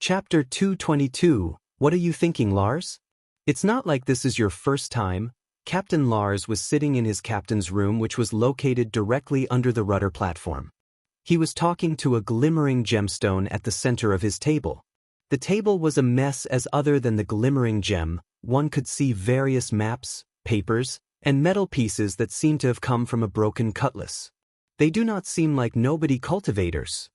Chapter 222. What are you thinking, Lars? It's not like this is your first time. Captain Lars was sitting in his captain's room, which was located directly under the rudder platform. He was talking to a glimmering gemstone at the center of his table. The table was a mess, as other than the glimmering gem, one could see various maps, papers, and metal pieces that seemed to have come from a broken cutlass. They do not seem like nobody cultivators.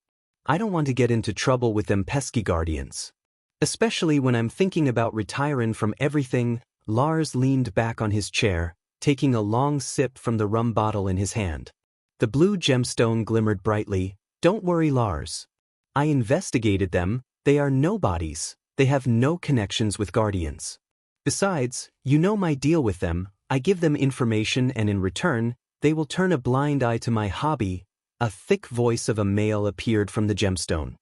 I don't want to get into trouble with them pesky guardians. Especially when I'm thinking about retiring from everything. Lars leaned back on his chair, taking a long sip from the rum bottle in his hand. The blue gemstone glimmered brightly. Don't worry, Lars. I investigated them. They are nobodies. They have no connections with guardians. Besides, you know my deal with them. I give them information, and in return, they will turn a blind eye to my hobby. A thick voice of a male appeared from the gemstone.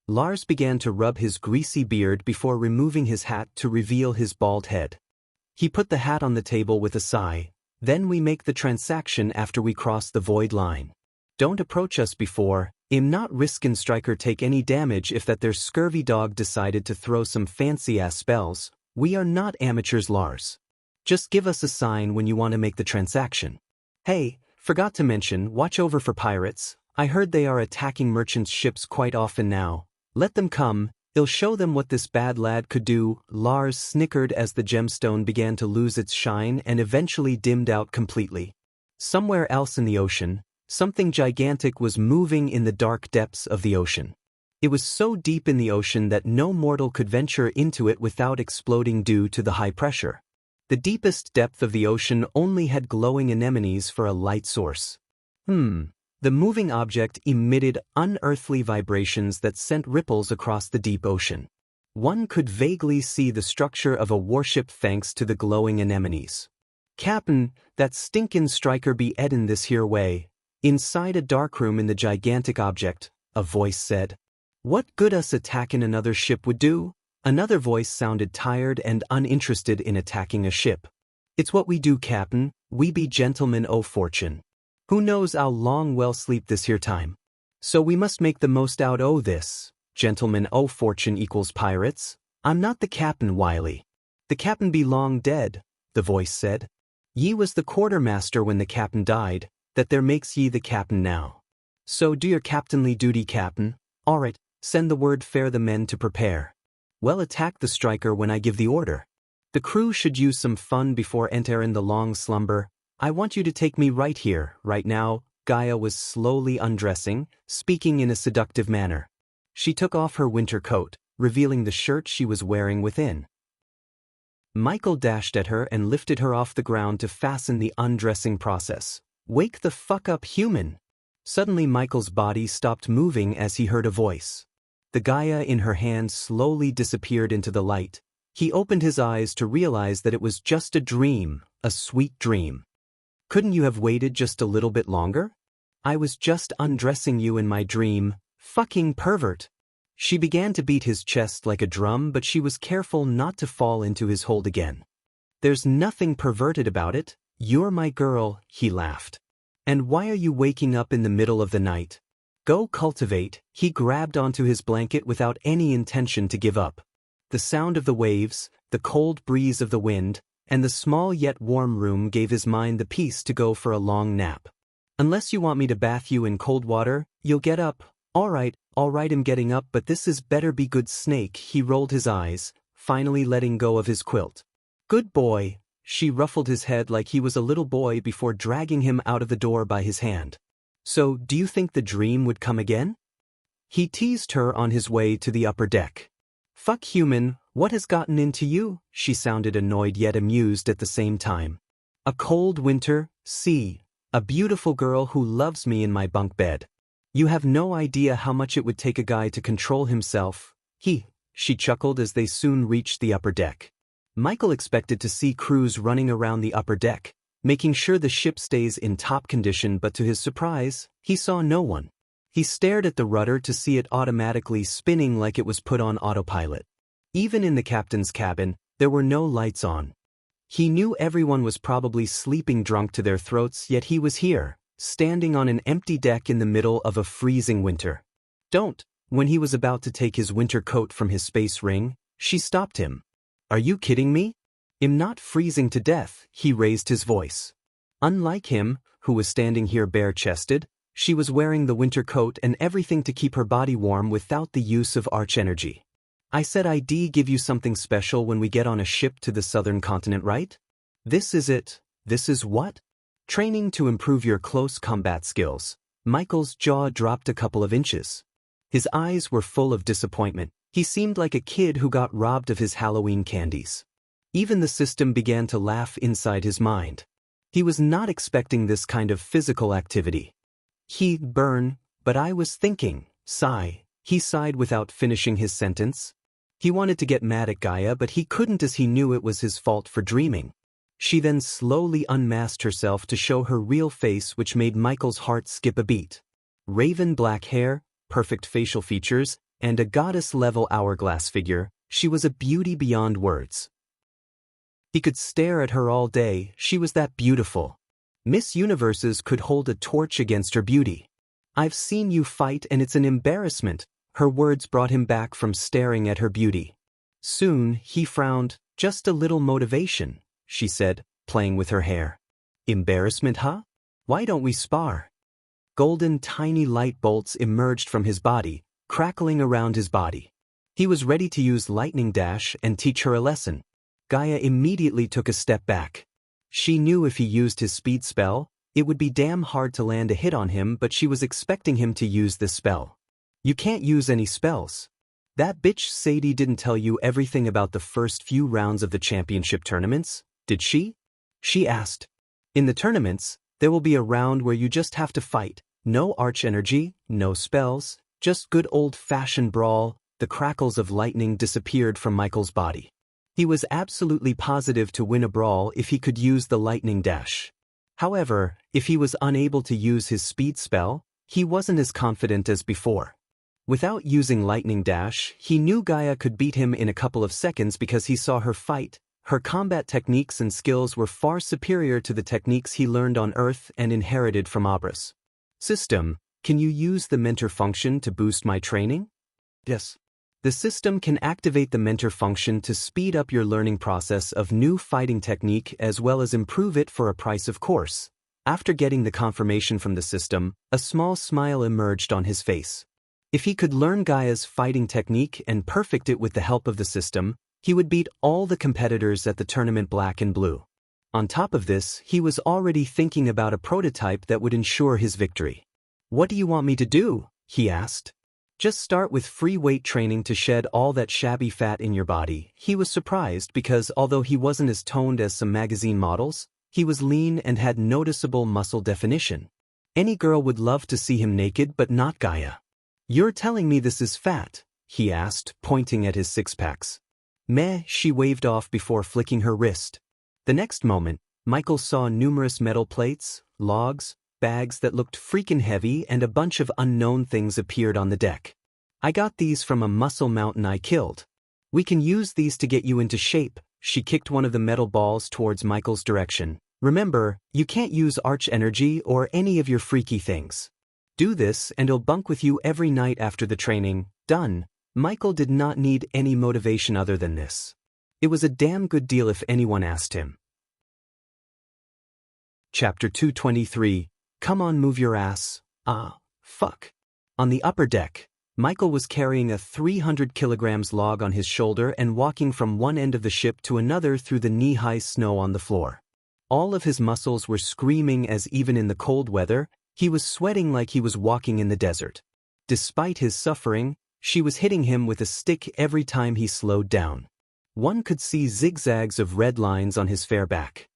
Lars began to rub his greasy beard before removing his hat to reveal his bald head. He put the hat on the table with a sigh. Then we make the transaction after we cross the void line. Don't approach us before. I'm not riskin' Striker take any damage if that their scurvy dog decided to throw some fancy-ass spells. We are not amateurs, Lars. Just give us a sign when you want to make the transaction. Hey, forgot to mention, watch over for pirates. I heard they are attacking merchants' ships quite often now. Let them come. It'll show them what this bad lad could do. Lars snickered as the gemstone began to lose its shine and eventually dimmed out completely. Somewhere else in the ocean, something gigantic was moving in the dark depths of the ocean. It was so deep in the ocean that no mortal could venture into it without exploding due to the high pressure. The deepest depth of the ocean only had glowing anemones for a light source. The moving object emitted unearthly vibrations that sent ripples across the deep ocean. One could vaguely see the structure of a warship thanks to the glowing anemones. Cap'n, that stinkin' Striker be eddin' this here way. Inside a darkroom in the gigantic object, a voice said. What good us attacking another ship would do? Another voice sounded tired and uninterested in attacking a ship. It's what we do, Cap'n. We be gentlemen o' fortune. Who knows how long we'll sleep this here time? So we must make the most out o' this. Gentlemen o' fortune equals pirates. I'm not the cap'n, Wiley. The cap'n be long dead, the voice said. Ye was the quartermaster when the cap'n died, that there makes ye the cap'n now. So do your captainly duty, Cap'n. Alright, send the word fare the men to prepare. Well, attack the Striker when I give the order. The crew should use some fun before entering the long slumber. I want you to take me right here, right now. Gaia was slowly undressing, speaking in a seductive manner. She took off her winter coat, revealing the shirt she was wearing within. Michael dashed at her and lifted her off the ground to fasten the undressing process. Wake the fuck up, human! Suddenly Michael's body stopped moving as he heard a voice. The Gaia in her hand slowly disappeared into the light. He opened his eyes to realize that it was just a dream, a sweet dream. Couldn't you have waited just a little bit longer? I was just undressing you in my dream, fucking pervert. She began to beat his chest like a drum, but she was careful not to fall into his hold again. There's nothing perverted about it. You're my girl, he laughed. And why are you waking up in the middle of the night? Go cultivate. He grabbed onto his blanket without any intention to give up. The sound of the waves, the cold breeze of the wind, and the small yet warm room gave his mind the peace to go for a long nap. Unless you want me to bath you in cold water, you'll get up. Alright, I'm getting up, but this is better be good, Snake. He rolled his eyes, finally letting go of his quilt. Good boy. She ruffled his head like he was a little boy before dragging him out of the door by his hand. So, do you think the dream would come again? He teased her on his way to the upper deck. Fuck, human, what has gotten into you? She sounded annoyed yet amused at the same time. A cold winter, see, a beautiful girl who loves me in my bunk bed. You have no idea how much it would take a guy to control himself. She chuckled as they soon reached the upper deck. Michael expected to see crews running around the upper deck, making sure the ship stays in top condition, but to his surprise, he saw no one. He stared at the rudder to see it automatically spinning like it was put on autopilot. Even in the captain's cabin, there were no lights on. He knew everyone was probably sleeping drunk to their throats, yet he was here, standing on an empty deck in the middle of a freezing winter. Don't When he was about to take his winter coat from his space ring, she stopped him. Are you kidding me? I'm not freezing to death, he raised his voice. Unlike him, who was standing here bare-chested, she was wearing the winter coat and everything to keep her body warm without the use of arch energy. I said I'd give you something special when we get on a ship to the southern continent, right? This is it. This is what? Training to improve your close combat skills. Michael's jaw dropped a couple of inches. His eyes were full of disappointment. He seemed like a kid who got robbed of his Halloween candies. Even the system began to laugh inside his mind. He was not expecting this kind of physical activity. But I was thinking, sigh. He sighed without finishing his sentence. He wanted to get mad at Gaia, but he couldn't as he knew it was his fault for dreaming. She then slowly unmasked herself to show her real face, which made Michael's heart skip a beat. Raven black hair, perfect facial features, and a goddess-level hourglass figure, she was a beauty beyond words. He could stare at her all day, she was that beautiful. Miss Universes could hold a torch against her beauty. I've seen you fight and it's an embarrassment. Her words brought him back from staring at her beauty. Soon, he frowned. Just a little motivation, she said, playing with her hair. Embarrassment, huh? Why don't we spar? Golden tiny light bolts emerged from his body, crackling around his body. He was ready to use lightning dash and teach her a lesson. Gaia immediately took a step back. She knew if he used his speed spell, it would be damn hard to land a hit on him, but she was expecting him to use this spell. You can't use any spells. That bitch Sadie didn't tell you everything about the first few rounds of the championship tournaments, did she? She asked. In the tournaments, there will be a round where you just have to fight. No arch energy, no spells, just good old-fashioned brawl. The crackles of lightning disappeared from Michael's body. He was absolutely positive to win a brawl if he could use the lightning dash. However, if he was unable to use his speed spell, he wasn't as confident as before. Without using lightning dash, he knew Gaia could beat him in a couple of seconds because he saw her fight. Her combat techniques and skills were far superior to the techniques he learned on Earth and inherited from Abra's. System, can you use the mentor function to boost my training? Yes. The system can activate the mentor function to speed up your learning process of new fighting technique as well as improve it for a price, of course. After getting the confirmation from the system, a small smile emerged on his face. If he could learn Gaia's fighting technique and perfect it with the help of the system, he would beat all the competitors at the tournament Black and Blue. On top of this, he was already thinking about a prototype that would ensure his victory. What do you want me to do? He asked. Just start with free weight training to shed all that shabby fat in your body. He was surprised because although he wasn't as toned as some magazine models, he was lean and had noticeable muscle definition. Any girl would love to see him naked, but not Gaia. You're telling me this is fat? He asked, pointing at his six-packs. Meh, she waved off before flicking her wrist. The next moment, Michael saw numerous metal plates, logs, bags that looked freaking heavy, and a bunch of unknown things appeared on the deck. I got these from a muscle mountain I killed. We can use these to get you into shape. She kicked one of the metal balls towards Michael's direction. Remember, you can't use arch energy or any of your freaky things. Do this and he'll bunk with you every night after the training. Done. Michael did not need any motivation other than this. It was a damn good deal if anyone asked him. Chapter 223. Come on, move your ass. Ah, fuck. On the upper deck, Michael was carrying a 300 kilograms log on his shoulder and walking from one end of the ship to another through the knee-high snow on the floor. All of his muscles were screaming as even in the cold weather, he was sweating like he was walking in the desert. Despite his suffering, she was hitting him with a stick every time he slowed down. One could see zigzags of red lines on his fair back.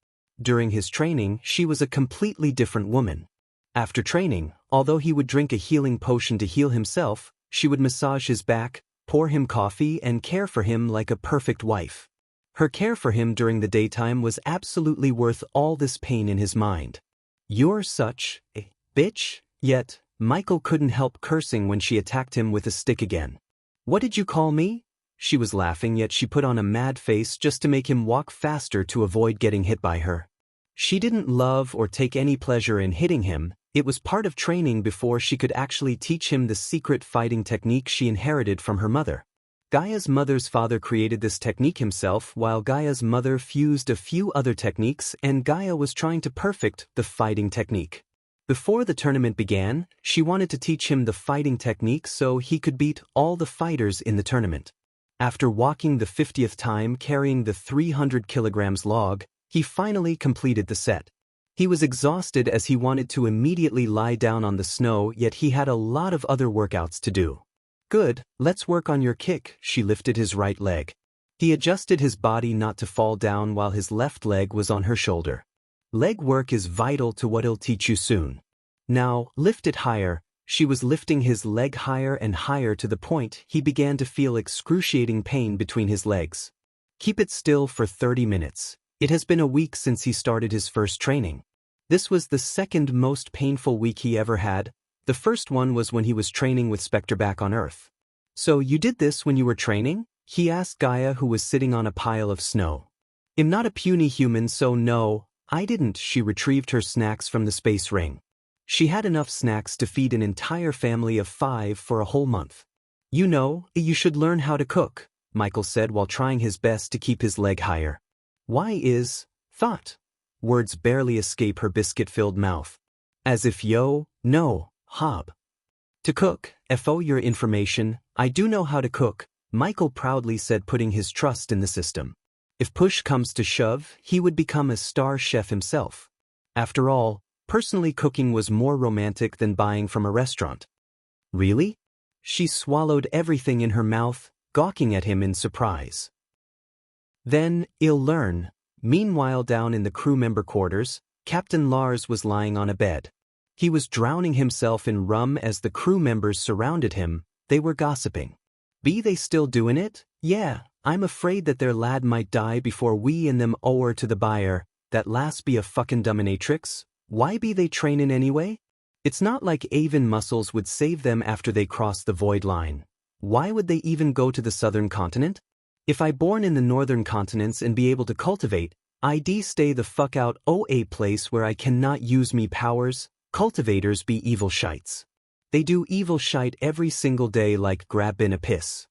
During his training, she was a completely different woman. After training, although he would drink a healing potion to heal himself, she would massage his back, pour him coffee, and care for him like a perfect wife. Her care for him during the daytime was absolutely worth all this pain in his mind. You're such a bitch, yet Michael couldn't help cursing when she attacked him with a stick again. What did you call me? She was laughing, yet she put on a mad face just to make him walk faster to avoid getting hit by her. She didn't love or take any pleasure in hitting him, It was part of training before she could actually teach him the secret fighting technique she inherited from her mother. Gaia's mother's father created this technique himself while Gaia's mother fused a few other techniques and Gaia was trying to perfect the fighting technique. Before the tournament began, she wanted to teach him the fighting technique so he could beat all the fighters in the tournament. After walking the 50th time carrying the 300 kilograms log, he finally completed the set. He was exhausted as he wanted to immediately lie down on the snow, yet he had a lot of other workouts to do. Good, let's work on your kick. She lifted his right leg. He adjusted his body not to fall down while his left leg was on her shoulder. Leg work is vital to what he'll teach you soon. Now, lift it higher. She was lifting his leg higher and higher to the point he began to feel excruciating pain between his legs. Keep it still for 30 minutes. It has been a week since he started his first training. This was the second most painful week he ever had. The first one was when he was training with Spectre back on Earth. So you did this when you were training? He asked Gaia, who was sitting on a pile of snow. I'm not a puny human, so no, I didn't. She retrieved her snacks from the space ring. She had enough snacks to feed an entire family of 5 for a whole month. You know, you should learn how to cook, Michael said while trying his best to keep his leg higher. Why is, thought. Words barely escape her biscuit-filled mouth. As if no, Hob. To cook, for your information, I do know how to cook, Michael proudly said, putting his trust in the system. If push comes to shove, he would become a star chef himself. After all, personally cooking was more romantic than buying from a restaurant. Really? She swallowed everything in her mouth, gawking at him in surprise. Then, you'll learn. Meanwhile, down in the crew member quarters, Captain Lars was lying on a bed. He was drowning himself in rum as the crew members surrounded him. They were gossiping. Be they still doing it? Yeah, I'm afraid that their lad might die before we and them owe her to the buyer. That lass be a fucking dominatrix. Why be they trainin' anyway? It's not like Avon muscles would save them after they cross the void line. Why would they even go to the southern continent? If I born in the northern continents and be able to cultivate, I'd stay the fuck out o' a place where I cannot use me powers. Cultivators be evil shites. They do evil shite every single day like grabbin' a piss.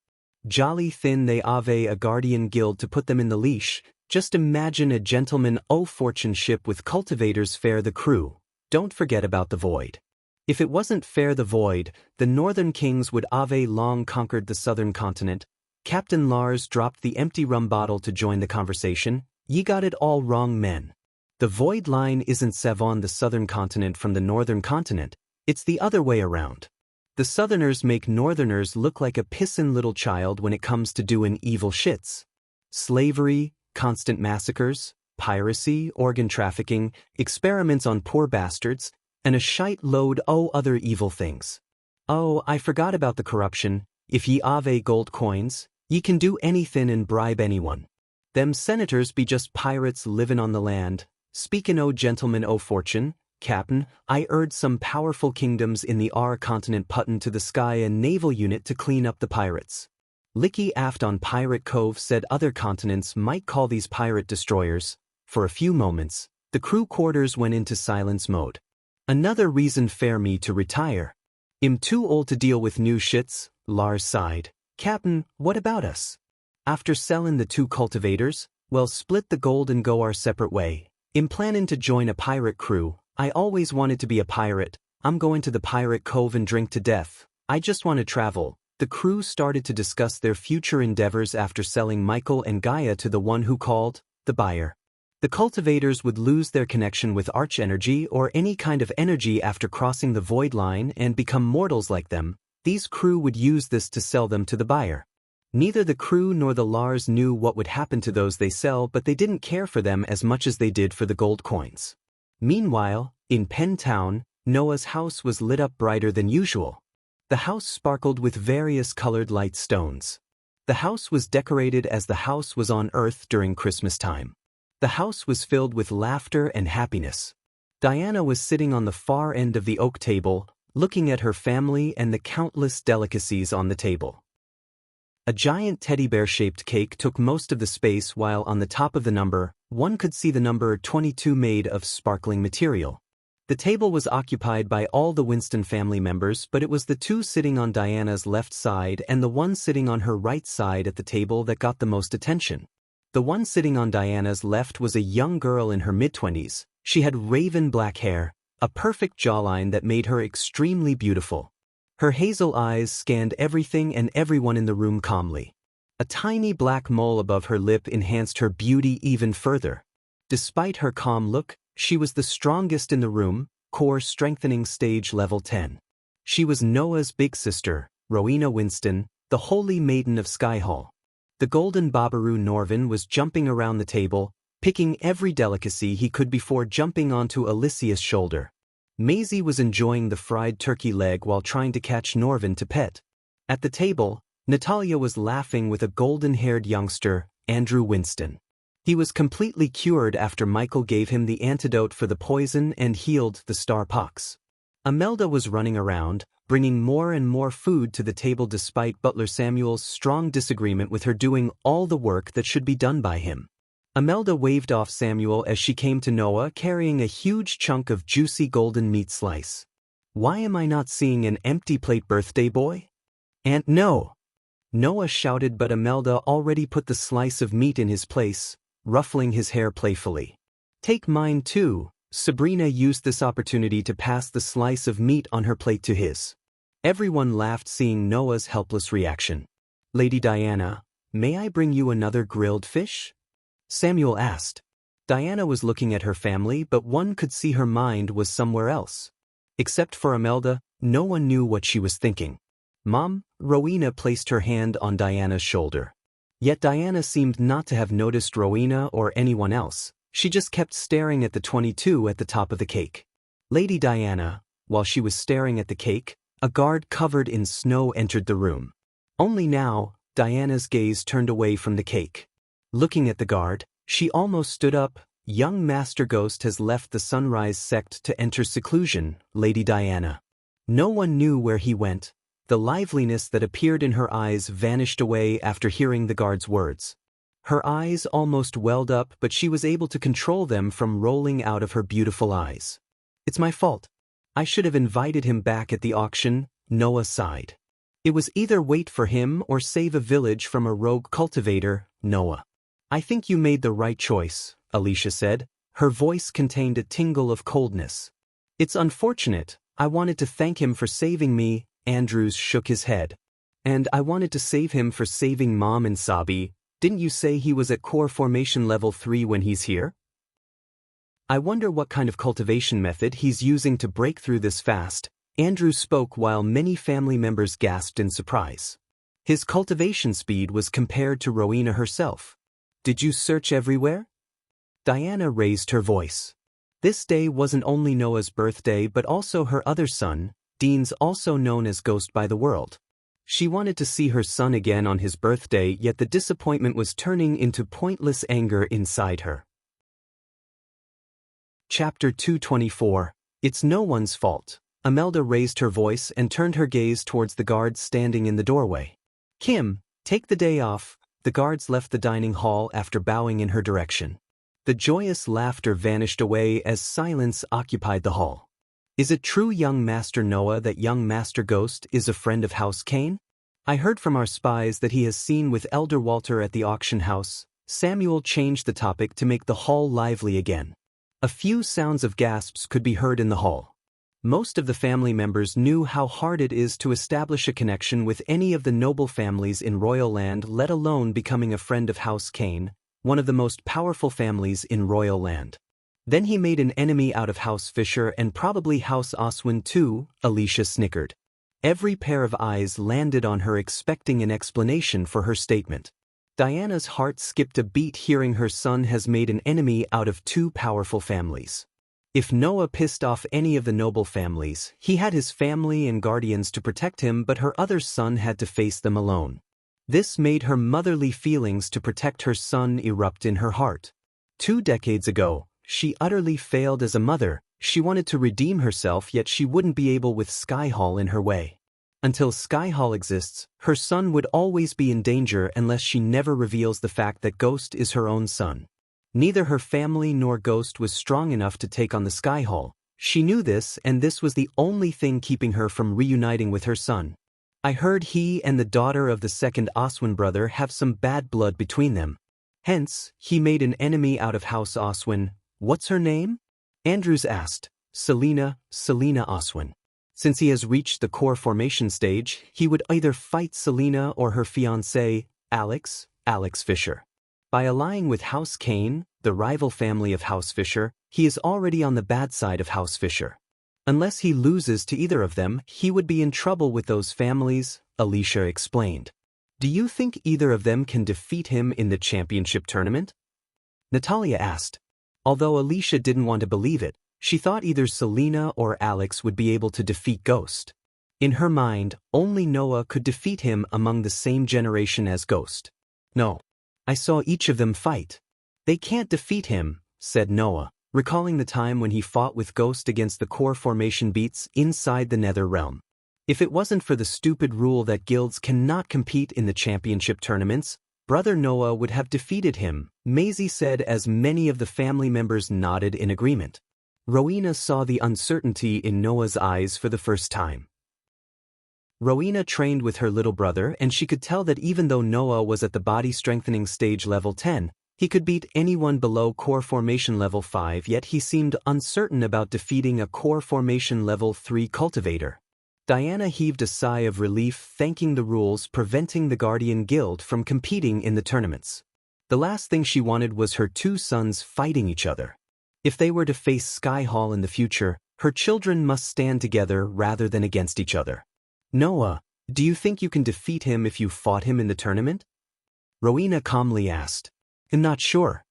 Jolly thin they ave a guardian guild to put them in the leash. Just imagine a gentleman o' fortune ship with cultivators fare the crew. Don't forget about the void. If it wasn't fair the void, the northern kings would ave long conquered the southern continent. Captain Lars dropped the empty rum bottle to join the conversation. Ye got it all wrong, men. The void line isn't Savon the southern continent from the northern continent, it's the other way around. The southerners make northerners look like a pissin' little child when it comes to doing evil shits. Slavery, constant massacres, piracy, organ trafficking, experiments on poor bastards, and a shite load o' other evil things. Oh, I forgot about the corruption. If ye ave gold coins, ye can do anythin' and bribe anyone. Them senators be just pirates livin' on the land. Speakin' o' gentlemen o' fortune, Cap'n, I urged some powerful kingdoms in the R continent puttin' to the sky a naval unit to clean up the pirates. Licky aft on Pirate Cove said other continents might call these pirate destroyers. For a few moments, the crew quarters went into silence mode. Another reason for me to retire. I'm too old to deal with new shits, Lars sighed. Cap'n, what about us? After sellin' the 2 cultivators, well, split the gold and go our separate way. I'm plannin' to join a pirate crew. I always wanted to be a pirate. I'm going to the Pirate Cove and drink to death. I just want to travel. The crew started to discuss their future endeavors after selling Michael and Gaia to the one who called the buyer. The cultivators would lose their connection with arch energy or any kind of energy after crossing the void line and become mortals like them. These crew would use this to sell them to the buyer. Neither the crew nor the Lars knew what would happen to those they sell, but they didn't care for them as much as they did for the gold coins. Meanwhile, in Penn Town, Noah's house was lit up brighter than usual. The house sparkled with various colored light stones. The house was decorated as the house was on Earth during Christmas time. The house was filled with laughter and happiness. Diana was sitting on the far end of the oak table, looking at her family and the countless delicacies on the table. A giant teddy bear-shaped cake took most of the space, while on the top of the number, one could see the number 22 made of sparkling material. The table was occupied by all the Winston family members, but it was the two sitting on Diana's left side and the one sitting on her right side at the table that got the most attention. The one sitting on Diana's left was a young girl in her mid-20s. She had raven black hair, a perfect jawline that made her extremely beautiful. Her hazel eyes scanned everything and everyone in the room calmly. A tiny black mole above her lip enhanced her beauty even further. Despite her calm look, she was the strongest in the room, core strengthening stage level 10. She was Noah's big sister, Rowena Winston, the holy maiden of Skyhall. The golden Babaru Norvin was jumping around the table, picking every delicacy he could before jumping onto Alicia's shoulder. Maisie was enjoying the fried turkey leg while trying to catch Norvin to pet. At the table, Natalia was laughing with a golden-haired youngster, Andrew Winston. He was completely cured after Michael gave him the antidote for the poison and healed the star pox. Imelda was running around, bringing more and more food to the table despite Butler Samuel's strong disagreement with her doing all the work that should be done by him. Imelda waved off Samuel as she came to Noah carrying a huge chunk of juicy golden meat slice. "Why am I not seeing an empty plate, birthday boy?" "Aunt, no!" Noah shouted, but Imelda already put the slice of meat in his place, ruffling his hair playfully. "Take mine too." Sabrina used this opportunity to pass the slice of meat on her plate to his. Everyone laughed seeing Noah's helpless reaction. "Lady Diana, may I bring you another grilled fish?" Samuel asked. Diana was looking at her family, but one could see her mind was somewhere else. Except for Imelda, no one knew what she was thinking. "Mom," Rowena placed her hand on Diana's shoulder. Yet Diana seemed not to have noticed Rowena or anyone else. She just kept staring at the 22 at the top of the cake. Lady Diana, while she was staring at the cake, a guard covered in snow entered the room. Only now, Diana's gaze turned away from the cake. Looking at the guard, she almost stood up. "Young Master Ghost has left the Sunrise sect to enter seclusion, Lady Diana." No one knew where he went. The liveliness that appeared in her eyes vanished away after hearing the guard's words. Her eyes almost welled up, but she was able to control them from rolling out of her beautiful eyes. "It's my fault. I should have invited him back at the auction," Noah sighed. "It was either wait for him or save a village from a rogue cultivator, Noah." "I think you made the right choice," Alicia said. Her voice contained a tingle of coldness. "It's unfortunate. I wanted to thank him for saving me." Andrews shook his head. "And I wanted to save him for saving Mom and Sabi. Didn't you say he was at core formation level 3 when he's here? I wonder what kind of cultivation method he's using to break through this fast." Andrews spoke while many family members gasped in surprise. His cultivation speed was compared to Rowena herself. "Did you search everywhere?" Diana raised her voice. This day wasn't only Noah's birthday but also her other son, Dean's, also known as Ghost by the World. She wanted to see her son again on his birthday, yet the disappointment was turning into pointless anger inside her. Chapter 224. It's no one's fault. Imelda raised her voice and turned her gaze towards the guards standing in the doorway. "Kim, take the day off." The guards left the dining hall after bowing in her direction. The joyous laughter vanished away as silence occupied the hall. "Is it true, young Master Noah, that young Master Ghost is a friend of House Kane? I heard from our spies that he has seen with Elder Walter at the auction house." Samuel changed the topic to make the hall lively again. A few sounds of gasps could be heard in the hall. Most of the family members knew how hard it is to establish a connection with any of the noble families in Royal Land, let alone becoming a friend of House Kane, one of the most powerful families in Royal Land. Then he made an enemy out of House Fisher and probably House Oswin too, Alicia snickered. Every pair of eyes landed on her, expecting an explanation for her statement. Diana's heart skipped a beat hearing her son has made an enemy out of two powerful families. If Noah pissed off any of the noble families, he had his family and guardians to protect him, but her other son had to face them alone. This made her motherly feelings to protect her son erupt in her heart. 2 decades ago, she utterly failed as a mother. She wanted to redeem herself, yet she wouldn't be able with Skyhall in her way. Until Skyhall exists, her son would always be in danger unless she never reveals the fact that Ghost is her own son. Neither her family nor Ghost was strong enough to take on the Skyhall, She knew this, and this was the only thing keeping her from reuniting with her son. I heard he and the daughter of the second Oswin brother have some bad blood between them. Hence, he made an enemy out of House Oswin. What's her name? Andrews asked. Selina Oswin. Since he has reached the core formation stage, he would either fight Selina or her fiancé, Alex Fisher. By allying with House Kane, the rival family of House Fisher, he is already on the bad side of House Fisher. Unless he loses to either of them, he would be in trouble with those families, Alicia explained. Do you think either of them can defeat him in the championship tournament? Natalia asked. Although Alicia didn't want to believe it, she thought either Selina or Alex would be able to defeat Ghost. In her mind, only Noah could defeat him among the same generation as Ghost. No. I saw each of them fight. They can't defeat him, said Noah, recalling the time when he fought with Ghost against the core formation beats inside the Nether Realm. If it wasn't for the stupid rule that guilds cannot compete in the championship tournaments, Brother Noah would have defeated him, Maisie said as many of the family members nodded in agreement. Rowena saw the uncertainty in Noah's eyes for the first time. Rowena trained with her little brother, and she could tell that even though Noah was at the body strengthening stage level 10, he could beat anyone below core formation level 5, yet he seemed uncertain about defeating a core formation level 3 cultivator. Diana heaved a sigh of relief, thanking the rules preventing the Guardian Guild from competing in the tournaments. The last thing she wanted was her two sons fighting each other. If they were to face Sky Hall in the future, her children must stand together rather than against each other. Noah, do you think you can defeat him if you fought him in the tournament? Rowena calmly asked. I'm not sure.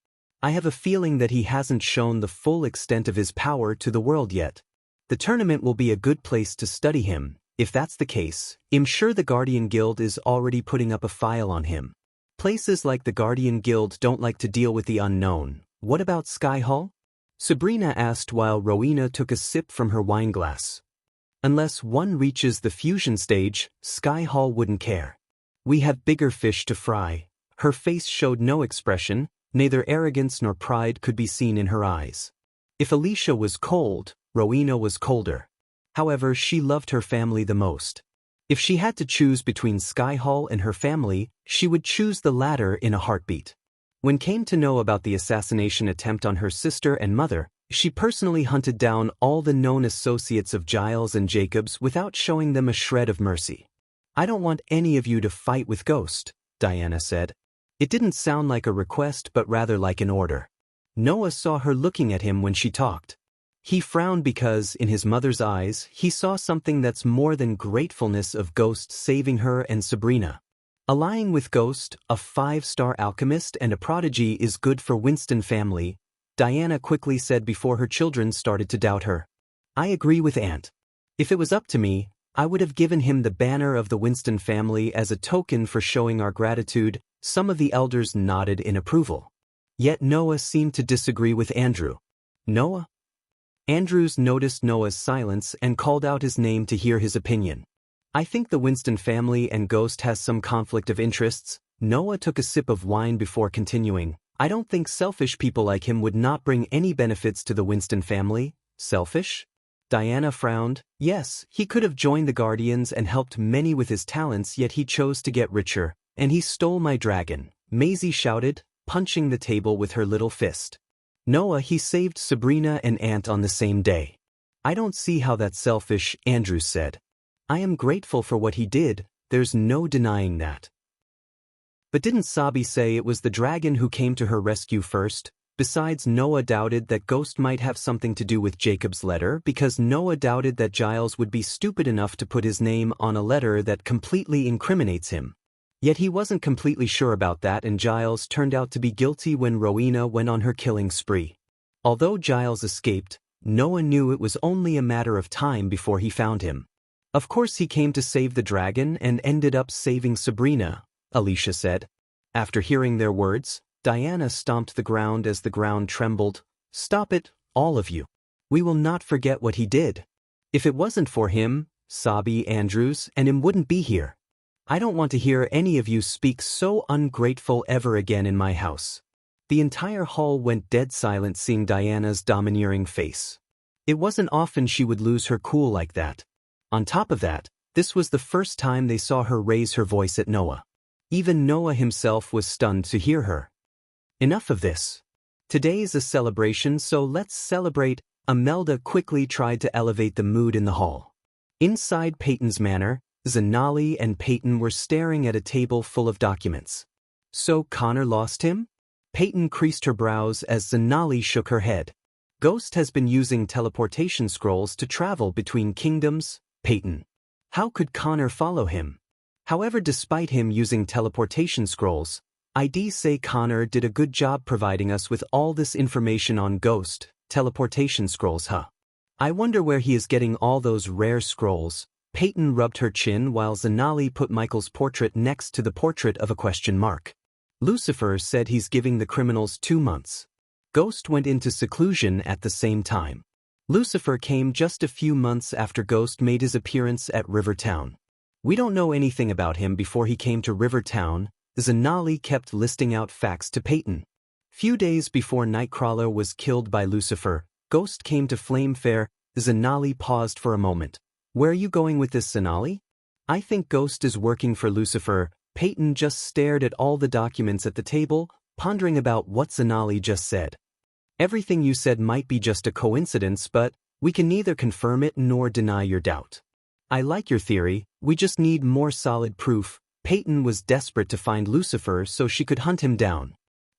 I have a feeling that he hasn't shown the full extent of his power to the world yet. The tournament will be a good place to study him. If that's the case, I'm sure the Guardian Guild is already putting up a file on him. Places like the Guardian Guild don't like to deal with the unknown. What about Sky Hall? Sabrina asked while Rowena took a sip from her wine glass. Unless one reaches the fusion stage, Sky Hall wouldn't care. We have bigger fish to fry. Her face showed no expression, neither arrogance nor pride could be seen in her eyes. If Alicia was cold, Rowena was colder. However, she loved her family the most. If she had to choose between Sky Hall and her family, she would choose the latter in a heartbeat. When came to know about the assassination attempt on her sister and mother, she personally hunted down all the known associates of Giles and Jacobs without showing them a shred of mercy. I don't want any of you to fight with Ghost, Diana said. It didn't sound like a request but rather like an order. Noah saw her looking at him when she talked. He frowned because, in his mother's eyes, he saw something that's more than gratefulness of Ghost saving her and Sabrina. Allying with Ghost, a 5-star alchemist and a prodigy, is good for Winston family, Diana quickly said before her children started to doubt her. I agree with Aunt. If it was up to me, I would have given him the banner of the Winston family as a token for showing our gratitude. Some of the elders nodded in approval. Yet Noah seemed to disagree with Andrew. Noah? Andrews noticed Noah's silence and called out his name to hear his opinion. I think the Winston family and Ghost has some conflict of interests. Noah took a sip of wine before continuing. I don't think selfish people like him would not bring any benefits to the Winston family. Selfish? Diana frowned. Yes, he could have joined the Guardians and helped many with his talents, yet he chose to get richer. And he stole my dragon, Maisie shouted, punching the table with her little fist. Noah, he saved Sabrina and Aunt on the same day. I don't see how that's selfish, Andrews said. I am grateful for what he did, there's no denying that. But didn't Sabi say it was the dragon who came to her rescue first? Besides, Noah doubted that Ghost might have something to do with Jacob's letter because Noah doubted that Giles would be stupid enough to put his name on a letter that completely incriminates him. Yet he wasn't completely sure about that, and Giles turned out to be guilty when Rowena went on her killing spree. Although Giles escaped, Noah knew it was only a matter of time before he found him. Of course he came to save the dragon and ended up saving Sabrina, Alicia said. After hearing their words, Diana stomped the ground as the ground trembled. Stop it, all of you. We will not forget what he did. If it wasn't for him, Sabi, Andrews, and him wouldn't be here. I don't want to hear any of you speak so ungrateful ever again in my house. The entire hall went dead silent seeing Diana's domineering face. It wasn't often she would lose her cool like that. On top of that, this was the first time they saw her raise her voice at Noah. Even Noah himself was stunned to hear her. Enough of this. Today's a celebration, so let's celebrate. Imelda quickly tried to elevate the mood in the hall. Inside Peyton's manor, Zanali and Peyton were staring at a table full of documents. So Connor lost him? Peyton creased her brows as Zanali shook her head. Ghost has been using teleportation scrolls to travel between kingdoms, Peyton. How could Connor follow him? However, despite him using teleportation scrolls, I'd say Connor did a good job providing us with all this information on Ghost, teleportation scrolls, huh? I wonder where he is getting all those rare scrolls. Peyton rubbed her chin while Zanali put Michael's portrait next to the portrait of a question mark. Lucifer said he's giving the criminals 2 months. Ghost went into seclusion at the same time. Lucifer came just a few months after Ghost made his appearance at Rivertown. We don't know anything about him before he came to Rivertown. Zanali kept listing out facts to Peyton. Few days before Nightcrawler was killed by Lucifer, Ghost came to Flamefair. Zanali paused for a moment. Where are you going with this, Zanali? I think Ghost is working for Lucifer. Peyton just stared at all the documents at the table, pondering about what Zanali just said. Everything you said might be just a coincidence, but we can neither confirm it nor deny your doubt. I like your theory, we just need more solid proof. Peyton was desperate to find Lucifer so she could hunt him down.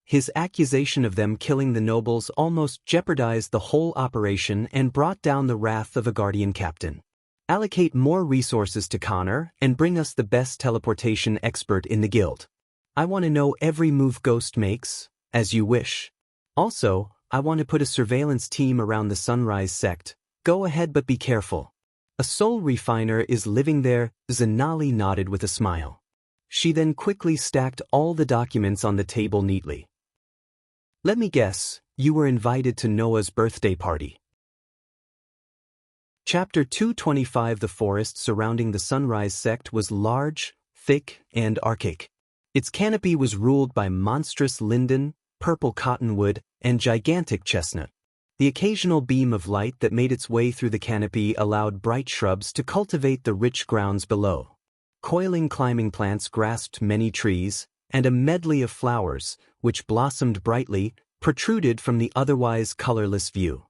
His accusation of them killing the nobles almost jeopardized the whole operation and brought down the wrath of a Guardian captain. Allocate more resources to Connor and bring us the best teleportation expert in the guild. I want to know every move Ghost makes, as you wish. Also, I want to put a surveillance team around the Sunrise sect. Go ahead, but be careful. A soul refiner is living there. Zanali nodded with a smile. She then quickly stacked all the documents on the table neatly. Let me guess, you were invited to Noah's birthday party. Chapter 225. The forest surrounding the Sunrise sect was large, thick, and archaic. Its canopy was ruled by monstrous linden, purple cottonwood, and gigantic chestnut. The occasional beam of light that made its way through the canopy allowed bright shrubs to cultivate the rich grounds below. Coiling climbing plants grasped many trees, and a medley of flowers, which blossomed brightly, protruded from the otherwise colorless view.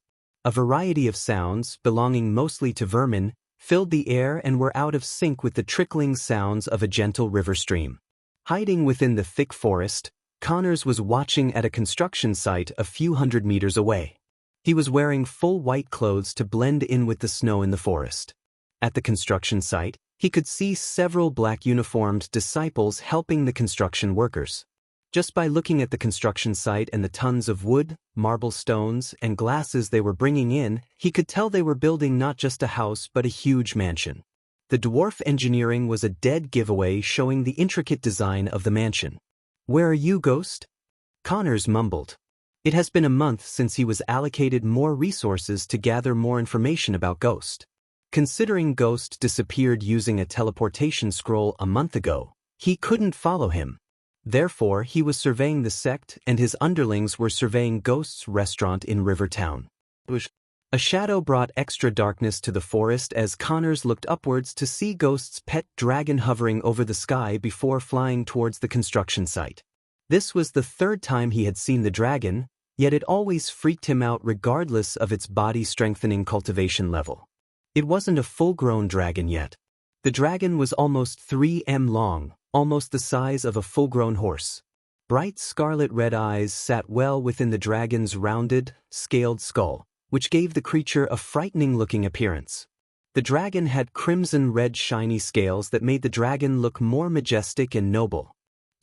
A variety of sounds, belonging mostly to vermin, filled the air and were out of sync with the trickling sounds of a gentle river stream. Hiding within the thick forest, Connors was watching at a construction site a few hundred meters away. He was wearing full white clothes to blend in with the snow in the forest. At the construction site, he could see several black uniformed disciples helping the construction workers. Just by looking at the construction site and the tons of wood, marble stones, and glasses they were bringing in, he could tell they were building not just a house but a huge mansion. The dwarf engineering was a dead giveaway, showing the intricate design of the mansion. Where are you, Ghost? Connors mumbled. It has been a month since he was allocated more resources to gather more information about Ghost. Considering Ghost disappeared using a teleportation scroll a month ago, he couldn't follow him. Therefore, he was surveying the sect and his underlings were surveying Ghost's restaurant in Rivertown. A shadow brought extra darkness to the forest as Connors looked upwards to see Ghost's pet dragon hovering over the sky before flying towards the construction site. This was the third time he had seen the dragon, yet it always freaked him out regardless of its body-strengthening cultivation level. It wasn't a full-grown dragon yet. The dragon was almost 3 m long, almost the size of a full-grown horse. Bright scarlet-red eyes sat well within the dragon's rounded, scaled skull, which gave the creature a frightening-looking appearance. The dragon had crimson-red shiny scales that made the dragon look more majestic and noble.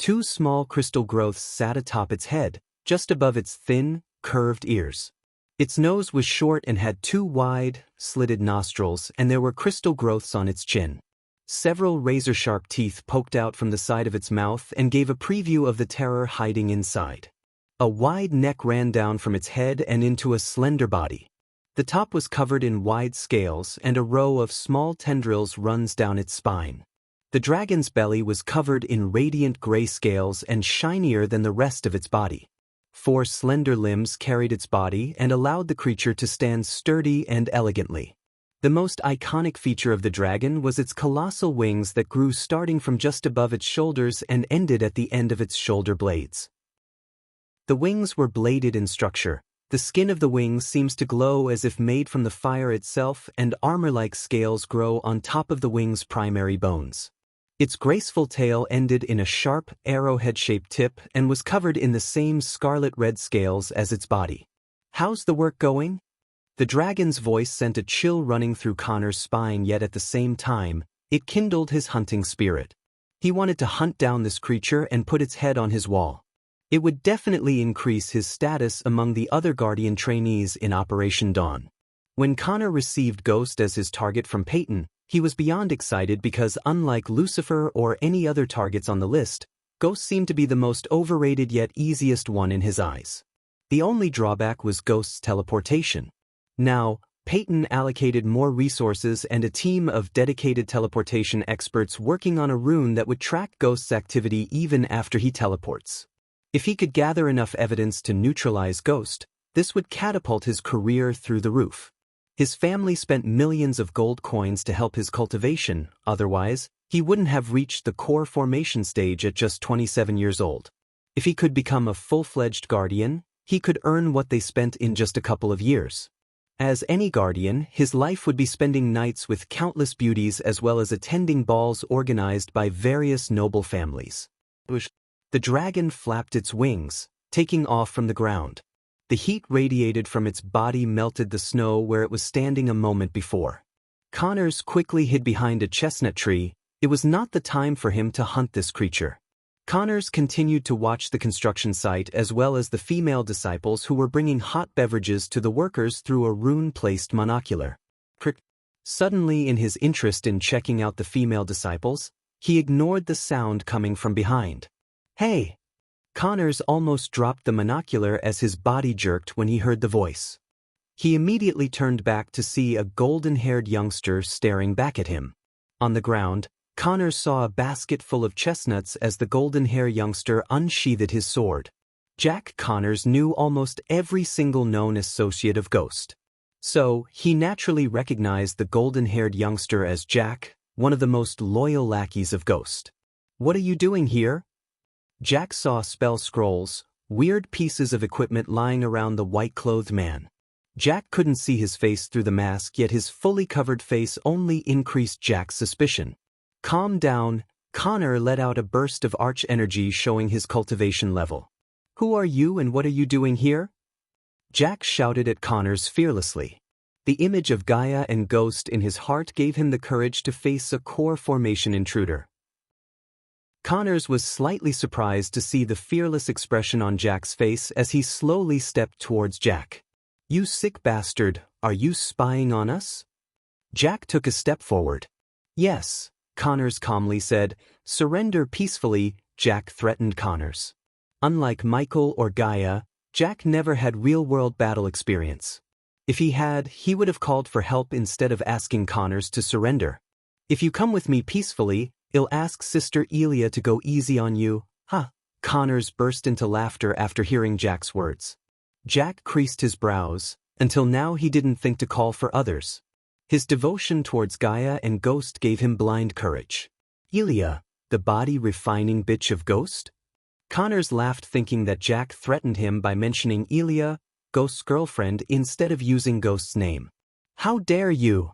2 small crystal growths sat atop its head, just above its thin, curved ears. Its nose was short and had 2 wide, slitted nostrils, and there were crystal growths on its chin. Several razor-sharp teeth poked out from the side of its mouth and gave a preview of the terror hiding inside. A wide neck ran down from its head and into a slender body. The top was covered in wide scales and a row of small tendrils runs down its spine. The dragon's belly was covered in radiant gray scales and shinier than the rest of its body. 4 slender limbs carried its body and allowed the creature to stand sturdy and elegantly. The most iconic feature of the dragon was its colossal wings that grew starting from just above its shoulders and ended at the end of its shoulder blades. The wings were bladed in structure. The skin of the wings seems to glow as if made from the fire itself, and armor-like scales grow on top of the wing's primary bones. Its graceful tail ended in a sharp, arrowhead-shaped tip and was covered in the same scarlet-red scales as its body. "How's the work going?" The dragon's voice sent a chill running through Connor's spine, yet at the same time, it kindled his hunting spirit. He wanted to hunt down this creature and put its head on his wall. It would definitely increase his status among the other Guardian trainees in Operation Dawn. When Connor received Ghost as his target from Peyton, he was beyond excited because unlike Lucifer or any other targets on the list, Ghost seemed to be the most overrated yet easiest one in his eyes. The only drawback was Ghost's teleportation. Now, Peyton allocated more resources and a team of dedicated teleportation experts working on a rune that would track Ghost's activity even after he teleports. If he could gather enough evidence to neutralize Ghost, this would catapult his career through the roof. His family spent millions of gold coins to help his cultivation, otherwise, he wouldn't have reached the core formation stage at just 27 years old. If he could become a full-fledged Guardian, he could earn what they spent in just a couple of years. As any Guardian, his life would be spending nights with countless beauties as well as attending balls organized by various noble families. The dragon flapped its wings, taking off from the ground. The heat radiated from its body melted the snow where it was standing a moment before. Connors quickly hid behind a chestnut tree. It was not the time for him to hunt this creature. Connors continued to watch the construction site as well as the female disciples who were bringing hot beverages to the workers through a rune-placed monocular. Suddenly, in his interest in checking out the female disciples, he ignored the sound coming from behind. "Hey!" Connors almost dropped the monocular as his body jerked when he heard the voice. He immediately turned back to see a golden-haired youngster staring back at him. On the ground, Connors saw a basket full of chestnuts as the golden-haired youngster unsheathed his sword. Jack Connors knew almost every single known associate of Ghost. So, he naturally recognized the golden-haired youngster as Jack, one of the most loyal lackeys of Ghost. "What are you doing here?" Jack saw spell scrolls, weird pieces of equipment lying around the white-clothed man. Jack couldn't see his face through the mask, yet his fully covered face only increased Jack's suspicion. "Calm down," Connor let out a burst of arch energy showing his cultivation level. "Who are you and what are you doing here?" Jack shouted at Connors fearlessly. The image of Gaia and Ghost in his heart gave him the courage to face a core formation intruder. Connors was slightly surprised to see the fearless expression on Jack's face as he slowly stepped towards Jack. "You sick bastard, are you spying on us?" Jack took a step forward. "Yes," Connors calmly said. "Surrender peacefully," Jack threatened Connors. Unlike Michael or Gaia, Jack never had real-world battle experience. If he had, he would have called for help instead of asking Connors to surrender. "If you come with me peacefully, I'll ask Sister Elia to go easy on you." "Huh." Connors burst into laughter after hearing Jack's words. Jack creased his brows. Until now he didn't think to call for others. His devotion towards Gaia and Ghost gave him blind courage. "Elia, the body-refining bitch of Ghost?" Connors laughed, thinking that Jack threatened him by mentioning Elia, Ghost's girlfriend, instead of using Ghost's name. "How dare you!"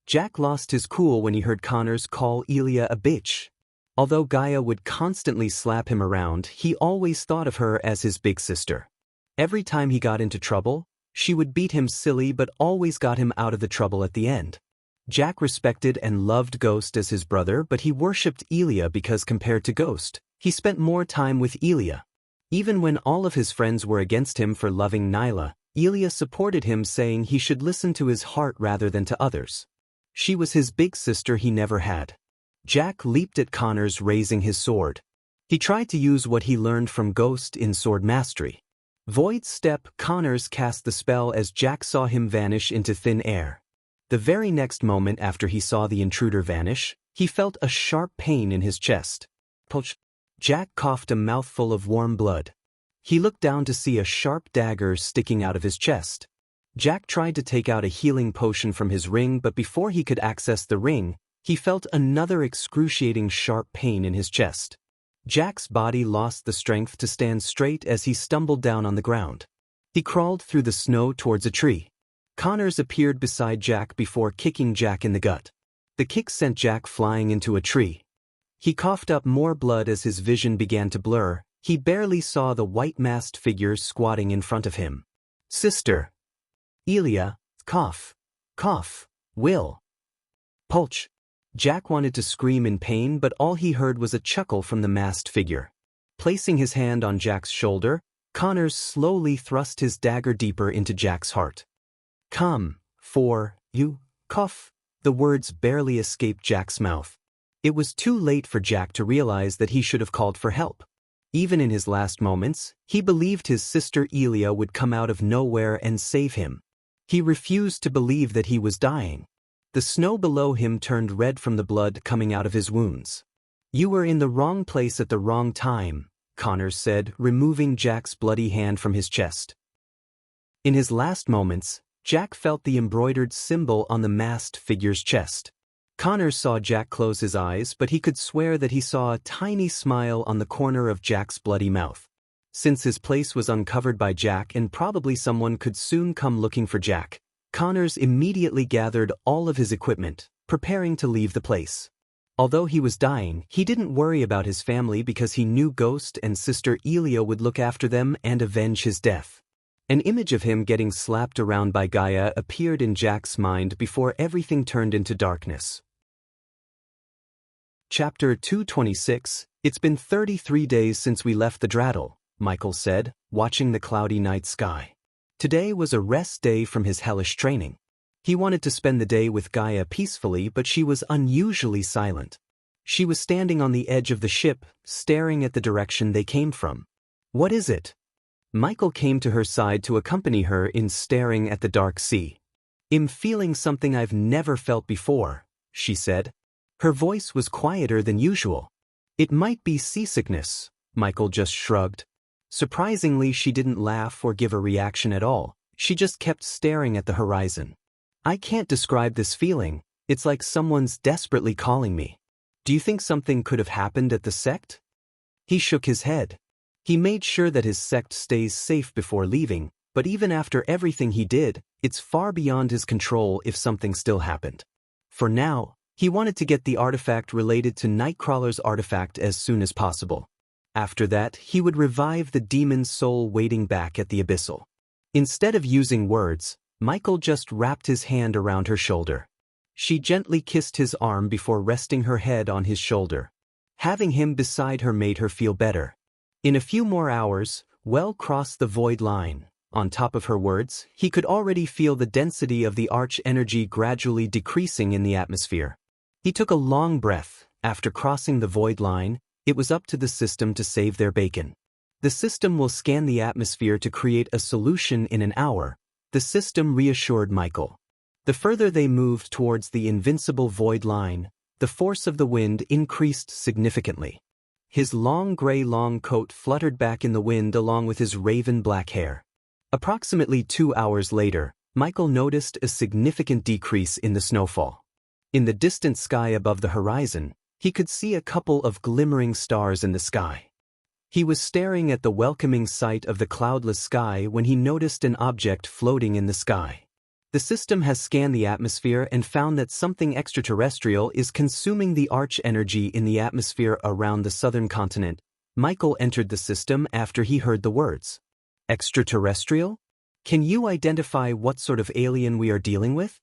Jack lost his cool when he heard Connors call Elia a bitch. Although Gaia would constantly slap him around, he always thought of her as his big sister. Every time he got into trouble, she would beat him silly but always got him out of the trouble at the end. Jack respected and loved Ghost as his brother, but he worshipped Elia because compared to Ghost, he spent more time with Elia. Even when all of his friends were against him for loving Nyla, Elia supported him, saying he should listen to his heart rather than to others. She was his big sister he never had. Jack leaped at Connors, raising his sword. He tried to use what he learned from Ghost in sword mastery. Void Step. Connors cast the spell as Jack saw him vanish into thin air. The very next moment after he saw the intruder vanish, he felt a sharp pain in his chest. Jack coughed a mouthful of warm blood. He looked down to see a sharp dagger sticking out of his chest. Jack tried to take out a healing potion from his ring, but before he could access the ring, he felt another excruciating sharp pain in his chest. Jack's body lost the strength to stand straight as he stumbled down on the ground. He crawled through the snow towards a tree. Connors appeared beside Jack before kicking Jack in the gut. The kick sent Jack flying into a tree. He coughed up more blood as his vision began to blur. He barely saw the white-masked figures squatting in front of him. Sister Elia, cough, cough, Will. Pulch. Jack wanted to scream in pain, but all he heard was a chuckle from the masked figure. Placing his hand on Jack's shoulder, Connors slowly thrust his dagger deeper into Jack's heart. Come, for you, cough. The words barely escaped Jack's mouth. It was too late for Jack to realize that he should have called for help. Even in his last moments, he believed his sister Elia would come out of nowhere and save him. He refused to believe that he was dying. The snow below him turned red from the blood coming out of his wounds. You were in the wrong place at the wrong time, Connors said, removing Jack's bloody hand from his chest. In his last moments, Jack felt the embroidered symbol on the masked figure's chest. Connors saw Jack close his eyes, but he could swear that he saw a tiny smile on the corner of Jack's bloody mouth. Since his place was uncovered by Jack and probably someone could soon come looking for Jack, Connors immediately gathered all of his equipment, preparing to leave the place. Although he was dying, he didn't worry about his family because he knew Ghost and Sister Elia would look after them and avenge his death. An image of him getting slapped around by Gaia appeared in Jack's mind before everything turned into darkness. Chapter 226. It's been 33 days since we left the Draddle, Michael said, watching the cloudy night sky. Today was a rest day from his hellish training. He wanted to spend the day with Gaia peacefully, but she was unusually silent. She was standing on the edge of the ship, staring at the direction they came from. What is it? Michael came to her side to accompany her in staring at the dark sea. I'm feeling something I've never felt before, she said. Her voice was quieter than usual. It might be seasickness, Michael just shrugged. Surprisingly, she didn't laugh or give a reaction at all. She just kept staring at the horizon. I can't describe this feeling. It's like someone's desperately calling me. Do you think something could have happened at the sect? He shook his head. He made sure that his sect stays safe before leaving, but even after everything he did, it's far beyond his control if something still happened. For now, he wanted to get the artifact related to Nightcrawler's artifact as soon as possible. After that, he would revive the demon's soul waiting back at the Abyssal. Instead of using words, Michael just wrapped his hand around her shoulder. She gently kissed his arm before resting her head on his shoulder. Having him beside her made her feel better. In a few more hours, Well crossed the void line. On top of her words, he could already feel the density of the arch energy gradually decreasing in the atmosphere. He took a long breath. After crossing the void line, it was up to the system to save their bacon. The system will scan the atmosphere to create a solution in an hour, the system reassured Michael. The further they moved towards the invincible void line, the force of the wind increased significantly. His long gray long coat fluttered back in the wind along with his raven black hair. Approximately 2 hours later, Michael noticed a significant decrease in the snowfall. In the distant sky above the horizon, he could see a couple of glimmering stars in the sky. He was staring at the welcoming sight of the cloudless sky when he noticed an object floating in the sky. The system has scanned the atmosphere and found that something extraterrestrial is consuming the arch energy in the atmosphere around the southern continent. Michael entered the system after he heard the words. Extraterrestrial? Can you identify what sort of alien we are dealing with?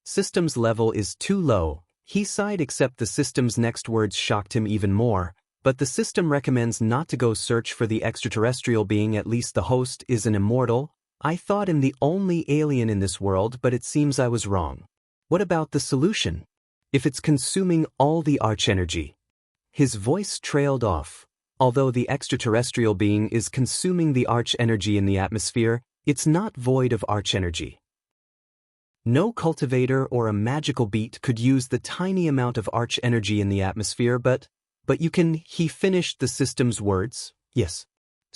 System's level is too low, he sighed, except the system's next words shocked him even more. But the system recommends not to go search for the extraterrestrial being, at least the host is an immortal. I thought him the only alien in this world, but it seems I was wrong. What about the solution? If it's consuming all the arch energy? His voice trailed off. Although the extraterrestrial being is consuming the arch energy in the atmosphere, it's not void of arch energy. No cultivator or a magical beat could use the tiny amount of arch energy in the atmosphere, but you can, he finished the system's words. Yes.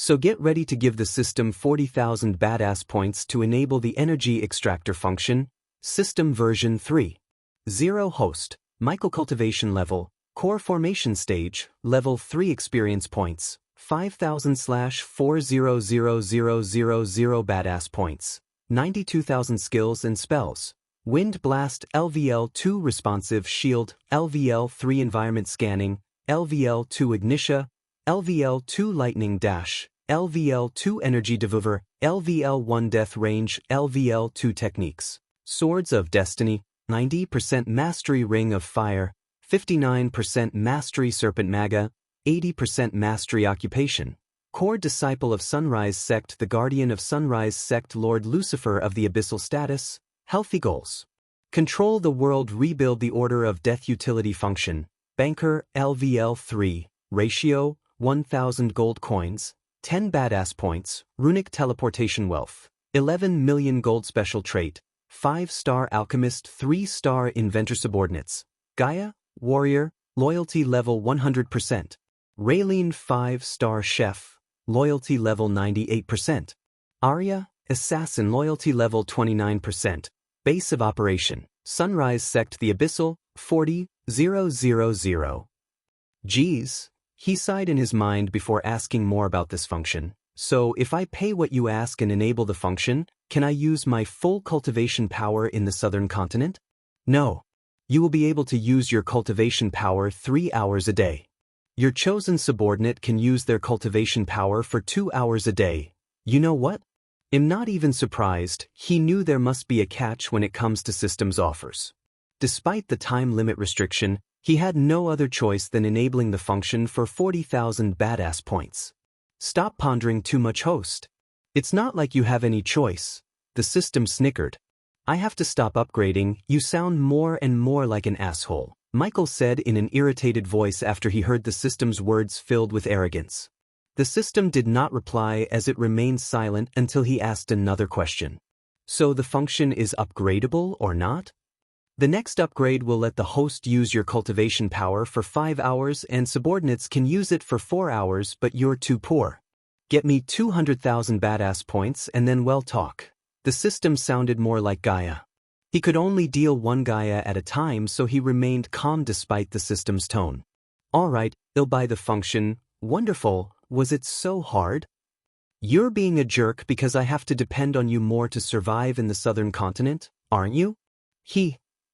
So get ready to give the system 40,000 badass points to enable the energy extractor function. System version 3.0 host, Michael cultivation level, core formation stage, level 3 experience points, 5,000/4000000 badass points, 92,000 skills and spells. Wind Blast LVL2 Responsive Shield, LVL3 Environment Scanning, LVL2 Ignitia, LVL2 Lightning Dash, LVL2 Energy Devour, LVL1 Death Range, LVL2 Techniques. Swords of Destiny, 90% Mastery Ring of Fire, 59% Mastery Serpent Maga, 80% Mastery Occupation. Core Disciple of Sunrise Sect, the Guardian of Sunrise Sect, Lord Lucifer of the Abyssal Status. Healthy Goals. Control the World, Rebuild the Order of Death Utility Function, Banker, LVL3, Ratio, 1,000 gold coins, 10 badass points, Runic Teleportation Wealth, 11 million gold special trait, 5-star Alchemist, 3-star Inventor Subordinates, Gaia, Warrior, Loyalty level 100%, Raylene 5-star Chef, Loyalty level 98%, Arya, Assassin, Loyalty level 29%, Base of Operation, Sunrise Sect, the Abyssal, 40,000. Geez, he sighed in his mind before asking more about this function. So if I pay what you ask and enable the function, can I use my full cultivation power in the southern continent? No. You will be able to use your cultivation power 3 hours a day. Your chosen subordinate can use their cultivation power for 2 hours a day. You know what? I'm not even surprised. He knew there must be a catch when it comes to systems offers. Despite the time limit restriction, he had no other choice than enabling the function for 40,000 badass points. Stop pondering too much, host. It's not like you have any choice. The system snickered. I have to stop upgrading. You sound more and more like an asshole, Michael said in an irritated voice after he heard the system's words filled with arrogance. The system did not reply as it remained silent until he asked another question. So the function is upgradable or not? The next upgrade will let the host use your cultivation power for 5 hours and subordinates can use it for 4 hours, but you're too poor. Get me 200,000 badass points and then we'll talk. The system sounded more like Gaia. He could only deal one Gaia at a time, so he remained calm despite the system's tone. Alright, I'll buy the function. Wonderful. Was it so hard? You're being a jerk because I have to depend on you more to survive in the southern continent, aren't you?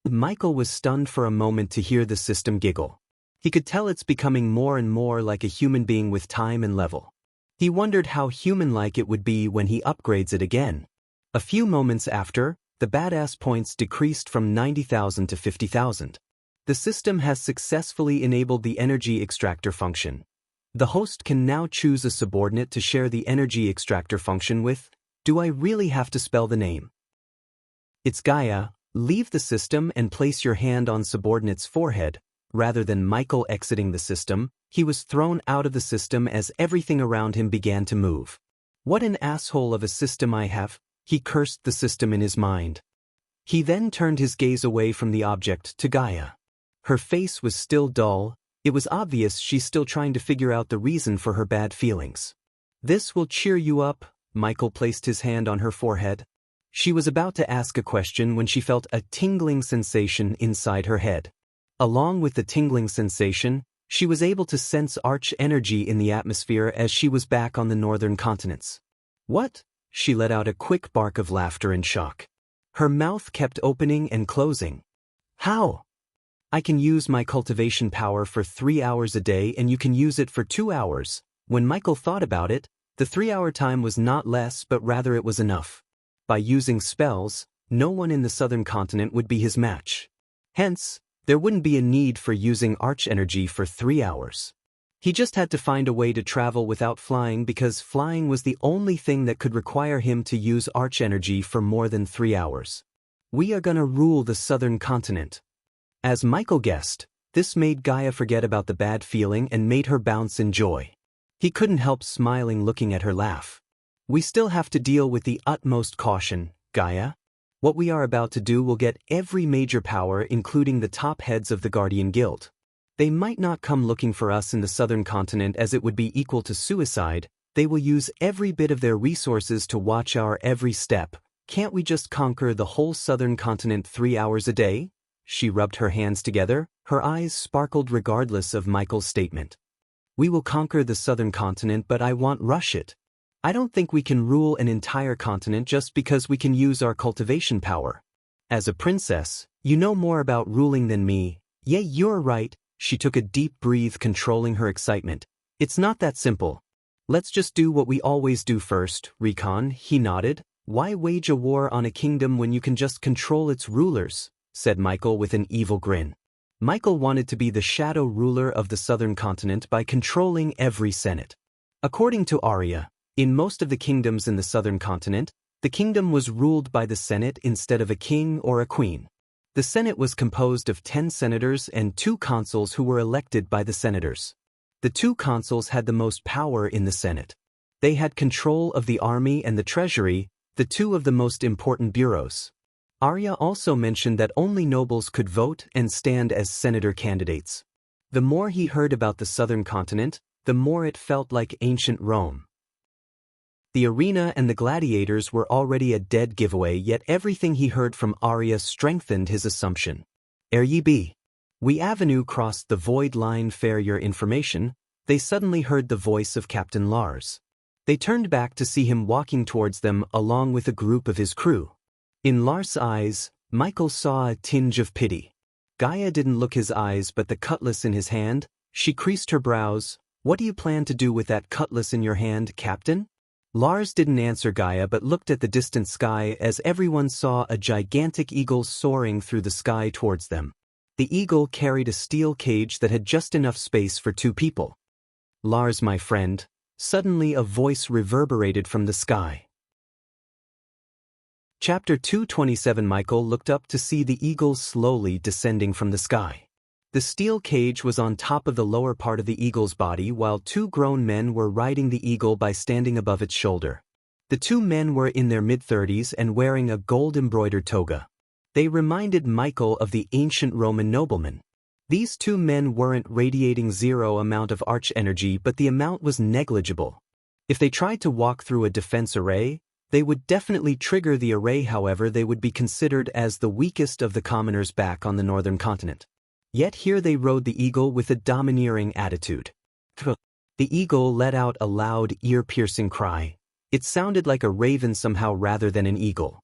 Michael was stunned for a moment to hear the system giggle. He could tell it's becoming more and more like a human being with time and level. He wondered how human-like it would be when he upgrades it again. A few moments after, the badass points decreased from 90,000 to 50,000. The system has successfully enabled the energy extractor function. The host can now choose a subordinate to share the energy extractor function with. Do I really have to spell the name? It's Gaia. Leave the system and place your hand on subordinate's forehead. Rather than Michael exiting the system, he was thrown out of the system as everything around him began to move. What an asshole of a system I have, he cursed the system in his mind. He then turned his gaze away from the object to Gaia. Her face was still dull. It was obvious she's still trying to figure out the reason for her bad feelings. This will cheer you up. Michael placed his hand on her forehead. She was about to ask a question when she felt a tingling sensation inside her head. Along with the tingling sensation, she was able to sense arch energy in the atmosphere as she was back on the northern continents. What? She let out a quick bark of laughter and shock. Her mouth kept opening and closing. How? I can use my cultivation power for 3 hours a day and you can use it for 2 hours. When Michael thought about it, the 3-hour time was not less but rather it was enough. By using spells, no one in the southern continent would be his match. Hence, there wouldn't be a need for using arch energy for 3 hours. He just had to find a way to travel without flying because flying was the only thing that could require him to use arch energy for more than 3 hours. We are gonna rule the southern continent. As Michael guessed, this made Gaia forget about the bad feeling and made her bounce in joy. He couldn't help smiling looking at her laugh. We still have to deal with the utmost caution, Gaia. What we are about to do will get every major power including the top heads of the Guardian Guild. They might not come looking for us in the southern continent as it would be equal to suicide, They will use every bit of their resources to watch our every step. Can't we just conquer the whole southern continent 3 hours a day? She rubbed her hands together, her eyes sparkled regardless of Michael's statement. We will conquer the southern continent, but I won't rush it. I don't think we can rule an entire continent just because we can use our cultivation power. As a princess, you know more about ruling than me. Yeah, you're right. She took a deep breath, controlling her excitement. It's not that simple. Let's just do what we always do first, Recon, he nodded. Why wage a war on a kingdom when you can just control its rulers? Said Michael with an evil grin. Michael wanted to be the shadow ruler of the southern continent by controlling every senate. According to Arya, in most of the kingdoms in the southern continent, the kingdom was ruled by the Senate instead of a king or a queen. The Senate was composed of 10 senators and 2 consuls who were elected by the senators. The 2 consuls had the most power in the Senate. They had control of the army and the treasury, the 2 of the most important bureaus. Arya also mentioned that only nobles could vote and stand as senator candidates. The more he heard about the southern continent, the more it felt like ancient Rome. The arena and the gladiators were already a dead giveaway, yet everything he heard from Arya strengthened his assumption. Ere ye be. We Avenue crossed the void line for your information. They suddenly heard the voice of Captain Lars. They turned back to see him walking towards them along with a group of his crew. In Lars' eyes, Michael saw a tinge of pity. Gaia didn't look his eyes but the cutlass in his hand. She creased her brows. What do you plan to do with that cutlass in your hand, Captain? Lars didn't answer Gaia but looked at the distant sky as everyone saw a gigantic eagle soaring through the sky towards them. The eagle carried a steel cage that had just enough space for 2 people. Lars, my friend. Suddenly a voice reverberated from the sky. Chapter 227. Michael looked up to see the eagle slowly descending from the sky. The steel cage was on top of the lower part of the eagle's body while 2 grown men were riding the eagle by standing above its shoulder. The 2 men were in their mid-30s and wearing a gold-embroidered toga. They reminded Michael of the ancient Roman noblemen. These 2 men weren't radiating 0 amount of arch energy, but the amount was negligible. If they tried to walk through a defense array, they would definitely trigger the array. However, they would be considered as the weakest of the commoners back on the northern continent. Yet here they rode the eagle with a domineering attitude. The eagle let out a loud, ear-piercing cry. It sounded like a raven somehow rather than an eagle.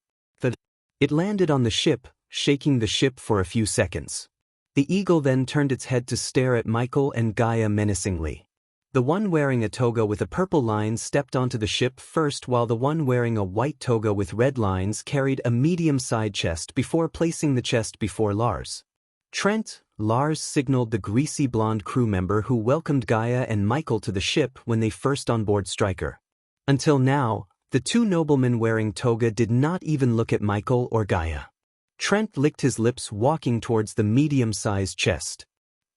It landed on the ship, shaking the ship for a few seconds. The eagle then turned its head to stare at Michael and Gaia menacingly. The one wearing a toga with a purple line stepped onto the ship first, while the one wearing a white toga with red lines carried a medium-sized chest before placing the chest before Lars. Trent, Lars signaled the greasy blonde crew member who welcomed Gaia and Michael to the ship when they first onboard Stryker. Until now, the 2 noblemen wearing toga did not even look at Michael or Gaia. Trent licked his lips walking towards the medium-sized chest.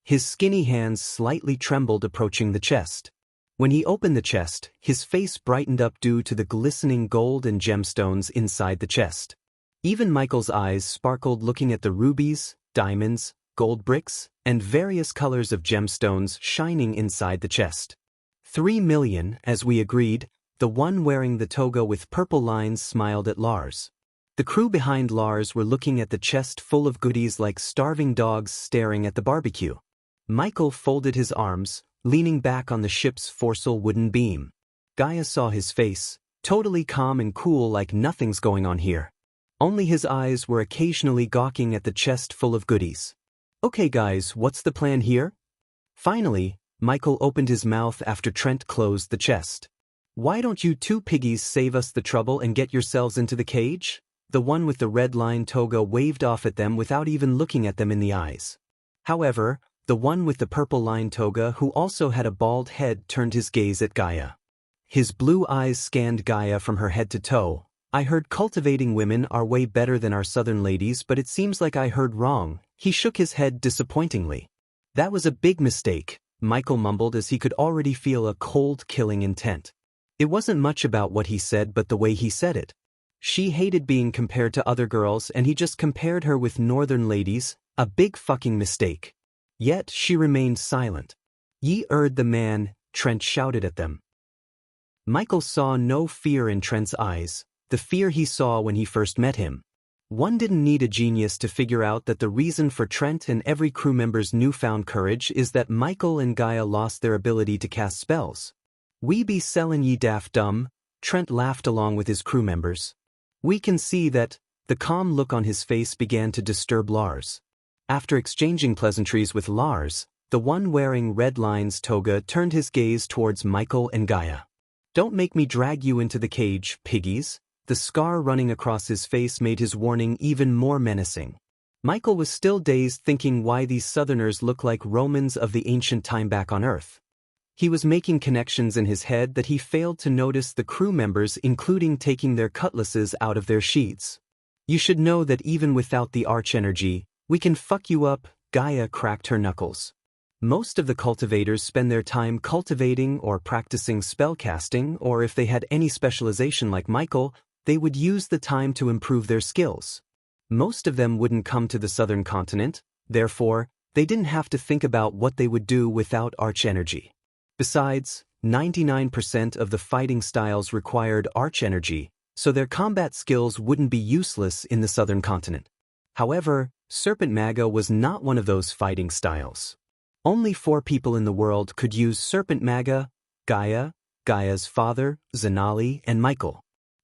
His skinny hands slightly trembled approaching the chest. When he opened the chest, his face brightened up due to the glistening gold and gemstones inside the chest. Even Michael's eyes sparkled looking at the rubies, diamonds, gold bricks, and various colors of gemstones shining inside the chest. 3 million, as we agreed. The one wearing the toga with purple lines smiled at Lars. The crew behind Lars were looking at the chest full of goodies like starving dogs staring at the barbecue. Michael folded his arms, leaning back on the ship's foresail wooden beam. Gaia saw his face, totally calm and cool like nothing's going on here. Only his eyes were occasionally gawking at the chest full of goodies. Okay guys, what's the plan here? Finally, Michael opened his mouth after Trent closed the chest. Why don't you 2 piggies save us the trouble and get yourselves into the cage? The one with the red line toga waved off at them without even looking at them in the eyes. However, the one with the purple line toga, who also had a bald head, turned his gaze at Gaia. His blue eyes scanned Gaia from her head to toe. I heard cultivating women are way better than our southern ladies, but it seems like I heard wrong. He shook his head disappointingly. That was a big mistake, Michael mumbled as he could already feel a cold killing intent. It wasn't much about what he said but the way he said it. She hated being compared to other girls and he just compared her with northern ladies, a big fucking mistake. Yet she remained silent. Ye erred the man, Trent shouted at them. Michael saw no fear in Trent's eyes, the fear he saw when he first met him. One didn't need a genius to figure out that the reason for Trent and every crew member's newfound courage is that Michael and Gaia lost their ability to cast spells. "We be sellin' ye daft dumb," Trent laughed along with his crew members. We can see that the calm look on his face began to disturb Lars. After exchanging pleasantries with Lars, the one wearing Red Line's toga turned his gaze towards Michael and Gaia. "Don't make me drag you into the cage, piggies." The scar running across his face made his warning even more menacing. Michael was still dazed, thinking why these Southerners look like Romans of the ancient time back on Earth. He was making connections in his head that he failed to notice the crew members, including taking their cutlasses out of their sheaths. "You should know that even without the arch energy, we can fuck you up," Gaia cracked her knuckles. Most of the cultivators spend their time cultivating or practicing spellcasting, or if they had any specialization like Michael, they would use the time to improve their skills. Most of them wouldn't come to the southern continent, therefore, they didn't have to think about what they would do without arch energy. Besides, 99% of the fighting styles required arch energy, so their combat skills wouldn't be useless in the southern continent. However, Serpent Maga was not one of those fighting styles. Only 4 people in the world could use Serpent Maga: Gaia, Gaia's father, Zanali, and Michael.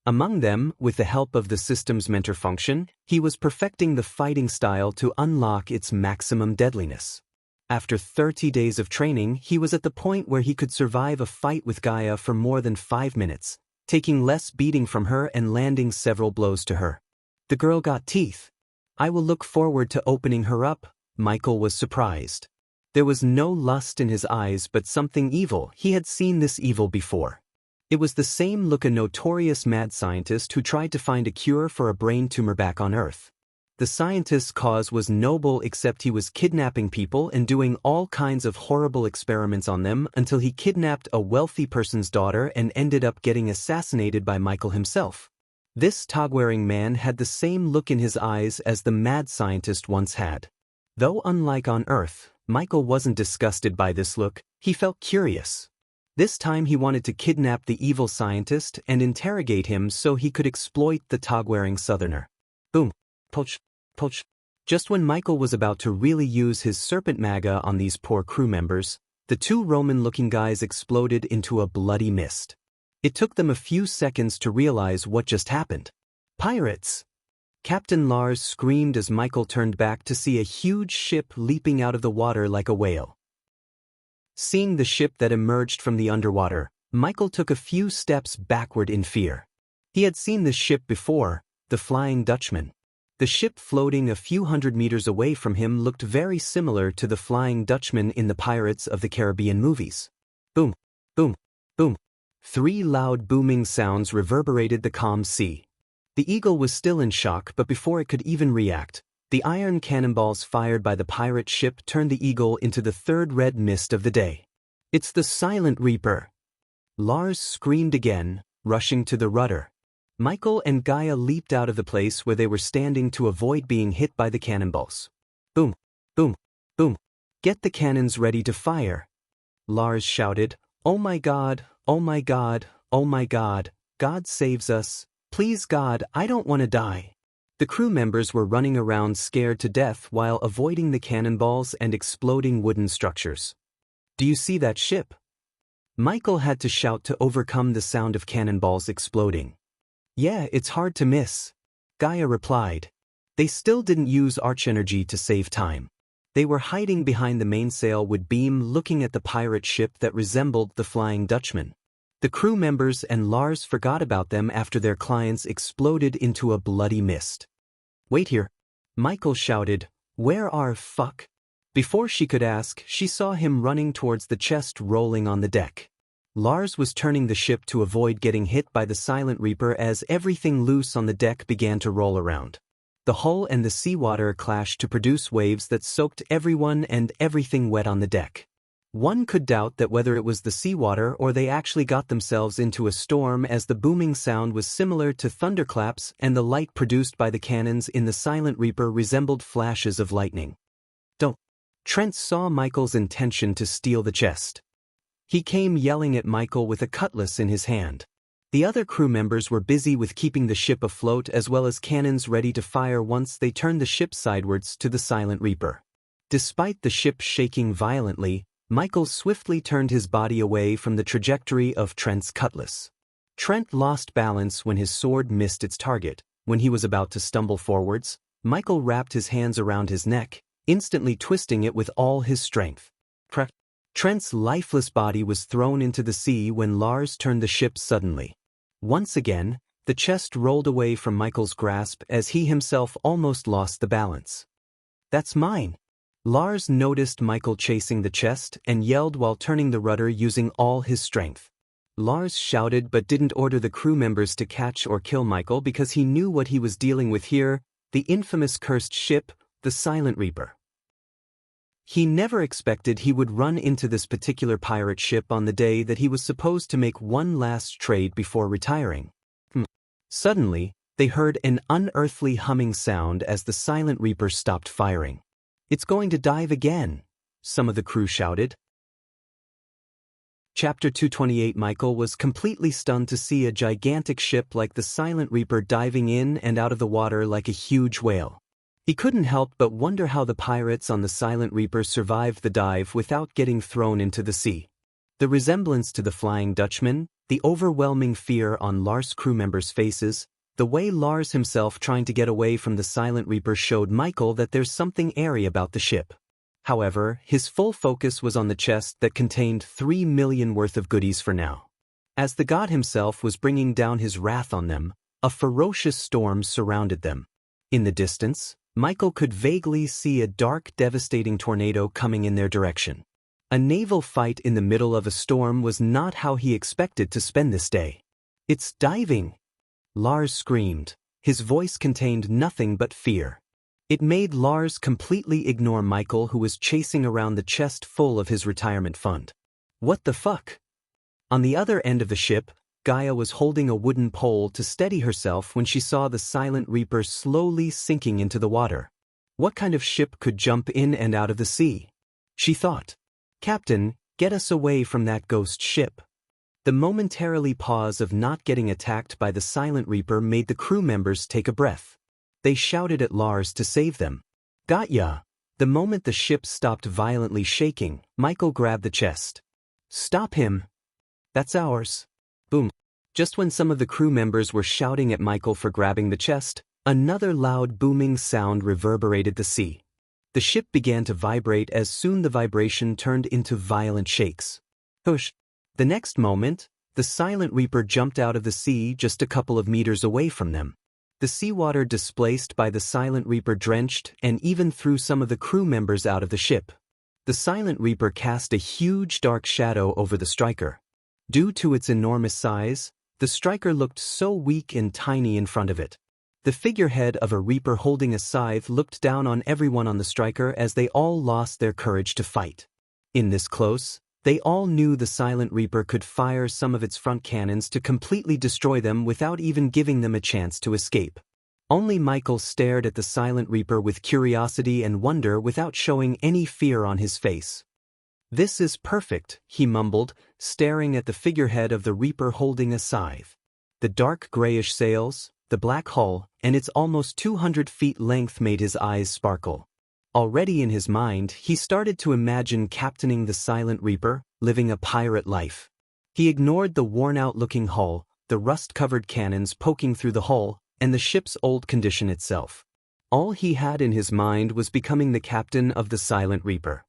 Among them, with the help of the system's mentor function, he was perfecting the fighting style to unlock its maximum deadliness. After 30 days of training, he was at the point where he could survive a fight with Gaia for more than 5 minutes, taking less beating from her and landing several blows to her. The girl got teeth. "I will look forward to opening her up." Michael was surprised. There was no lust in his eyes but something evil. He had seen this evil before. It was the same look a notorious mad scientist who tried to find a cure for a brain tumor back on Earth. The scientist's cause was noble, except he was kidnapping people and doing all kinds of horrible experiments on them until he kidnapped a wealthy person's daughter and ended up getting assassinated by Michael himself. This tog-wearing man had the same look in his eyes as the mad scientist once had. Though unlike on Earth, Michael wasn't disgusted by this look, he felt curious. This time he wanted to kidnap the evil scientist and interrogate him so he could exploit the tog-wearing southerner. Boom. Poch. Poch. Just when Michael was about to really use his Serpent Maga on these poor crew members, the 2 Roman-looking guys exploded into a bloody mist. It took them a few seconds to realize what just happened. "Pirates!" Captain Lars screamed as Michael turned back to see a huge ship leaping out of the water like a whale. Seeing the ship that emerged from the underwater, Michael took a few steps backward in fear. He had seen this ship before, the Flying Dutchman. The ship floating a few hundred meters away from him looked very similar to the Flying Dutchman in the Pirates of the Caribbean movies. Boom, boom, boom. 3 loud booming sounds reverberated the calm sea. The Eagle was still in shock, but before it could even react, the iron cannonballs fired by the pirate ship turned the Eagle into the 3rd red mist of the day. "It's the Silent Reaper!" Lars screamed again, rushing to the rudder. Michael and Gaia leaped out of the place where they were standing to avoid being hit by the cannonballs. Boom, boom, boom. "Get the cannons ready to fire!" Lars shouted. "Oh my God, oh my God, oh my God, God saves us. Please God, I don't want to die." The crew members were running around scared to death while avoiding the cannonballs and exploding wooden structures. "Do you see that ship?" Michael had to shout to overcome the sound of cannonballs exploding. "Yeah, it's hard to miss," Gaia replied. They still didn't use arch energy to save time. They were hiding behind the mainsail with beam, looking at the pirate ship that resembled the Flying Dutchman. The crew members and Lars forgot about them after their clients exploded into a bloody mist. "Wait here," Michael shouted. "Where are fuck?" Before she could ask, she saw him running towards the chest rolling on the deck. Lars was turning the ship to avoid getting hit by the Silent Reaper as everything loose on the deck began to roll around. The hull and the seawater clashed to produce waves that soaked everyone and everything wet on the deck. One could doubt that whether it was the seawater or they actually got themselves into a storm, as the booming sound was similar to thunderclaps and the light produced by the cannons in the Silent Reaper resembled flashes of lightning. Don't. Trent saw Michael's intention to steal the chest. He came yelling at Michael with a cutlass in his hand. The other crew members were busy with keeping the ship afloat as well as cannons ready to fire once they turned the ship sidewards to the Silent Reaper. Despite the ship shaking violently, Michael swiftly turned his body away from the trajectory of Trent's cutlass. Trent lost balance when his sword missed its target. When he was about to stumble forwards, Michael wrapped his hands around his neck, instantly twisting it with all his strength. Trent's lifeless body was thrown into the sea when Lars turned the ship suddenly. Once again, the chest rolled away from Michael's grasp as he himself almost lost the balance. "That's mine!" Lars noticed Michael chasing the chest and yelled while turning the rudder using all his strength. Lars shouted but didn't order the crew members to catch or kill Michael because he knew what he was dealing with here, the infamous cursed ship, the Silent Reaper. He never expected he would run into this particular pirate ship on the day that he was supposed to make one last trade before retiring. Suddenly, they heard an unearthly humming sound as the Silent Reaper stopped firing. "It's going to dive again," some of the crew shouted. Chapter 228. Michael was completely stunned to see a gigantic ship like the Silent Reaper diving in and out of the water like a huge whale. He couldn't help but wonder how the pirates on the Silent Reaper survived the dive without getting thrown into the sea. The resemblance to the Flying Dutchman, the overwhelming fear on Lars' crew members' faces, the way Lars himself trying to get away from the Silent Reaper showed Michael that there's something airy about the ship. However, his full focus was on the chest that contained 3 million worth of goodies for now. As the god himself was bringing down his wrath on them, a ferocious storm surrounded them. In the distance, Michael could vaguely see a dark, devastating tornado coming in their direction. A naval fight in the middle of a storm was not how he expected to spend this day. "It's diving!" Lars screamed. His voice contained nothing but fear. It made Lars completely ignore Michael, who was chasing around the chest full of his retirement fund. "What the fuck?" On the other end of the ship, Gaia was holding a wooden pole to steady herself when she saw the Silent Reaper slowly sinking into the water. What kind of ship could jump in and out of the sea? She thought. "Captain, get us away from that ghost ship." The momentarily pause of not getting attacked by the Silent Reaper made the crew members take a breath. They shouted at Lars to save them. "Got ya!" The moment the ship stopped violently shaking, Michael grabbed the chest. "Stop him! That's ours!" Boom. Just when some of the crew members were shouting at Michael for grabbing the chest, another loud booming sound reverberated the sea. The ship began to vibrate as soon the vibration turned into violent shakes. Hush! The next moment, the Silent Reaper jumped out of the sea just a couple of meters away from them. The seawater displaced by the Silent Reaper drenched and even threw some of the crew members out of the ship. The Silent Reaper cast a huge dark shadow over the striker. Due to its enormous size, the striker looked so weak and tiny in front of it. The figurehead of a reaper holding a scythe looked down on everyone on the striker as they all lost their courage to fight. In this close, they all knew the Silent Reaper could fire some of its front cannons to completely destroy them without even giving them a chance to escape. Only Michael stared at the Silent Reaper with curiosity and wonder without showing any fear on his face. "This is perfect," he mumbled, staring at the figurehead of the Reaper holding a scythe. The dark grayish sails, the black hull, and its almost 200 feet length made his eyes sparkle. Already in his mind, he started to imagine captaining the Silent Reaper, living a pirate life. He ignored the worn-out-looking hull, the rust-covered cannons poking through the hull, and the ship's old condition itself. All he had in his mind was becoming the captain of the Silent Reaper.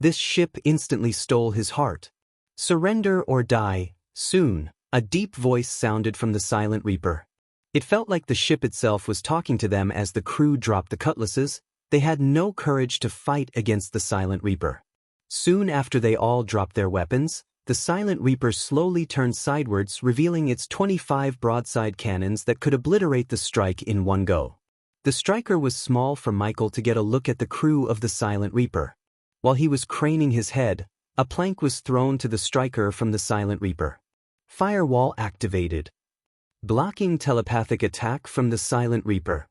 This ship instantly stole his heart. "Surrender or die, soon," a deep voice sounded from the Silent Reaper. It felt like the ship itself was talking to them as the crew dropped the cutlasses. They had no courage to fight against the Silent Reaper. Soon after they all dropped their weapons, the Silent Reaper slowly turned sidewards, revealing its 25 broadside cannons that could obliterate the strike in one go. The striker was small for Michael to get a look at the crew of the Silent Reaper. While he was craning his head, a plank was thrown to the striker from the Silent Reaper. Firewall activated. Blocking telepathic attack from the Silent Reaper.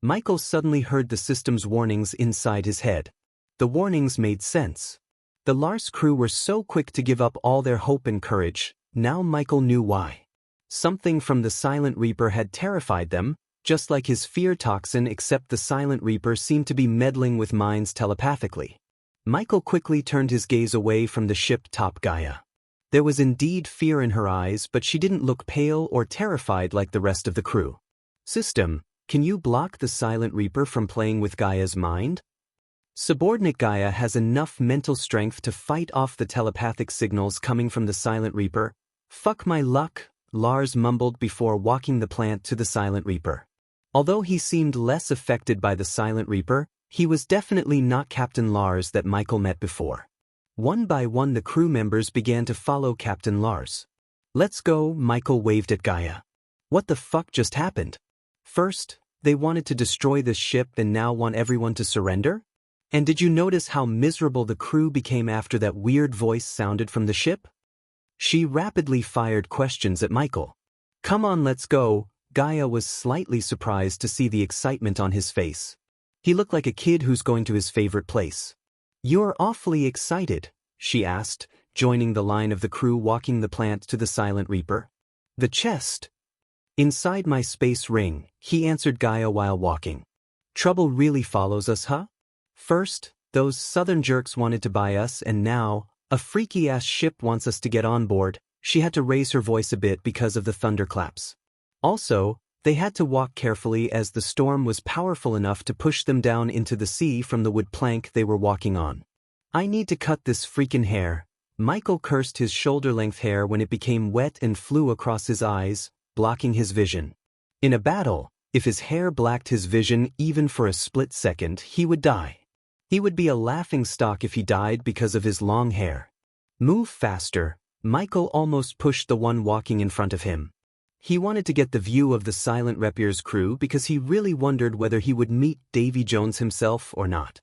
Michael suddenly heard the system's warnings inside his head. The warnings made sense. The Lars crew were so quick to give up all their hope and courage. Now Michael knew why. Something from the Silent Reaper had terrified them, just like his fear toxin, except the Silent Reaper seemed to be meddling with minds telepathically. Michael quickly turned his gaze away from the ship top Gaia. There was indeed fear in her eyes, but she didn't look pale or terrified like the rest of the crew. System, can you block the Silent Reaper from playing with Gaia's mind? Subordinate Gaia has enough mental strength to fight off the telepathic signals coming from the Silent Reaper. Fuck my luck, Lars mumbled before walking the plant to the Silent Reaper. Although he seemed less affected by the Silent Reaper, he was definitely not Captain Lars that Michael met before. One by one the crew members began to follow Captain Lars. Let's go, Michael waved at Gaia. What the fuck just happened? First, they wanted to destroy the ship and now want everyone to surrender? And did you notice how miserable the crew became after that weird voice sounded from the ship? She rapidly fired questions at Michael. Come on, let's go. Gaia was slightly surprised to see the excitement on his face. He looked like a kid who's going to his favorite place. You're awfully excited, she asked, joining the line of the crew walking the plant to the Silent Reaper. The chest. Inside my space ring, he answered Gaia while walking. Trouble really follows us, huh? First, those southern jerks wanted to buy us, and now, a freaky-ass ship wants us to get on board. She had to raise her voice a bit because of the thunderclaps. Also, they had to walk carefully as the storm was powerful enough to push them down into the sea from the wood plank they were walking on. I need to cut this freaking hair. Michael cursed his shoulder-length hair when it became wet and flew across his eyes, blocking his vision. In a battle, if his hair blacked his vision even for a split second, he would die. He would be a laughingstock if he died because of his long hair. Move faster. Michael almost pushed the one walking in front of him. He wanted to get the view of the Silent Reaper's crew because he really wondered whether he would meet Davy Jones himself or not.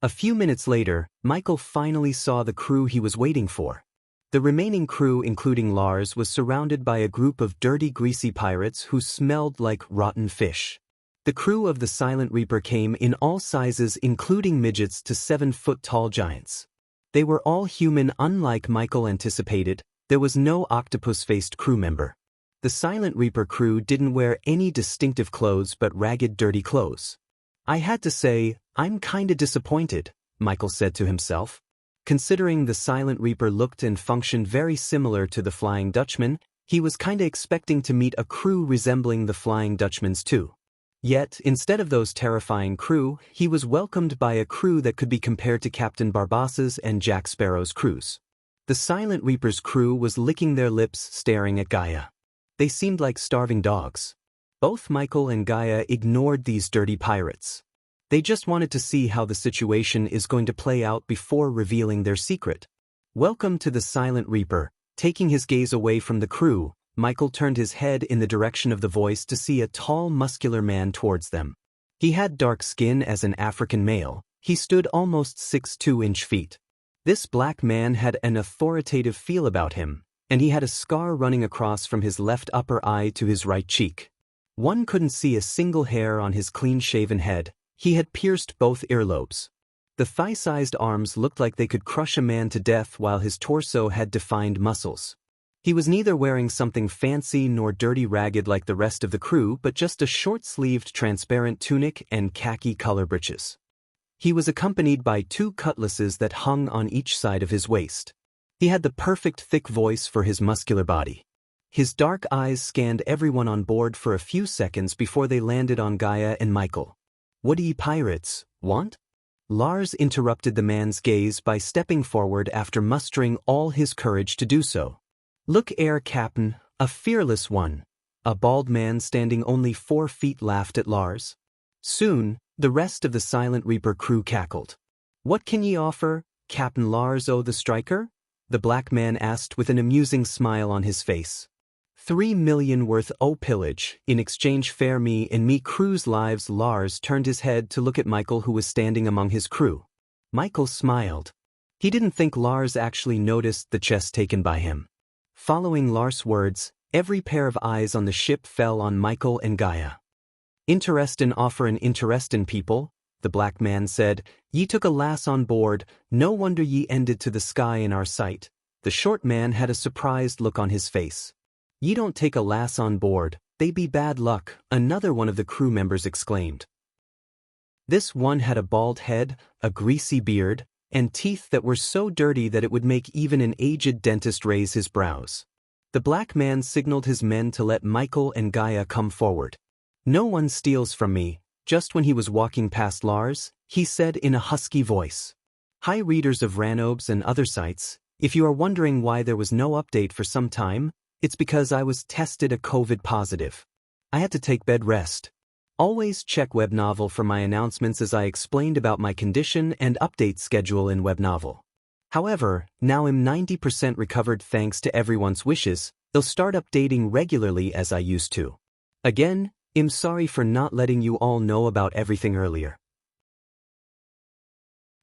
A few minutes later, Michael finally saw the crew he was waiting for. The remaining crew, including Lars, was surrounded by a group of dirty, greasy pirates who smelled like rotten fish. The crew of the Silent Reaper came in all sizes, including midgets to 7-foot-tall giants. They were all human. Unlike Michael anticipated, there was no octopus-faced crew member. The Silent Reaper crew didn't wear any distinctive clothes but ragged, dirty clothes. I had to say, I'm kinda disappointed, Michael said to himself. Considering the Silent Reaper looked and functioned very similar to the Flying Dutchman, he was kinda expecting to meet a crew resembling the Flying Dutchman's too. Yet, instead of those terrifying crew, he was welcomed by a crew that could be compared to Captain Barbassa's and Jack Sparrow's crews. The Silent Reaper's crew was licking their lips, staring at Gaia. They seemed like starving dogs. Both Michael and Gaia ignored these dirty pirates. They just wanted to see how the situation is going to play out before revealing their secret. Welcome to the Silent Reaper. Taking his gaze away from the crew, Michael turned his head in the direction of the voice to see a tall, muscular man towards them. He had dark skin as an African male. He stood almost 6'2" feet. This black man had an authoritative feel about him, and he had a scar running across from his left upper eye to his right cheek. One couldn't see a single hair on his clean-shaven head. He had pierced both earlobes. The thigh-sized arms looked like they could crush a man to death, while his torso had defined muscles. He was neither wearing something fancy nor dirty ragged like the rest of the crew, but just a short-sleeved transparent tunic and khaki color breeches. He was accompanied by 2 cutlasses that hung on each side of his waist. He had the perfect thick voice for his muscular body. His dark eyes scanned everyone on board for a few seconds before they landed on Gaia and Michael. What do ye pirates want? Lars interrupted the man's gaze by stepping forward after mustering all his courage to do so. Look, Air Captain, a fearless one. A bald man standing only 4 feet laughed at Lars. Soon, the rest of the Silent Reaper crew cackled. What can ye offer, Captain Lars o' the Striker? The black man asked with an amusing smile on his face. 3 million worth o' pillage, in exchange fair me and me crew's lives. Lars turned his head to look at Michael, who was standing among his crew. Michael smiled. He didn't think Lars actually noticed the chest taken by him. Following Lars' words, every pair of eyes on the ship fell on Michael and Gaia. Interestin' offer an interestin' people, the black man said. "Ye took a lass on board, no wonder ye ended to the sky in our sight." The short man had a surprised look on his face. "Ye don't take a lass on board, they be bad luck," another one of the crew members exclaimed. This one had a bald head, a greasy beard, and teeth that were so dirty that it would make even an aged dentist raise his brows. The black man signaled his men to let Michael and Gaia come forward. "No one steals from me," just when he was walking past Lars, he said in a husky voice. Hi readers of Ranobes and other sites, if you are wondering why there was no update for some time, it's because I was tested a COVID positive. I had to take bed rest. Always check Webnovel for my announcements as I explained about my condition and update schedule in Webnovel. However, now I'm 90% recovered thanks to everyone's wishes, they'll start updating regularly as I used to. Again, I'm sorry for not letting you all know about everything earlier.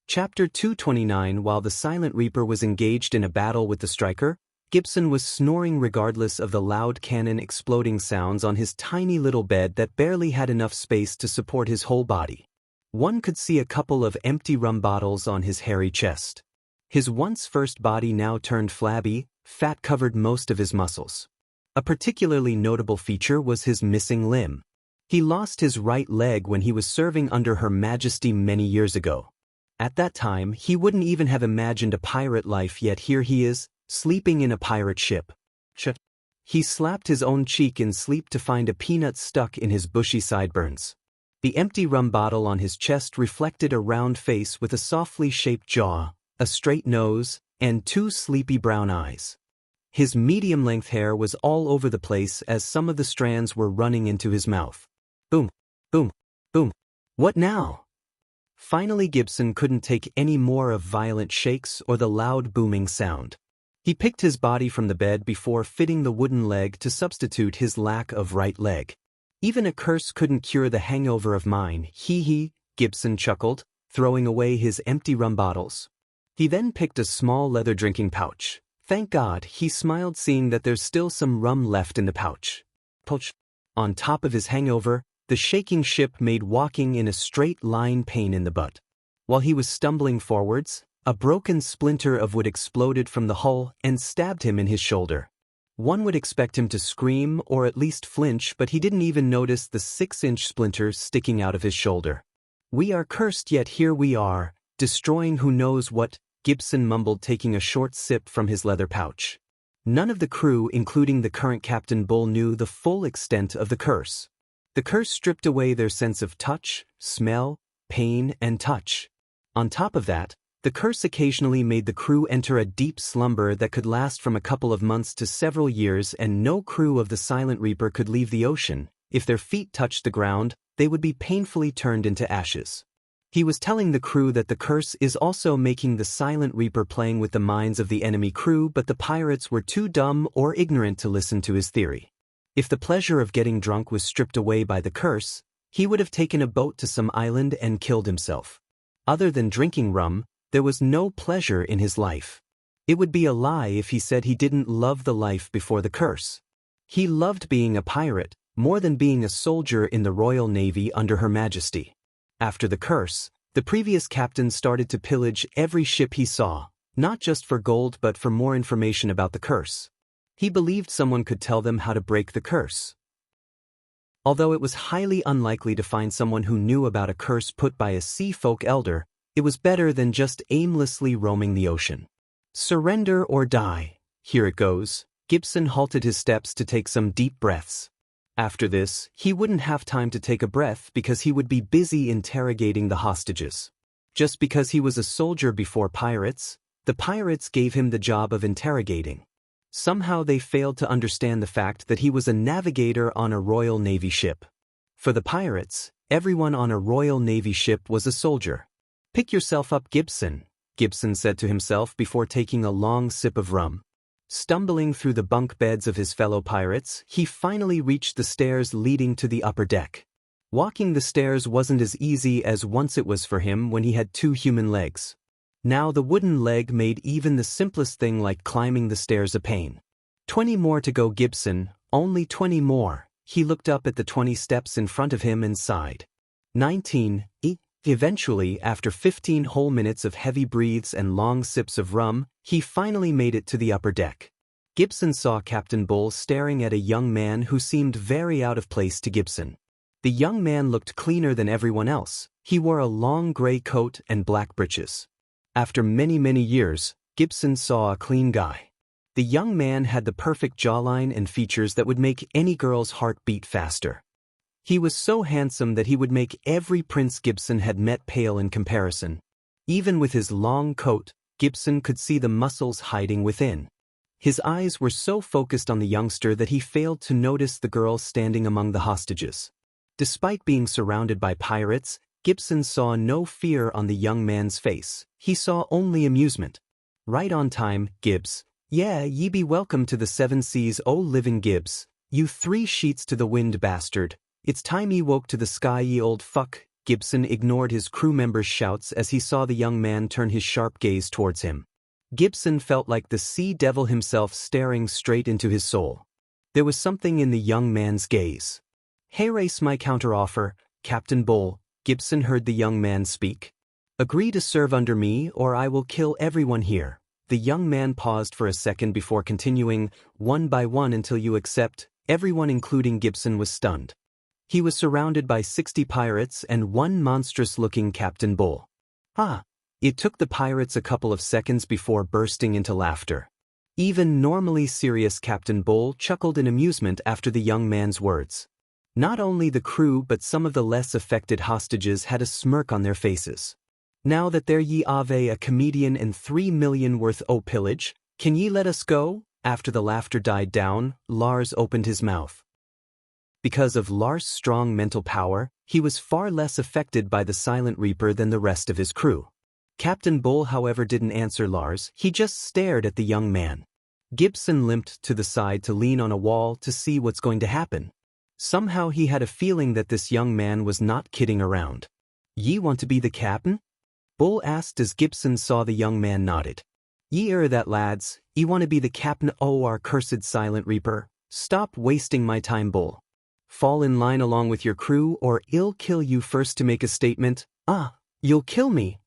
Chapter 229. While the Silent Reaper was engaged in a battle with the Striker, Gibson was snoring regardless of the loud cannon exploding sounds on his tiny little bed that barely had enough space to support his whole body. One could see a couple of empty rum bottles on his hairy chest. His once first body now turned flabby, fat covered most of his muscles. A particularly notable feature was his missing limb. He lost his right leg when he was serving under Her Majesty many years ago. At that time, he wouldn't even have imagined a pirate life, yet here he is, sleeping in a pirate ship. He slapped his own cheek in sleep to find a peanut stuck in his bushy sideburns. The empty rum bottle on his chest reflected a round face with a softly shaped jaw, a straight nose, and two sleepy brown eyes. His medium-length hair was all over the place as some of the strands were running into his mouth. Boom, boom, boom. What now? Finally, Gibson couldn't take any more of violent shakes or the loud booming sound. He picked his body from the bed before fitting the wooden leg to substitute his lack of right leg. Even a curse couldn't cure the hangover of mine, hee, Gibson chuckled, throwing away his empty rum bottles. He then picked a small leather drinking pouch. Thank God, he smiled seeing that there's still some rum left in the pouch. On top of his hangover, the shaking ship made walking in a straight line pain in the butt. While he was stumbling forwards, a broken splinter of wood exploded from the hull and stabbed him in his shoulder. One would expect him to scream or at least flinch, but he didn't even notice the 6-inch splinter sticking out of his shoulder. "We are cursed, yet here we are, destroying who knows what," Gibson mumbled, taking a short sip from his leather pouch. None of the crew, including the current Captain Bull, knew the full extent of the curse. The curse stripped away their sense of touch, smell, pain, and touch. On top of that, the curse occasionally made the crew enter a deep slumber that could last from a couple of months to several years, and no crew of the Silent Reaper could leave the ocean. If their feet touched the ground, they would be painfully turned into ashes. He was telling the crew that the curse is also making the Silent Reaper playing with the minds of the enemy crew, but the pirates were too dumb or ignorant to listen to his theory. If the pleasure of getting drunk was stripped away by the curse, he would have taken a boat to some island and killed himself. Other than drinking rum, there was no pleasure in his life. It would be a lie if he said he didn't love the life before the curse. He loved being a pirate, more than being a soldier in the Royal Navy under Her Majesty. After the curse, the previous captain started to pillage every ship he saw, not just for gold but for more information about the curse. He believed someone could tell them how to break the curse. Although it was highly unlikely to find someone who knew about a curse put by a sea folk elder, it was better than just aimlessly roaming the ocean. Surrender or die. Here it goes. Gibson halted his steps to take some deep breaths. After this, he wouldn't have time to take a breath because he would be busy interrogating the hostages. Just because he was a soldier before pirates, the pirates gave him the job of interrogating. Somehow they failed to understand the fact that he was a navigator on a Royal Navy ship. For the pirates, everyone on a Royal Navy ship was a soldier. "Pick yourself up, Gibson," Gibson said to himself before taking a long sip of rum. Stumbling through the bunk beds of his fellow pirates, he finally reached the stairs leading to the upper deck. Walking the stairs wasn't as easy as once it was for him when he had 2 human legs. Now the wooden leg made even the simplest thing like climbing the stairs a pain. 20 more to go, Gibson, only 20 more. He looked up at the 20 steps in front of him and sighed. 19, Eventually, after 15 whole minutes of heavy breaths and long sips of rum, he finally made it to the upper deck. Gibson saw Captain Bull staring at a young man who seemed very out of place to Gibson. The young man looked cleaner than everyone else. He wore a long gray coat and black breeches. After many years, Gibson saw a clean guy. The young man had the perfect jawline and features that would make any girl's heart beat faster. He was so handsome that he would make every prince Gibson had met pale in comparison. Even with his long coat, Gibson could see the muscles hiding within. His eyes were so focused on the youngster that he failed to notice the girl standing among the hostages. Despite being surrounded by pirates, Gibson saw no fear on the young man's face. He saw only amusement. Right on time, Gibbs. Yeah, ye be welcome to the 7 seas, O living Gibbs. You 3 sheets to the wind, bastard. It's time ye woke to the sky, ye old fuck. Gibson ignored his crew members' shouts as he saw the young man turn his sharp gaze towards him. Gibson felt like the sea devil himself staring straight into his soul. There was something in the young man's gaze. Hey, race my counteroffer, Captain Bull, Gibson heard the young man speak. Agree to serve under me or I will kill everyone here. The young man paused for a second before continuing, one by one until you accept. Everyone including Gibson was stunned. He was surrounded by 60 pirates and one monstrous-looking Captain Bull. It took the pirates a couple of seconds before bursting into laughter. Even normally serious Captain Bull chuckled in amusement after the young man's words. Not only the crew but some of the less affected hostages had a smirk on their faces. Now that there ye ave a comedian and 3 million worth o' pillage, can ye let us go? After the laughter died down, Lars opened his mouth. Because of Lars' strong mental power, he was far less affected by the Silent Reaper than the rest of his crew. Captain Bull, however, didn't answer Lars, he just stared at the young man. Gibson limped to the side to lean on a wall to see what's going to happen. Somehow he had a feeling that this young man was not kidding around. Ye want to be the captain? Bull asked as Gibson saw the young man nodded. Ye that lads, ye want to be the captain o' our cursed Silent Reaper? Stop wasting my time, Bull. Fall in line along with your crew or I'll kill you first to make a statement. You'll kill me.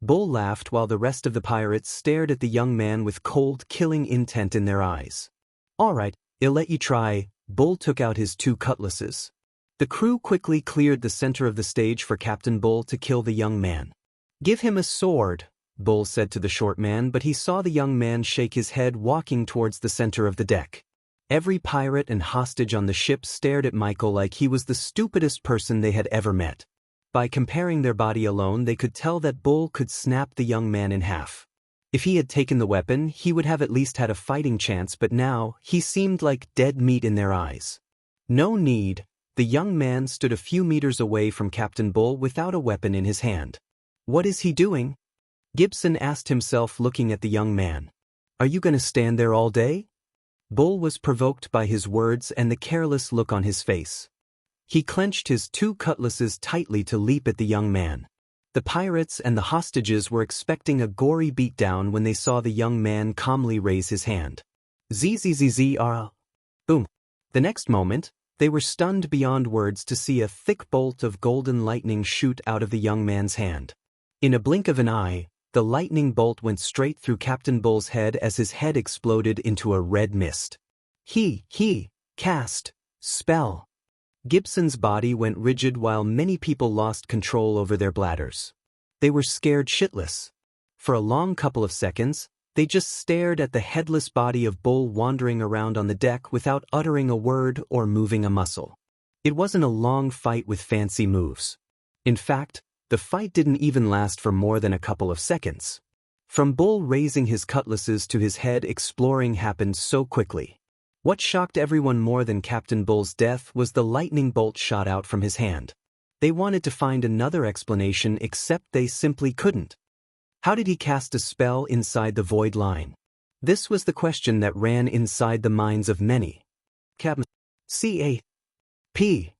Bull laughed while the rest of the pirates stared at the young man with cold, killing intent in their eyes. All right, I'll let you try. Bull took out his 2 cutlasses. The crew quickly cleared the center of the stage for Captain Bull to kill the young man. Give him a sword, Bull said to the short man, but he saw the young man shake his head walking towards the center of the deck. Every pirate and hostage on the ship stared at Michael like he was the stupidest person they had ever met. By comparing their body alone, they could tell that Bull could snap the young man in half. If he had taken the weapon, he would have at least had a fighting chance, but now, he seemed like dead meat in their eyes. No need. The young man stood a few meters away from Captain Bull without a weapon in his hand. What is he doing? Gibson asked himself, looking at the young man. Are you going to stand there all day? Bull was provoked by his words and the careless look on his face. He clenched his 2 cutlasses tightly to leap at the young man. The pirates and the hostages were expecting a gory beatdown when they saw the young man calmly raise his hand. Zzzzr. Boom. The next moment, they were stunned beyond words to see a thick bolt of golden lightning shoot out of the young man's hand. In a blink of an eye, the lightning bolt went straight through Captain Bull's head as his head exploded into a red mist. He cast spell. Gibson's body went rigid while many people lost control over their bladders. They were scared shitless. For a long couple of seconds, they just stared at the headless body of Bull wandering around on the deck without uttering a word or moving a muscle. It wasn't a long fight with fancy moves. In fact, the fight didn't even last for more than a couple of seconds. From Bull raising his cutlasses to his head exploring happened so quickly. What shocked everyone more than Captain Bull's death was the lightning bolt shot out from his hand. They wanted to find another explanation except they simply couldn't. How did he cast a spell inside the void line? This was the question that ran inside the minds of many. Captain C.A.P.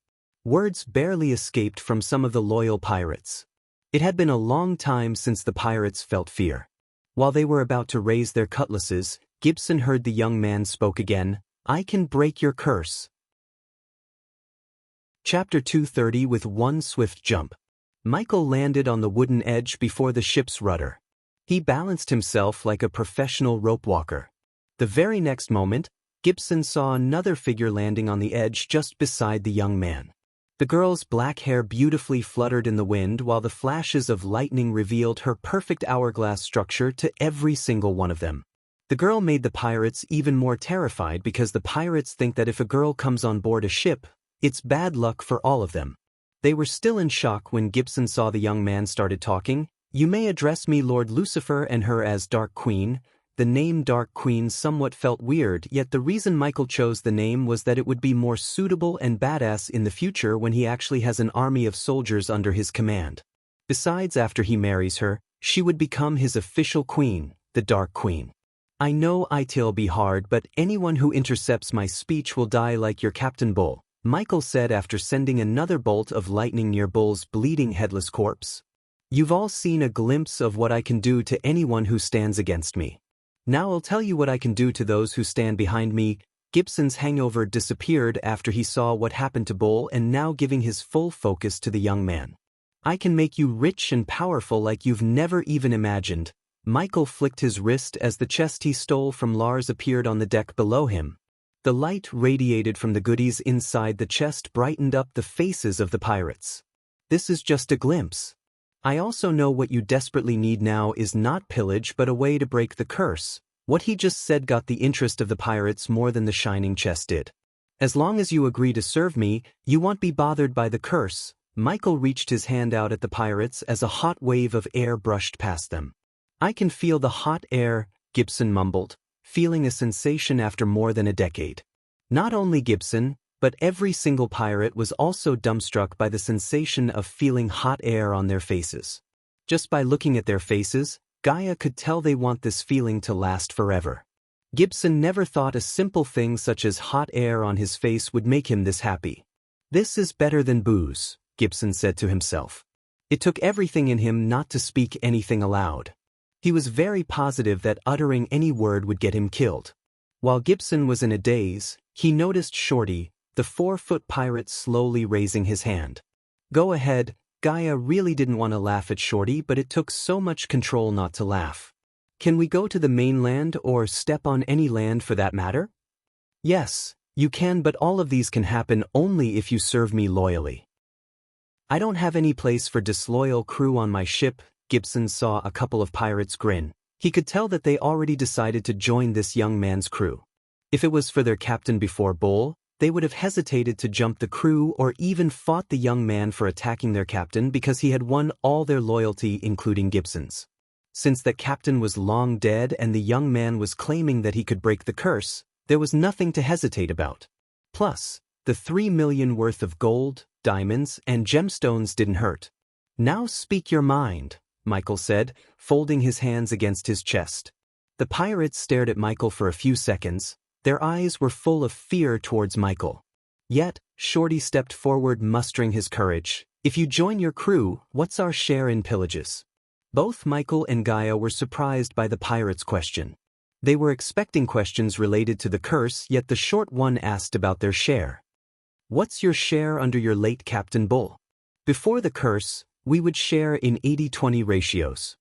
Words barely escaped from some of the loyal pirates. It had been a long time since the pirates felt fear. While they were about to raise their cutlasses, Gibson heard the young man spoke again. I can break your curse. Chapter 230 with one swift jump. Michael landed on the wooden edge before the ship's rudder. He balanced himself like a professional rope walker. The very next moment, Gibson saw another figure landing on the edge just beside the young man. The girl's black hair beautifully fluttered in the wind while the flashes of lightning revealed her perfect hourglass structure to every single one of them. The girl made the pirates even more terrified because the pirates think that if a girl comes on board a ship, it's bad luck for all of them. They were still in shock when Gibson saw the young man started talking. "You may address me Lord Lucifer and her as Dark Queen." The name Dark Queen somewhat felt weird, yet the reason Michael chose the name was that it would be more suitable and badass in the future when he actually has an army of soldiers under his command. Besides, after he marries her, she would become his official queen, the Dark Queen. "I know it'll be hard, but anyone who intercepts my speech will die like your Captain Bull," Michael said after sending another bolt of lightning near Bull's bleeding headless corpse. "You've all seen a glimpse of what I can do to anyone who stands against me. Now I'll tell you what I can do to those who stand behind me." Gibson's hangover disappeared after he saw what happened to Bull and now giving his full focus to the young man. "I can make you rich and powerful like you've never even imagined." Michael flicked his wrist as the chest he stole from Lars appeared on the deck below him. The light radiated from the goodies inside the chest brightened up the faces of the pirates. "This is just a glimpse. I also know what you desperately need now is not pillage but a way to break the curse." What he just said got the interest of the pirates more than the shining chest did. "As long as you agree to serve me, you won't be bothered by the curse." Michael reached his hand out at the pirates as a hot wave of air brushed past them. "I can feel the hot air," Gibson mumbled, feeling a sensation after more than a decade. Not only Gibson, but every single pirate was also dumbstruck by the sensation of feeling hot air on their faces. Just by looking at their faces, Gaia could tell they want this feeling to last forever. Gibson never thought a simple thing such as hot air on his face would make him this happy. "This is better than booze," Gibson said to himself. It took everything in him not to speak anything aloud. He was very positive that uttering any word would get him killed. While Gibson was in a daze, he noticed Shorty, the 4-foot pirate, slowly raising his hand. "Go ahead." Gaia really didn't want to laugh at Shorty, but it took so much control not to laugh. "Can we go to the mainland or step on any land for that matter?" "Yes, you can, but all of these can happen only if you serve me loyally." "I don't have any place for disloyal crew on my ship." Gibson saw a couple of pirates grin. He could tell that they already decided to join this young man's crew. If it was for their captain before Bull, they would have hesitated to jump the crew or even fought the young man for attacking their captain because he had won all their loyalty, including Gibson's. Since that captain was long dead and the young man was claiming that he could break the curse, there was nothing to hesitate about. Plus, the 3 million worth of gold, diamonds, and gemstones didn't hurt. "Now speak your mind," Michael said, folding his hands against his chest. The pirates stared at Michael for a few seconds. Their eyes were full of fear towards Michael. Yet, Shorty stepped forward, mustering his courage. "If you join your crew, what's our share in pillages?" Both Michael and Gaia were surprised by the pirate's question. They were expecting questions related to the curse, yet the short one asked about their share. "What's your share under your late Captain Bull?" "Before the curse, we would share in 80-20 ratios.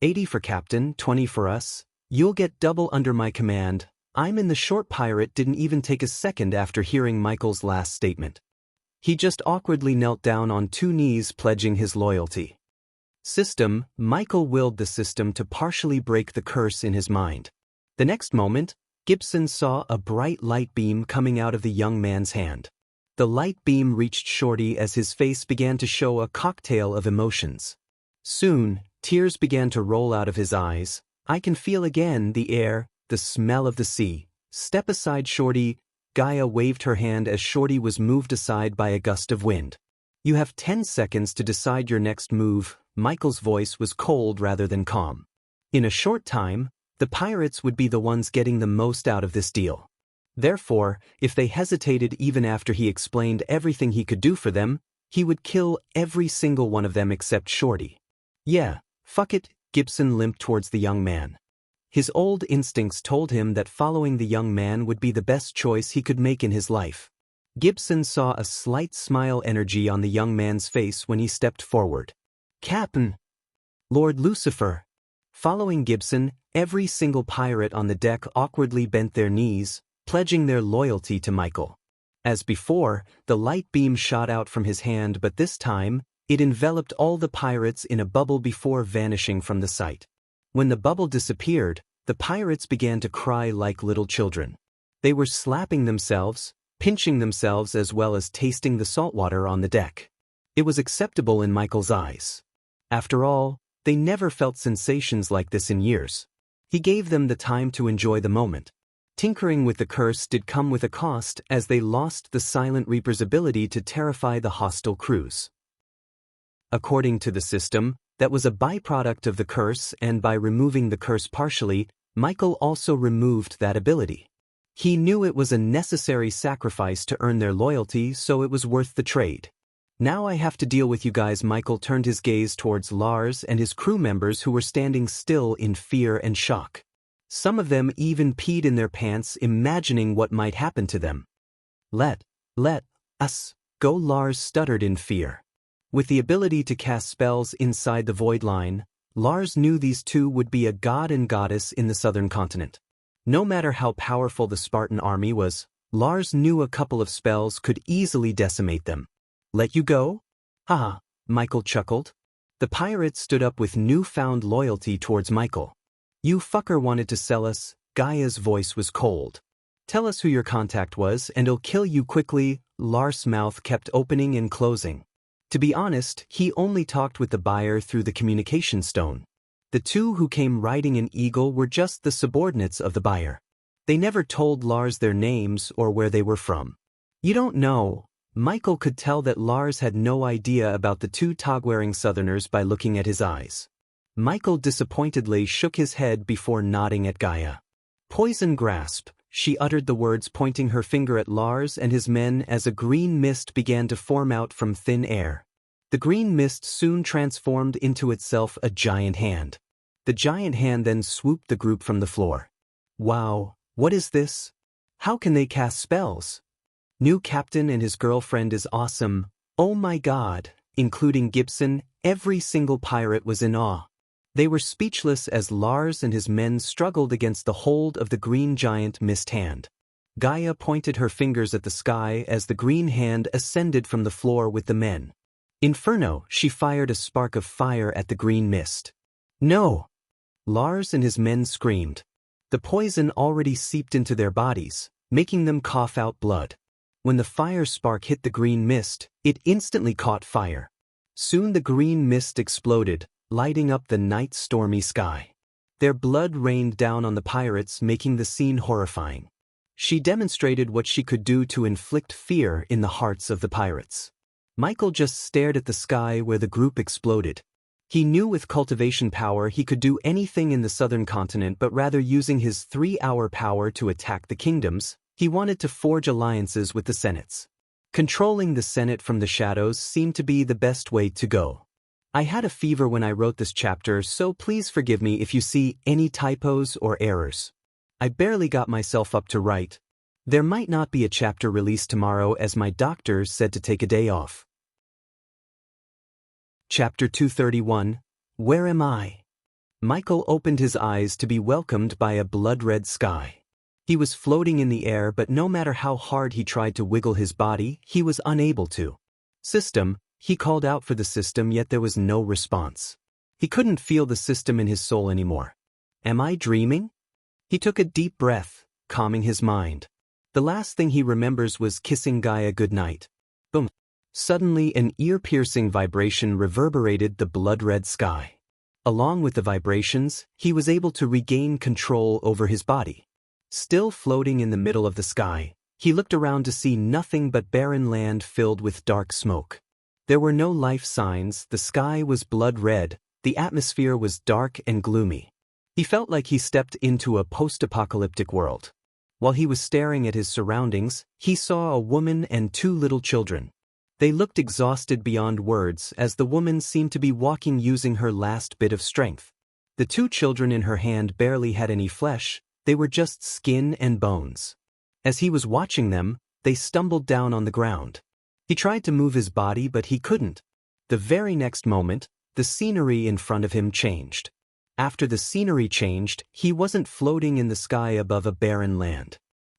80 for Captain, 20 for us. You'll get double under my command." I'm in the short pirate didn't even take a second after hearing Michael's last statement. He just awkwardly knelt down on 2 knees, pledging his loyalty. System, Michael willed the system to partially break the curse in his mind. The next moment, Gibson saw a bright light beam coming out of the young man's hand. The light beam reached Shorty as his face began to show a cocktail of emotions. Soon, tears began to roll out of his eyes. "I can feel again the air, the smell of the sea." "Step aside, Shorty." Gaia waved her hand as Shorty was moved aside by a gust of wind. "You have 10 seconds to decide your next move." Michael's voice was cold rather than calm. In a short time, the pirates would be the ones getting the most out of this deal. Therefore, if they hesitated even after he explained everything he could do for them, he would kill every single one of them except Shorty. "Yeah, fuck it." Gibson limped towards the young man. His old instincts told him that following the young man would be the best choice he could make in his life. Gibson saw a slight smile energy on the young man's face when he stepped forward. Captain! Lord Lucifer! Following Gibson, every single pirate on the deck awkwardly bent their knees, pledging their loyalty to Michael. As before, the light beam shot out from his hand, but this time, it enveloped all the pirates in a bubble before vanishing from the sight. When the bubble disappeared, the pirates began to cry like little children. They were slapping themselves, pinching themselves, as well as tasting the salt water on the deck. It was acceptable in Michael's eyes. After all, they never felt sensations like this in years. He gave them the time to enjoy the moment. Tinkering with the curse did come with a cost, as they lost the Silent Reaper's ability to terrify the hostile crews. According to the system, that was a byproduct of the curse, and by removing the curse partially, Michael also removed that ability. He knew it was a necessary sacrifice to earn their loyalty, so it was worth the trade. Now I have to deal with you guys. Michael turned his gaze towards Lars and his crew members, who were standing still in fear and shock. Some of them even peed in their pants, imagining what might happen to them. Let us go, Lars stuttered in fear. With the ability to cast spells inside the void line, Lars knew these two would be a god and goddess in the southern continent. No matter how powerful the Spartan army was, Lars knew a couple of spells could easily decimate them. Let you go? Haha, Michael chuckled. The pirate stood up with newfound loyalty towards Michael. You fucker wanted to sell us. Gaia's voice was cold. Tell us who your contact was and he'll kill you quickly. Lars' mouth kept opening and closing. To be honest, he only talked with the buyer through the communication stone. The two who came riding an eagle were just the subordinates of the buyer. They never told Lars their names or where they were from. You don't know. Michael could tell that Lars had no idea about the two tog-wearing southerners by looking at his eyes. Michael disappointedly shook his head before nodding at Gaia. Poison grasp, she uttered the words, pointing her finger at Lars and his men as a green mist began to form out from thin air. The green mist soon transformed into itself a giant hand. The giant hand then swooped the group from the floor. Wow, what is this? How can they cast spells? New captain and his girlfriend is awesome. Oh my god, including Gibson, every single pirate was in awe. They were speechless as Lars and his men struggled against the hold of the green giant mist hand. Gaia pointed her fingers at the sky as the green hand ascended from the floor with the men. Inferno, she fired a spark of fire at the green mist. No! Lars and his men screamed. The poison already seeped into their bodies, making them cough out blood. When the fire spark hit the green mist, it instantly caught fire. Soon the green mist exploded, lighting up the night's stormy sky. Their blood rained down on the pirates, making the scene horrifying. She demonstrated what she could do to inflict fear in the hearts of the pirates. Michael just stared at the sky where the group exploded. He knew with cultivation power he could do anything in the southern continent, but rather using his 3-hour power to attack the kingdoms, he wanted to forge alliances with the senates. Controlling the Senate from the shadows seemed to be the best way to go. I had a fever when I wrote this chapter, so please forgive me if you see any typos or errors. I barely got myself up to write. There might not be a chapter released tomorrow as my doctor said to take a day off. Chapter 231, Where Am I? Michael opened his eyes to be welcomed by a blood-red sky. He was floating in the air, but no matter how hard he tried to wiggle his body, he was unable to. System, he called out for the system, yet there was no response. He couldn't feel the system in his soul anymore. Am I dreaming? He took a deep breath, calming his mind. The last thing he remembers was kissing Gaia goodnight. Boom. Suddenly an ear-piercing vibration reverberated the blood-red sky. Along with the vibrations, he was able to regain control over his body. Still floating in the middle of the sky, he looked around to see nothing but barren land filled with dark smoke. There were no life signs, the sky was blood-red, the atmosphere was dark and gloomy. He felt like he stepped into a post-apocalyptic world. While he was staring at his surroundings, he saw a woman and 2 little children. They looked exhausted beyond words as the woman seemed to be walking using her last bit of strength. The 2 children in her hand barely had any flesh, they were just skin and bones. As he was watching them, they stumbled down on the ground. He tried to move his body, but he couldn't. The very next moment, The scenery in front of him changed. After the scenery changed, he wasn't floating in the sky above a barren land.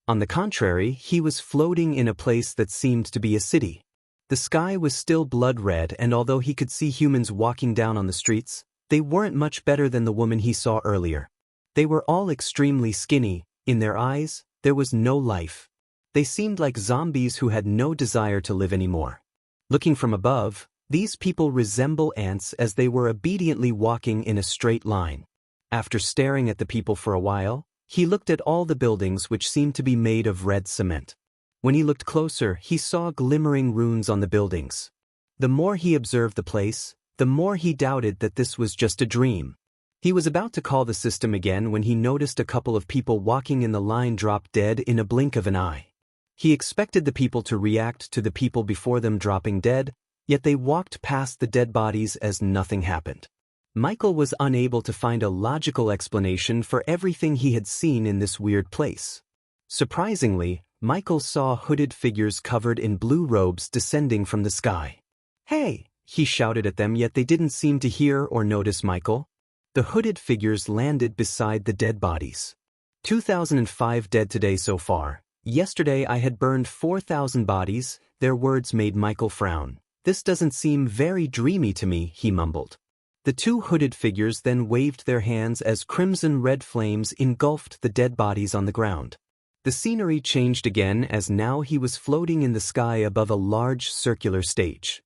On the contrary, he was floating in a place that seemed to be a city. The sky was still blood red, and although he could see humans walking down on the streets, they weren't much better than the woman he saw earlier. They were all extremely skinny. In their eyes, there was no life. They seemed like zombies who had no desire to live anymore. Looking from above, these people resemble ants as they were obediently walking in a straight line. After staring at the people for a while, he looked at all the buildings which seemed to be made of red cement. When he looked closer, he saw glimmering runes on the buildings. The more he observed the place, the more he doubted that this was just a dream. He was about to call the system again when he noticed a couple of people walking in the line drop dead in a blink of an eye. He expected the people to react to the people before them dropping dead, yet they walked past the dead bodies as nothing happened. Michael was unable to find a logical explanation for everything he had seen in this weird place. Surprisingly, Michael saw hooded figures covered in blue robes descending from the sky. "Hey!" he shouted at them, yet they didn't seem to hear or notice Michael. The hooded figures landed beside the dead bodies. 2005 dead today so far. Yesterday I had burned 4,000 bodies. Their words made Michael frown. "This doesn't seem very dreamy to me," he mumbled. The two hooded figures then waved their hands as crimson-red flames engulfed the dead bodies on the ground. The scenery changed again as now he was floating in the sky above a large circular stage.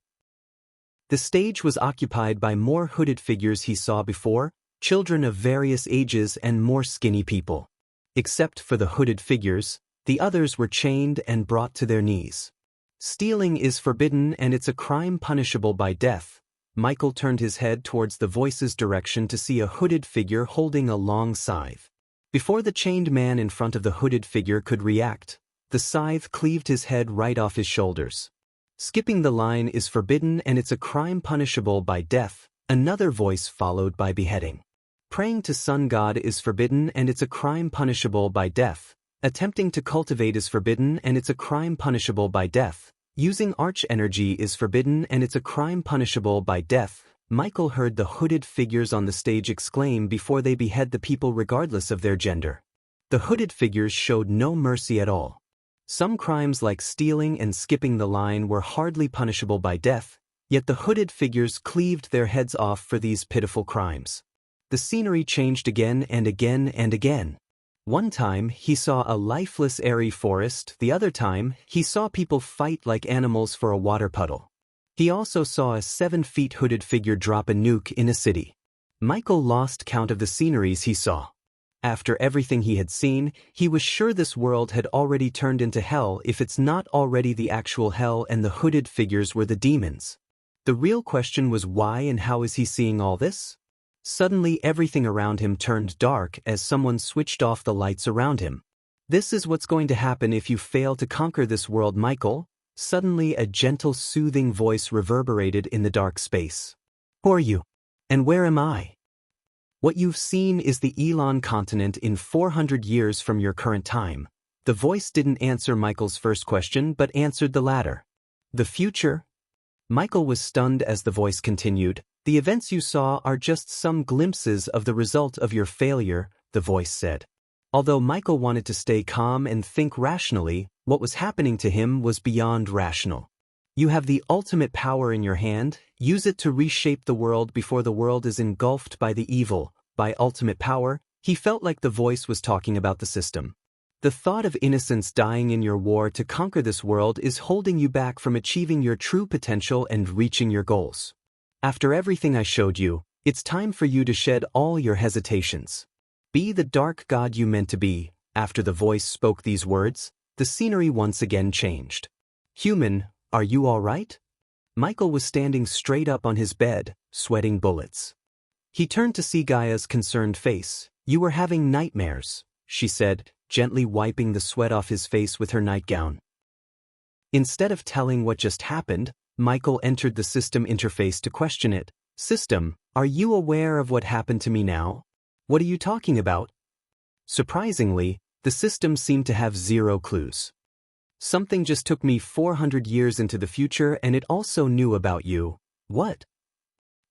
The stage was occupied by more hooded figures he saw before, children of various ages and more skinny people. Except for the hooded figures, the others were chained and brought to their knees. "Stealing is forbidden and it's a crime punishable by death." Michael turned his head towards the voice's direction to see a hooded figure holding a long scythe. Before the chained man in front of the hooded figure could react, the scythe cleaved his head right off his shoulders. "Skipping the line is forbidden and it's a crime punishable by death," another voice followed by beheading. "Praying to sun god is forbidden and it's a crime punishable by death. Attempting to cultivate is forbidden and it's a crime punishable by death. Using arch energy is forbidden and it's a crime punishable by death." Michael heard the hooded figures on the stage exclaim before they behead the people regardless of their gender. The hooded figures showed no mercy at all. Some crimes like stealing and skipping the line were hardly punishable by death, yet the hooded figures cleaved their heads off for these pitiful crimes. The scenery changed again and again and again. One time, he saw a lifeless airy forest. The other time, he saw people fight like animals for a water puddle. He also saw a 7-foot hooded figure drop a nuke in a city. Michael lost count of the sceneries he saw. After everything he had seen, he was sure this world had already turned into hell if it's not already the actual hell and the hooded figures were the demons. The real question was why and how is he seeing all this? Suddenly everything around him turned dark as someone switched off the lights around him. "This is what's going to happen if you fail to conquer this world, Michael." Suddenly a gentle, soothing voice reverberated in the dark space. "Who are you? And where am I?" "What you've seen is the Elon continent in 400 years from your current time." The voice didn't answer Michael's first question but answered the latter. "The future?" Michael was stunned as the voice continued. "The events you saw are just some glimpses of the result of your failure," the voice said. Although Michael wanted to stay calm and think rationally, what was happening to him was beyond rational. "You have the ultimate power in your hand. Use it to reshape the world before the world is engulfed by the evil." By ultimate power, he felt like the voice was talking about the system. "The thought of innocents dying in your war to conquer this world is holding you back from achieving your true potential and reaching your goals. After everything I showed you, it's time for you to shed all your hesitations. Be the dark god you meant to be." After the voice spoke these words, the scenery once again changed. "Human, are you all right?" Michael was standing straight up on his bed, sweating bullets. He turned to see Gaia's concerned face. "You were having nightmares," she said, gently wiping the sweat off his face with her nightgown. Instead of telling what just happened, Michael entered the system interface to question it. "System, are you aware of what happened to me now? What are you talking about?" Surprisingly, the system seemed to have zero clues. "Something just took me 400 years into the future and it also knew about you." "What?"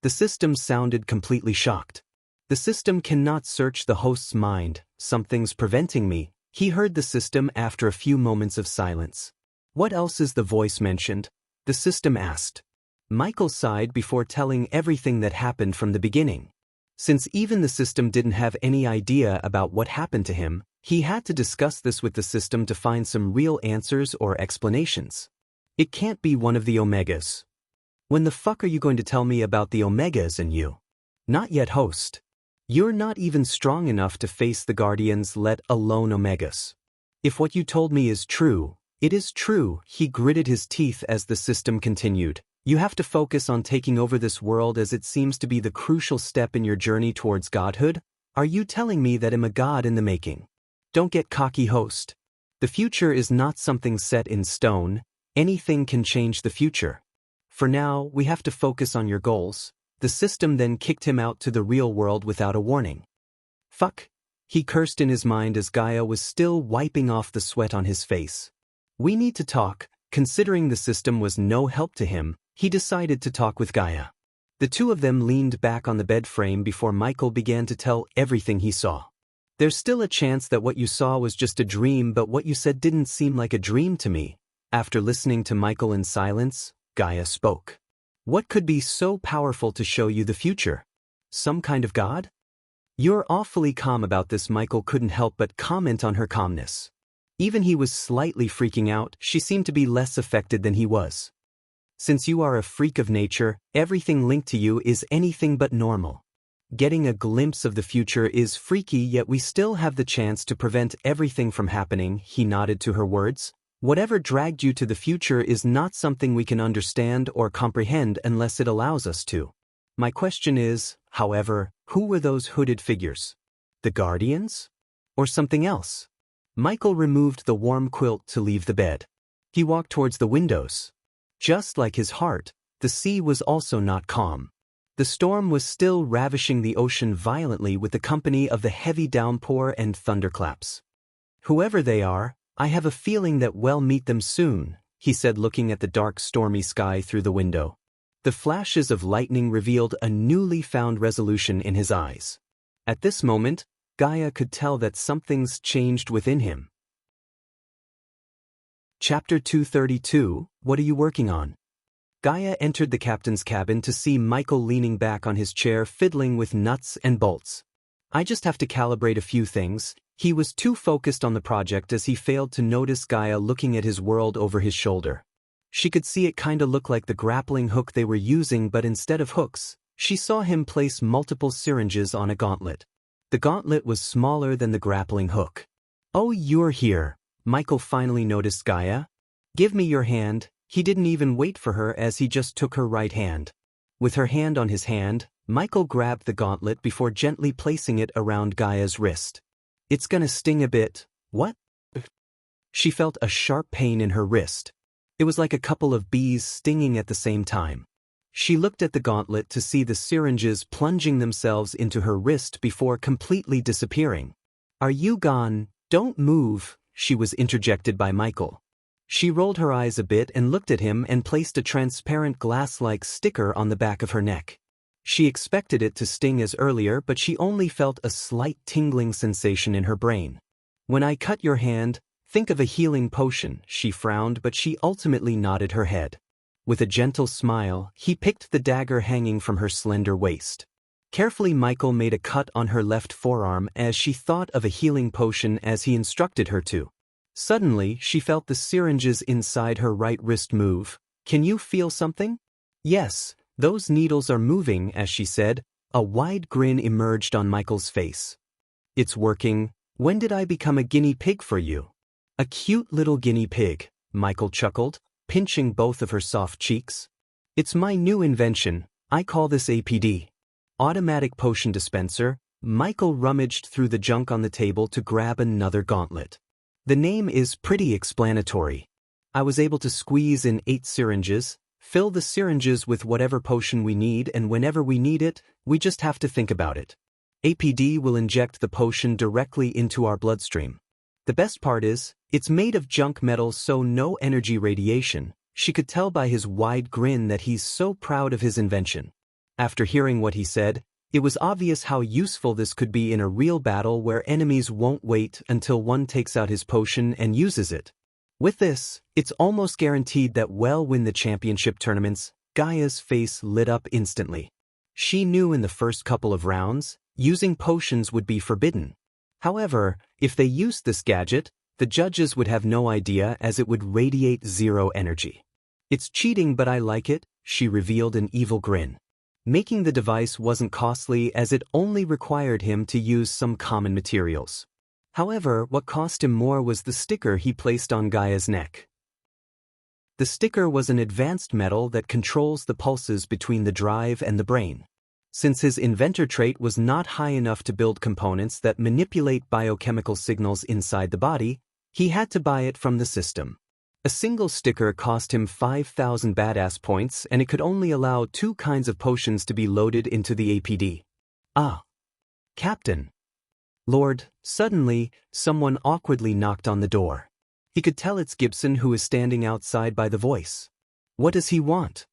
The system sounded completely shocked. The system cannot search the host's mind, something's preventing me, he heard the system after a few moments of silence. What else is the voice mentioned? The system asked. Michael sighed before telling everything that happened from the beginning. Since even the system didn't have any idea about what happened to him, he had to discuss this with the system to find some real answers or explanations. It can't be one of the Omegas. When the fuck are you going to tell me about the Omegas and you? Not yet, host. You're not even strong enough to face the Guardians, let alone Omegas. If what you told me is true, it is true, he gritted his teeth as the system continued. You have to focus on taking over this world as it seems to be the crucial step in your journey towards godhood. Are you telling me that I'm a god in the making? Don't get cocky, host. The future is not something set in stone. Anything can change the future. For now, we have to focus on your goals. The system then kicked him out to the real world without a warning. Fuck. He cursed in his mind as Gaia was still wiping off the sweat on his face. We need to talk. Considering the system was no help to him, he decided to talk with Gaia. The two of them leaned back on the bed frame before Michael began to tell everything he saw. There's still a chance that what you saw was just a dream, but what you said didn't seem like a dream to me. After listening to Michael in silence, Gaia spoke. What could be so powerful to show you the future? Some kind of god? You're awfully calm about this. Michael couldn't help but comment on her calmness. Even he was slightly freaking out, she seemed to be less affected than he was. Since you are a freak of nature, everything linked to you is anything but normal. Getting a glimpse of the future is freaky, yet we still have the chance to prevent everything from happening, he nodded to her words. Whatever dragged you to the future is not something we can understand or comprehend unless it allows us to. My question is, however, who were those hooded figures? The Guardians? Or something else? Michael removed the warm quilt to leave the bed. He walked towards the windows. Just like his heart, the sea was also not calm. The storm was still ravishing the ocean violently with the company of the heavy downpour and thunderclaps. Whoever they are, I have a feeling that we'll meet them soon, he said, looking at the dark stormy sky through the window. The flashes of lightning revealed a newly found resolution in his eyes. At this moment, Gaia could tell that something's changed within him. Chapter 232, What are you working on? Gaia entered the captain's cabin to see Michael leaning back on his chair fiddling with nuts and bolts. I just have to calibrate a few things. He was too focused on the project as he failed to notice Gaia looking at his world over his shoulder. She could see it kinda look like the grappling hook they were using, but instead of hooks, she saw him place multiple syringes on a gauntlet. The gauntlet was smaller than the grappling hook. Oh, you're here. Michael finally noticed Gaia. Give me your hand. He didn't even wait for her as he just took her right hand. With her hand on his hand, Michael grabbed the gauntlet before gently placing it around Gaia's wrist. It's gonna sting a bit. What? She felt a sharp pain in her wrist. It was like a couple of bees stinging at the same time. She looked at the gauntlet to see the syringes plunging themselves into her wrist before completely disappearing. Are you gone? Don't move, she was interjected by Michael. She rolled her eyes a bit and looked at him and placed a transparent glass-like sticker on the back of her neck. She expected it to sting as earlier, but she only felt a slight tingling sensation in her brain. When I cut your hand, think of a healing potion, she frowned, but she ultimately nodded her head. With a gentle smile, he picked the dagger hanging from her slender waist. Carefully, Michael made a cut on her left forearm as she thought of a healing potion as he instructed her to. Suddenly, she felt the syringes inside her right wrist move. Can you feel something? Yes, those needles are moving, as she said. A wide grin emerged on Michael's face. It's working. When did I become a guinea pig for you? A cute little guinea pig, Michael chuckled, pinching both of her soft cheeks. It's my new invention. I call this APD. Automatic Potion Dispenser. Michael rummaged through the junk on the table to grab another gauntlet. The name is pretty explanatory. I was able to squeeze in 8 syringes, fill the syringes with whatever potion we need, and whenever we need it, we just have to think about it. APD will inject the potion directly into our bloodstream. The best part is, it's made of junk metal, so no energy radiation. She could tell by his wide grin that he's so proud of his invention. After hearing what he said, it was obvious how useful this could be in a real battle where enemies won't wait until one takes out his potion and uses it. With this, it's almost guaranteed that we'll win the championship tournaments. Gaia's face lit up instantly. She knew in the first couple of rounds, using potions would be forbidden. However, if they used this gadget, the judges would have no idea as it would radiate zero energy. It's cheating, but I like it, she revealed an evil grin. Making the device wasn't costly as it only required him to use some common materials. However, what cost him more was the sticker he placed on Gaia's neck. The sticker was an advanced metal that controls the pulses between the drive and the brain. Since his inventor trait was not high enough to build components that manipulate biochemical signals inside the body, he had to buy it from the system. A single sticker cost him 5,000 badass points, and it could only allow 2 kinds of potions to be loaded into the APD. Ah. Captain. Lord, suddenly, someone awkwardly knocked on the door. He could tell it's Gibson who is standing outside by the voice. What does he want?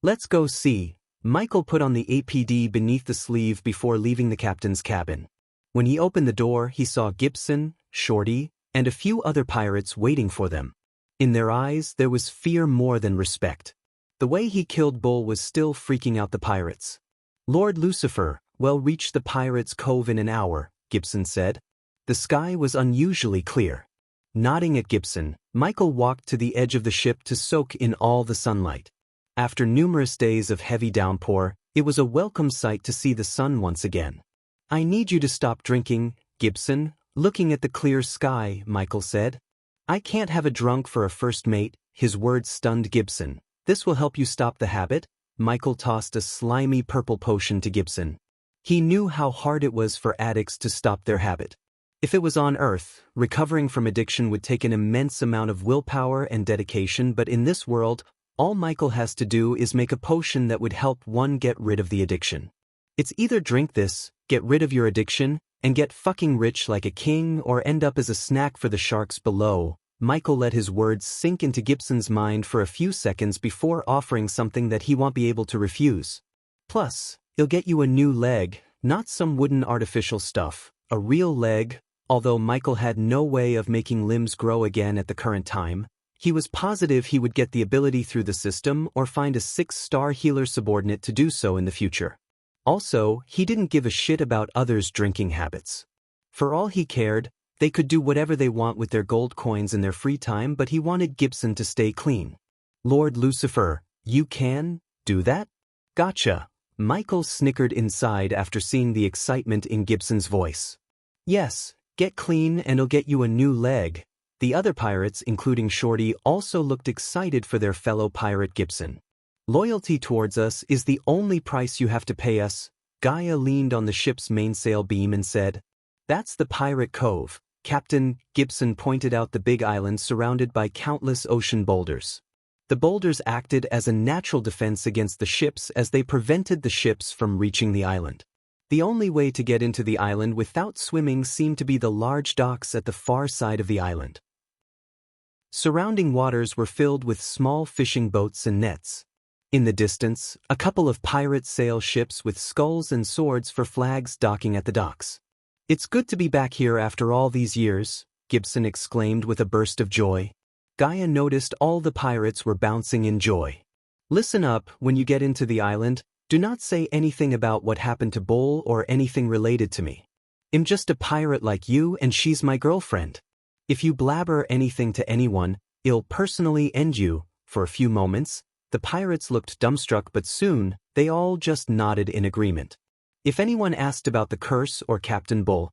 Let's go see. Michael put on the APD beneath the sleeve before leaving the captain's cabin. When he opened the door, he saw Gibson, Shorty, and a few other pirates waiting for them. In their eyes, there was fear more than respect. The way he killed Bull was still freaking out the pirates. Lord Lucifer, we'll reach the Pirates' Cove in an hour, Gibson said. The sky was unusually clear. Nodding at Gibson, Michael walked to the edge of the ship to soak in all the sunlight. After numerous days of heavy downpour, it was a welcome sight to see the sun once again. I need you to stop drinking, Gibson. Looking at the clear sky, Michael said. I can't have a drunk for a first mate, his words stunned Gibson. This will help you stop the habit. Michael tossed a slimy purple potion to Gibson. He knew how hard it was for addicts to stop their habit. If it was on Earth, recovering from addiction would take an immense amount of willpower and dedication, but in this world, all Michael has to do is make a potion that would help one get rid of the addiction. It's either drink this, get rid of your addiction, and get fucking rich like a king, or end up as a snack for the sharks below. Michael let his words sink into Gibson's mind for a few seconds before offering something that he won't be able to refuse. Plus, he'll get you a new leg, not some wooden artificial stuff, a real leg. Although Michael had no way of making limbs grow again at the current time, he was positive he would get the ability through the system or find a 6-star healer subordinate to do so in the future. Also, he didn't give a shit about others' drinking habits. For all he cared, they could do whatever they want with their gold coins in their free time, but he wanted Gibson to stay clean. Lord Lucifer, you can do that? Gotcha. Michael snickered inside after seeing the excitement in Gibson's voice. Yes, get clean and he'll get you a new leg. The other pirates, including Shorty, also looked excited for their fellow pirate Gibson. Loyalty towards us is the only price you have to pay us. Gaia leaned on the ship's mainsail beam and said, That's the Pirate Cove. Captain. Gibson pointed out the big island surrounded by countless ocean boulders. The boulders acted as a natural defense against the ships as they prevented the ships from reaching the island. The only way to get into the island without swimming seemed to be the large docks at the far side of the island. Surrounding waters were filled with small fishing boats and nets. In the distance, a couple of pirate sail ships with skulls and swords for flags docking at the docks. It's good to be back here after all these years, Gibson exclaimed with a burst of joy. Gaia noticed all the pirates were bouncing in joy. Listen up, when you get into the island, do not say anything about what happened to Bull or anything related to me. I'm just a pirate like you and she's my girlfriend. If you blabber anything to anyone, I'll personally end you. For a few moments, the pirates looked dumbstruck, but soon, they all just nodded in agreement. If anyone asked about the curse or Captain Bull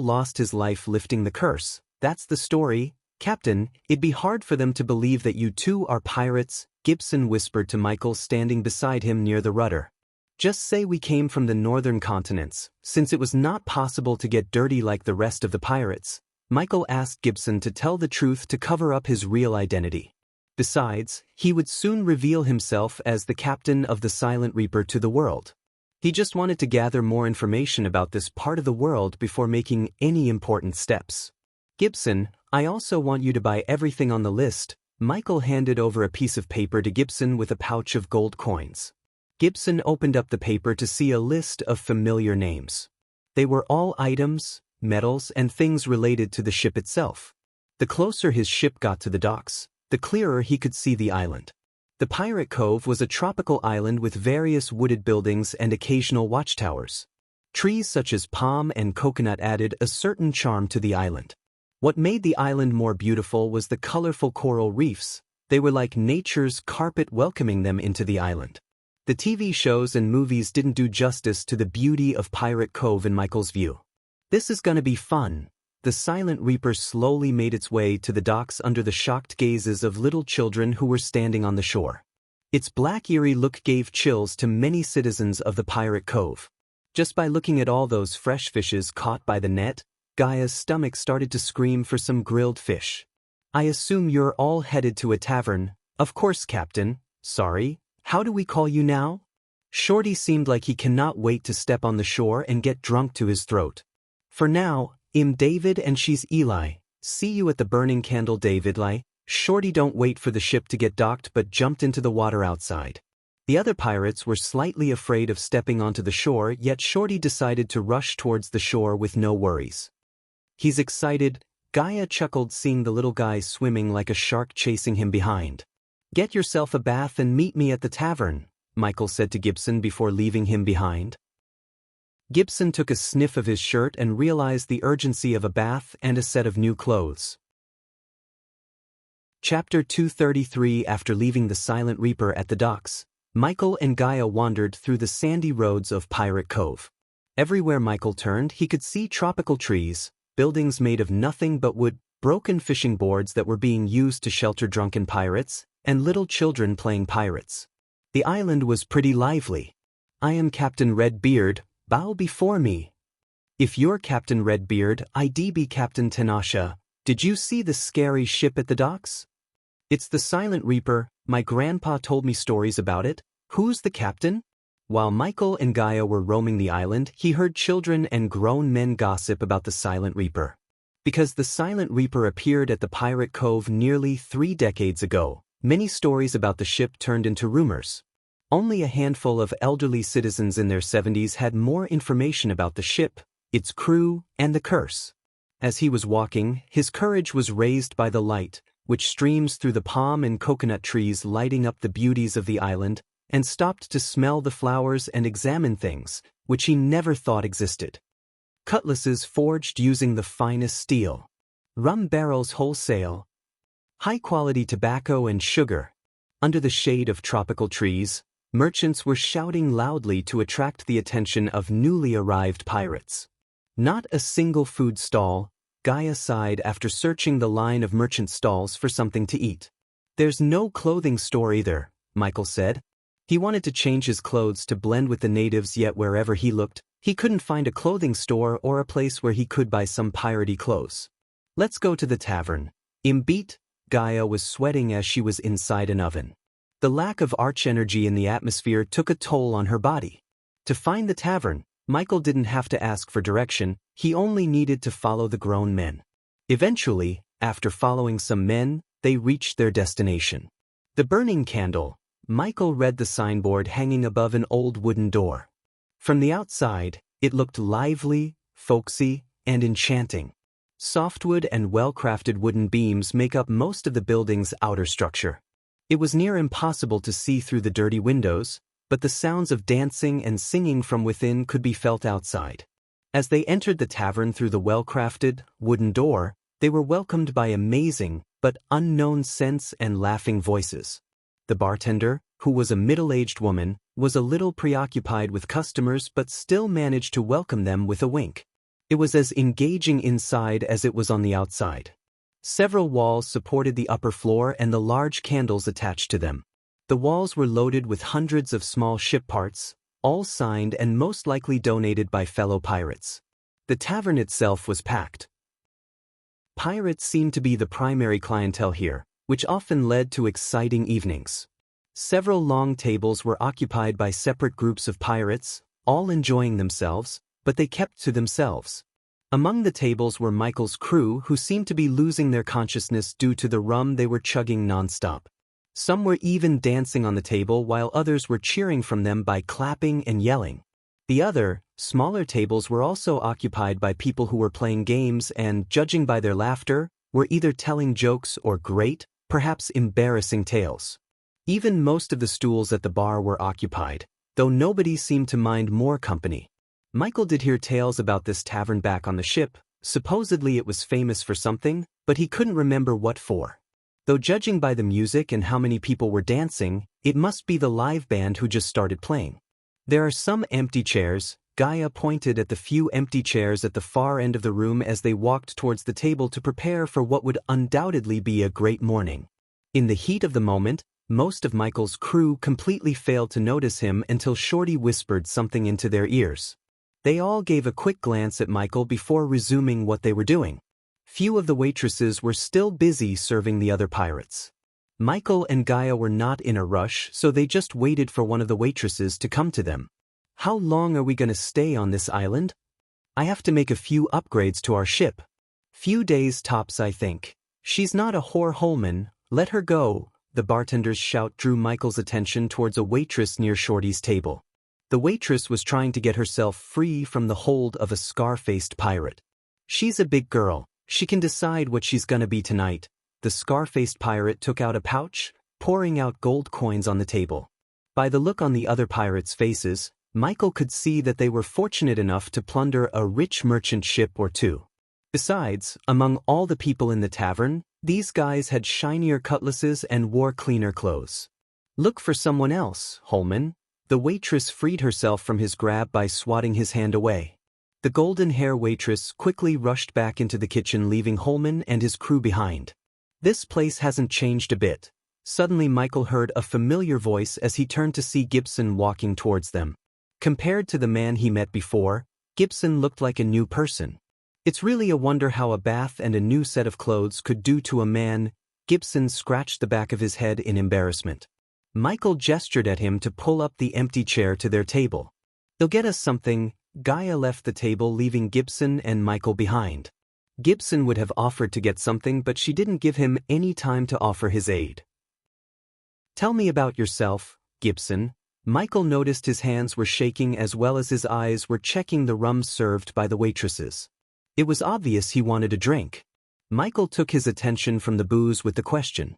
lost his life lifting the curse. That's the story. Captain, it'd be hard for them to believe that you two are pirates, Gibson whispered to Michael standing beside him near the rudder. Just say we came from the northern continents, since it was not possible to get dirty like the rest of the pirates. Michael asked Gibson to tell the truth to cover up his real identity. Besides, he would soon reveal himself as the captain of the Silent Reaper to the world. He just wanted to gather more information about this part of the world before making any important steps. Gibson, I also want you to buy everything on the list. Michael handed over a piece of paper to Gibson with a pouch of gold coins. Gibson opened up the paper to see a list of familiar names. They were all items, metals, and things related to the ship itself. The closer his ship got to the docks, the clearer he could see the island. The Pirate Cove was a tropical island with various wooded buildings and occasional watchtowers. Trees such as palm and coconut added a certain charm to the island. What made the island more beautiful was the colorful coral reefs. They were like nature's carpet welcoming them into the island. The TV shows and movies didn't do justice to the beauty of Pirate Cove in Michael's view. This is gonna be fun. The Silent Reaper slowly made its way to the docks under the shocked gazes of little children who were standing on the shore. Its black eerie look gave chills to many citizens of the Pirate Cove. Just by looking at all those fresh fishes caught by the net, Gaia's stomach started to scream for some grilled fish. "I assume you're all headed to a tavern." "Of course, Captain. Sorry, how do we call you now?" Shorty seemed like he cannot wait to step on the shore and get drunk to his throat. "For now, I'm David and she's Eli. See you at the burning candle, David." Shorty don't wait for the ship to get docked but jumped into the water outside. The other pirates were slightly afraid of stepping onto the shore, yet Shorty decided to rush towards the shore with no worries. "He's excited," Gaia chuckled, seeing the little guy swimming like a shark chasing him behind. "Get yourself a bath and meet me at the tavern," Michael said to Gibson before leaving him behind. Gibson took a sniff of his shirt and realized the urgency of a bath and a set of new clothes. Chapter 233. After leaving the Silent Reaper at the docks, Michael and Gaia wandered through the sandy roads of Pirate Cove. Everywhere Michael turned, he could see tropical trees, buildings made of nothing but wood, broken fishing boards that were being used to shelter drunken pirates, and little children playing pirates. The island was pretty lively. "I am Captain Redbeard, bow before me." "If you're Captain Redbeard, I'd be Captain Tanasha. Did you see the scary ship at the docks?" "It's the Silent Reaper, my grandpa told me stories about it." "Who's the captain?" While Michael and Gaia were roaming the island, he heard children and grown men gossip about the Silent Reaper. Because the Silent Reaper appeared at the Pirate Cove nearly 3 decades ago, many stories about the ship turned into rumors. Only a handful of elderly citizens in their 70s had more information about the ship, its crew, and the curse. As he was walking, his courage was raised by the light, which streams through the palm and coconut trees, lighting up the beauties of the island, and stopped to smell the flowers and examine things, which he never thought existed. Cutlasses forged using the finest steel. Rum barrels wholesale. High-quality tobacco and sugar. Under the shade of tropical trees, merchants were shouting loudly to attract the attention of newly arrived pirates. Not a single food stall. Gaia sighed after searching the line of merchant stalls for something to eat. "There's no clothing store either," Michael said. He wanted to change his clothes to blend with the natives, yet wherever he looked, he couldn't find a clothing store or a place where he could buy some piratey clothes. "Let's go to the tavern." Beat. Gaia was sweating as she was inside an oven. The lack of arch energy in the atmosphere took a toll on her body. To find the tavern, Michael didn't have to ask for direction, he only needed to follow the grown men. Eventually, after following some men, they reached their destination. The Burning Candle. Michael read the signboard hanging above an old wooden door. From the outside, it looked lively, folksy, and enchanting. Softwood and well-crafted wooden beams make up most of the building's outer structure. It was near impossible to see through the dirty windows, but the sounds of dancing and singing from within could be felt outside. As they entered the tavern through the well-crafted, wooden door, they were welcomed by amazing but unknown scents and laughing voices. The bartender, who was a middle-aged woman, was a little preoccupied with customers but still managed to welcome them with a wink. It was as engaging inside as it was on the outside. Several walls supported the upper floor and the large candles attached to them. The walls were loaded with hundreds of small ship parts, all signed and most likely donated by fellow pirates. The tavern itself was packed. Pirates seemed to be the primary clientele here, which often led to exciting evenings. Several long tables were occupied by separate groups of pirates, all enjoying themselves, but they kept to themselves. Among the tables were Michael's crew, who seemed to be losing their consciousness due to the rum they were chugging nonstop. Some were even dancing on the table while others were cheering from them by clapping and yelling. The other, smaller tables were also occupied by people who were playing games and, judging by their laughter, were either telling jokes or great, perhaps embarrassing tales. Even most of the stools at the bar were occupied, though nobody seemed to mind more company. Michael did hear tales about this tavern back on the ship. Supposedly it was famous for something, but he couldn't remember what for. Though judging by the music and how many people were dancing, it must be the live band who just started playing. There are some empty chairs. Gaia pointed at the few empty chairs at the far end of the room as they walked towards the table to prepare for what would undoubtedly be a great morning. In the heat of the moment, most of Michael's crew completely failed to notice him until Shorty whispered something into their ears. They all gave a quick glance at Michael before resuming what they were doing. Few of the waitresses were still busy serving the other pirates. Michael and Gaia were not in a rush, so they just waited for one of the waitresses to come to them. "How long are we going to stay on this island? I have to make a few upgrades to our ship." "Few days tops, I think. She's not a whore, Holman. Let her go." The bartender's shout drew Michael's attention towards a waitress near Shorty's table. The waitress was trying to get herself free from the hold of a scar-faced pirate. "She's a big girl. She can decide what she's gonna be tonight." The scar-faced pirate took out a pouch, pouring out gold coins on the table. By the look on the other pirates' faces, Michael could see that they were fortunate enough to plunder a rich merchant ship or two. Besides, among all the people in the tavern, these guys had shinier cutlasses and wore cleaner clothes. "Look for someone else, Holman." The waitress freed herself from his grab by swatting his hand away. The golden-hair waitress quickly rushed back into the kitchen, leaving Holman and his crew behind. This place hasn't changed a bit. Suddenly Michael heard a familiar voice as he turned to see Gibson walking towards them. Compared to the man he met before, Gibson looked like a new person. "It's really a wonder how a bath and a new set of clothes could do to a man." Gibson scratched the back of his head in embarrassment. Michael gestured at him to pull up the empty chair to their table. "They'll get us something." Gaia left the table, leaving Gibson and Michael behind. Gibson would have offered to get something, but she didn't give him any time to offer his aid. "Tell me about yourself, Gibson." Michael noticed his hands were shaking as well as his eyes were checking the rum served by the waitresses. It was obvious he wanted a drink. Michael took his attention from the booze with the question.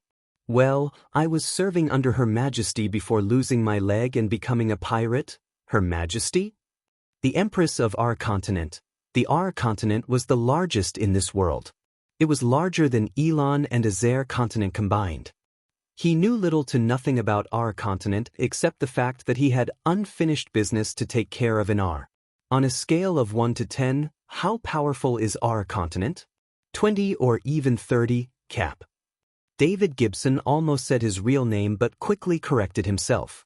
"Well, I was serving under Her Majesty before losing my leg and becoming a pirate." "Her Majesty?" "The Empress of our continent." The R continent was the largest in this world. It was larger than Elon and Azer continent combined. He knew little to nothing about our continent except the fact that he had unfinished business to take care of in R. On a scale of 1 to 10, how powerful is our continent? 20 or even 30, Cap. David Gibson almost said his real name but quickly corrected himself.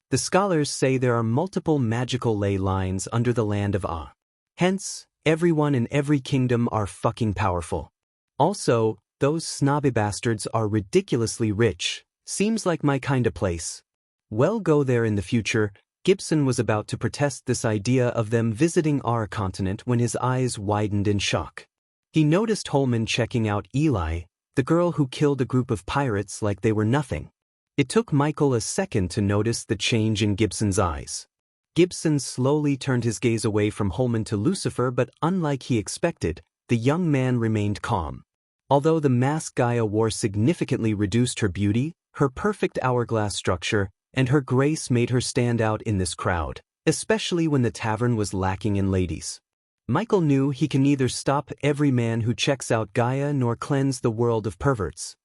The scholars say there are multiple magical ley lines under the land of Ah. Hence, everyone in every kingdom are fucking powerful. Also, those snobby bastards are ridiculously rich. Seems like my kinda place. Well, go there in the future. Gibson was about to protest this idea of them visiting our continent when his eyes widened in shock. He noticed Holman checking out Eli, the girl who killed a group of pirates like they were nothing. It took Michael a second to notice the change in Gibson's eyes. Gibson slowly turned his gaze away from Holman to Lucifer, but unlike he expected, the young man remained calm. Although the mask Gaia wore significantly reduced her beauty, her perfect hourglass structure, and her grace made her stand out in this crowd, especially when the tavern was lacking in ladies. Michael knew he can neither stop every man who checks out Gaia nor cleanse the world of perverts.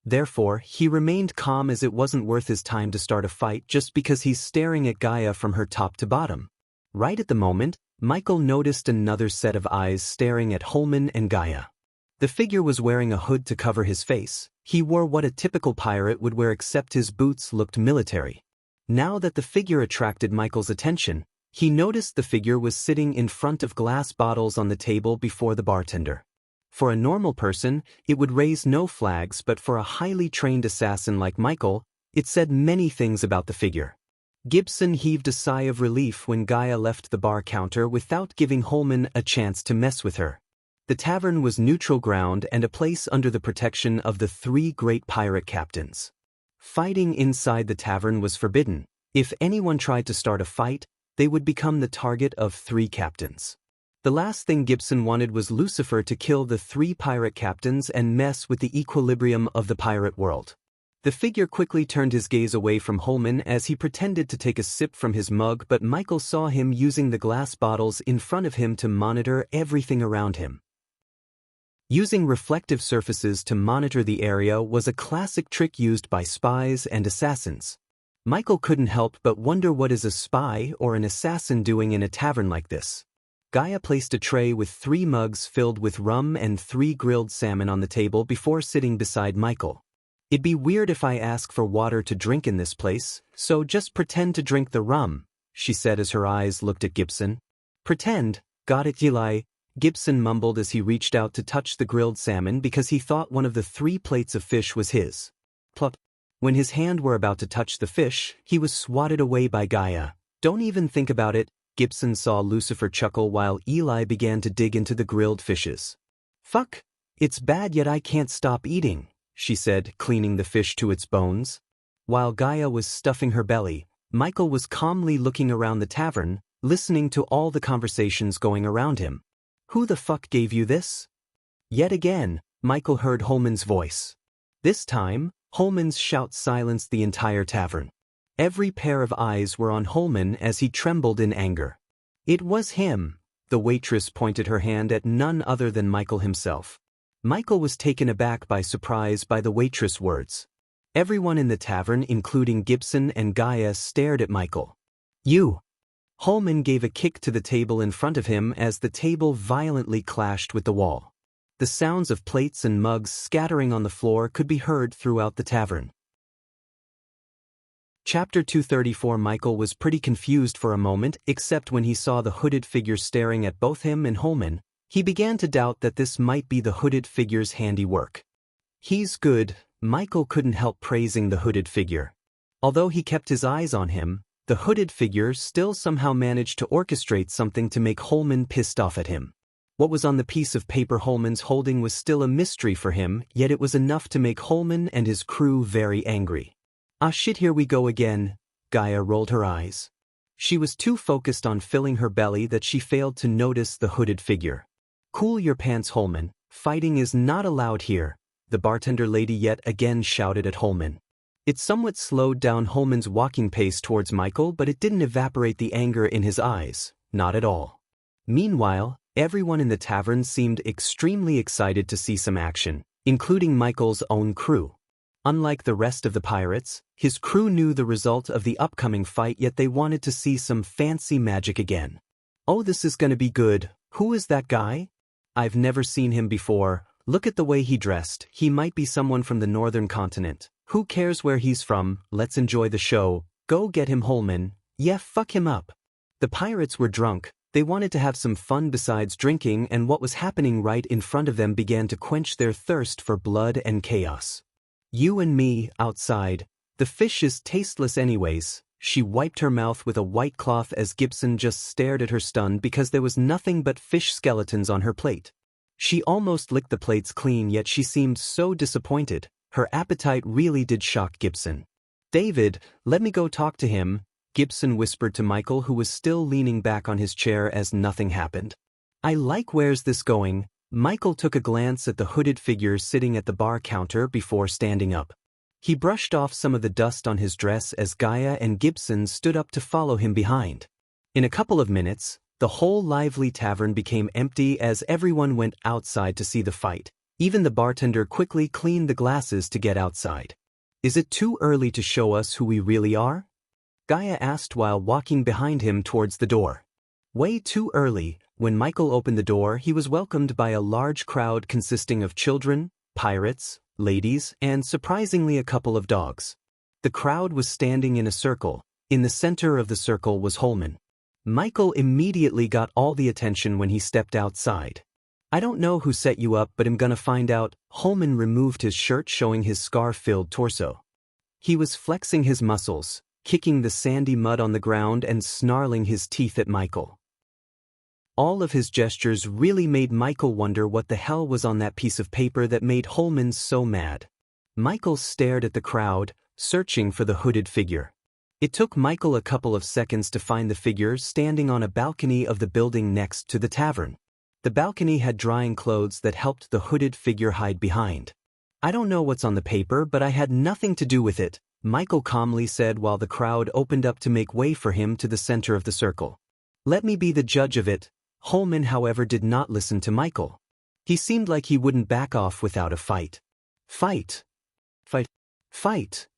Therefore, he remained calm, as it wasn't worth his time to start a fight just because he's staring at Gaia from her top to bottom. Right at the moment, Michael noticed another set of eyes staring at Holman and Gaia. The figure was wearing a hood to cover his face. He wore what a typical pirate would wear, except his boots looked military. Now that the figure attracted Michael's attention, he noticed the figure was sitting in front of glass bottles on the table before the bartender. For a normal person, it would raise no flags, but for a highly trained assassin like Michael, it said many things about the figure. Gibson heaved a sigh of relief when Gaia left the bar counter without giving Holman a chance to mess with her. The tavern was neutral ground and a place under the protection of the 3 great pirate captains. Fighting inside the tavern was forbidden. If anyone tried to start a fight, they would become the target of 3 captains. The last thing Gibson wanted was Lucifer to kill the 3 pirate captains and mess with the equilibrium of the pirate world. The figure quickly turned his gaze away from Holman as he pretended to take a sip from his mug, but Michael saw him using the glass bottles in front of him to monitor everything around him. Using reflective surfaces to monitor the area was a classic trick used by spies and assassins. Michael couldn't help but wonder what is a spy or an assassin doing in a tavern like this. Gaia placed a tray with 3 mugs filled with rum and 3 grilled salmon on the table before sitting beside Michael. It'd be weird if I ask for water to drink in this place, so just pretend to drink the rum, she said as her eyes looked at Gibson. Pretend, got it Eli, Gibson mumbled as he reached out to touch the grilled salmon because he thought one of the 3 plates of fish was his. Plop. When his hand were about to touch the fish, he was swatted away by Gaia. Don't even think about it, Gibson saw Lucifer chuckle while Eli began to dig into the grilled fishes. Fuck, it's bad yet I can't stop eating, she said, cleaning the fish to its bones. While Gaia was stuffing her belly, Michael was calmly looking around the tavern, listening to all the conversations going around him. Who the fuck gave you this? Yet again, Michael heard Holman's voice. This time, Holman's shout silenced the entire tavern. Every pair of eyes were on Holman as he trembled in anger. It was him. The waitress pointed her hand at none other than Michael himself. Michael was taken aback by surprise by the waitress' words. Everyone in the tavern, including Gibson and Gaia, stared at Michael. You! Holman gave a kick to the table in front of him as the table violently clashed with the wall. The sounds of plates and mugs scattering on the floor could be heard throughout the tavern. Chapter 234. Michael was pretty confused for a moment, except when he saw the hooded figure staring at both him and Holman. He began to doubt that this might be the hooded figure's handiwork. He's good, Michael couldn't help praising the hooded figure. Although he kept his eyes on him, the hooded figure still somehow managed to orchestrate something to make Holman pissed off at him. What was on the piece of paper Holman's holding was still a mystery for him, yet it was enough to make Holman and his crew very angry. Ah shit, here we go again. Gaia rolled her eyes. She was too focused on filling her belly that she failed to notice the hooded figure. Cool your pants, Holman. Fighting is not allowed here, the bartender lady yet again shouted at Holman. It somewhat slowed down Holman's walking pace towards Michael, but it didn't evaporate the anger in his eyes, not at all. Meanwhile, everyone in the tavern seemed extremely excited to see some action, including Michael's own crew. Unlike the rest of the pirates, his crew knew the result of the upcoming fight, yet they wanted to see some fancy magic again. Oh, this is gonna be good. Who is that guy? I've never seen him before. Look at the way he dressed. He might be someone from the northern continent. Who cares where he's from? Let's enjoy the show. Go get him, Holman. Yeah, fuck him up. The pirates were drunk. They wanted to have some fun besides drinking, and what was happening right in front of them began to quench their thirst for blood and chaos. You and me, outside. The fish is tasteless anyways. She wiped her mouth with a white cloth as Gibson just stared at her stunned because there was nothing but fish skeletons on her plate. She almost licked the plates clean, yet she seemed so disappointed. Her appetite really did shock Gibson. David, let me go talk to him, Gibson whispered to Michael, who was still leaning back on his chair as nothing happened. I like where's this going? Michael took a glance at the hooded figure sitting at the bar counter before standing up. He brushed off some of the dust on his dress as Gaia and Gibson stood up to follow him behind. In a couple of minutes, the whole lively tavern became empty as everyone went outside to see the fight. Even the bartender quickly cleaned the glasses to get outside. Is it too early to show us who we really are? Gaia asked while walking behind him towards the door. Way too early. When Michael opened the door, he was welcomed by a large crowd consisting of children, pirates, ladies, and surprisingly a couple of dogs. The crowd was standing in a circle. In the center of the circle was Holman. Michael immediately got all the attention when he stepped outside. I don't know who set you up, but I'm gonna find out. Holman removed his shirt, showing his scar-filled torso. He was flexing his muscles, kicking the sandy mud on the ground and snarling his teeth at Michael. All of his gestures really made Michael wonder what the hell was on that piece of paper that made Holman so mad. Michael stared at the crowd, searching for the hooded figure. It took Michael a couple of seconds to find the figure standing on a balcony of the building next to the tavern. The balcony had drying clothes that helped the hooded figure hide behind. "I don't know what's on the paper, but I had nothing to do with it," Michael calmly said while the crowd opened up to make way for him to the center of the circle. "Let me be the judge of it." Holman, however, did not listen to Michael. He seemed like he wouldn't back off without a fight. Fight. Fight. Fight.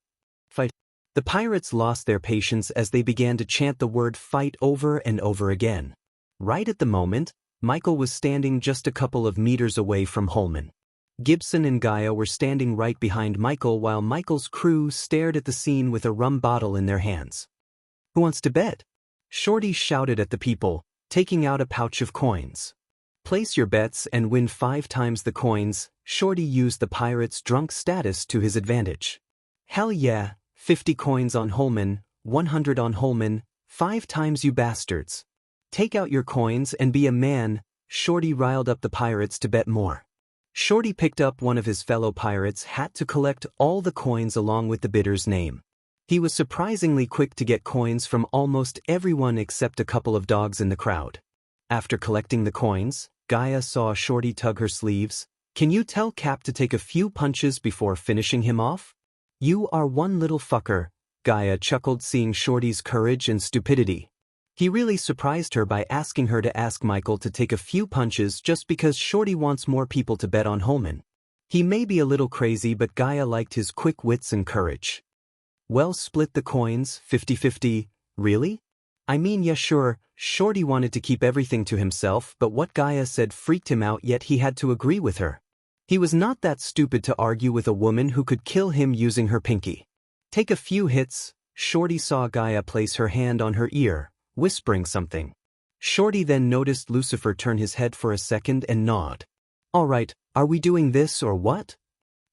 Fight. The pirates lost their patience as they began to chant the word fight over and over again. Right at the moment, Michael was standing just a couple of meters away from Holman. Gibson and Gaia were standing right behind Michael while Michael's crew stared at the scene with a rum bottle in their hands. "Who wants to bet?" Shorty shouted at the people, taking out a pouch of coins. "Place your bets and win 5 times the coins." Shorty used the pirate's drunk status to his advantage. "Hell yeah, 50 coins on Holman, 100 on Holman, 5 times you bastards. Take out your coins and be a man." Shorty riled up the pirates to bet more. Shorty picked up one of his fellow pirates' hat to collect all the coins along with the bidder's name. He was surprisingly quick to get coins from almost everyone except a couple of dogs in the crowd. After collecting the coins, Gaia saw Shorty tug her sleeves. "Can you tell Cap to take a few punches before finishing him off?" "You are one little fucker," Gaia chuckled, seeing Shorty's courage and stupidity. He really surprised her by asking her to ask Michael to take a few punches just because Shorty wants more people to bet on Holman. He may be a little crazy, but Gaia liked his quick wits and courage. "Well, split the coins, 50-50, really?" "I mean, yeah, sure." Shorty wanted to keep everything to himself, but what Gaia said freaked him out, yet he had to agree with her. He was not that stupid to argue with a woman who could kill him using her pinky. "Take a few hits." Shorty saw Gaia place her hand on her ear, whispering something. Shorty then noticed Lucifer turn his head for a second and nod. "All right, are we doing this or what?"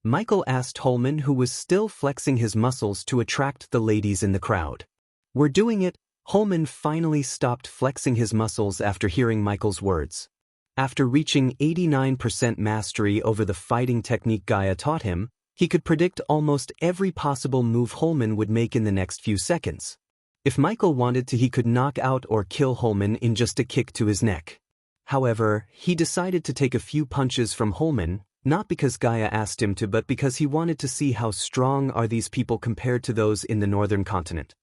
Michael asked Holman, who was still flexing his muscles to attract the ladies in the crowd. "We're doing it." Holman finally stopped flexing his muscles after hearing Michael's words. After reaching 89% mastery over the fighting technique Gaia taught him, he could predict almost every possible move Holman would make in the next few seconds. If Michael wanted to, he could knock out or kill Holman in just a kick to his neck. However, he decided to take a few punches from Holman, not because Gaia asked him to, but because he wanted to see how strong are these people compared to those in the northern continent.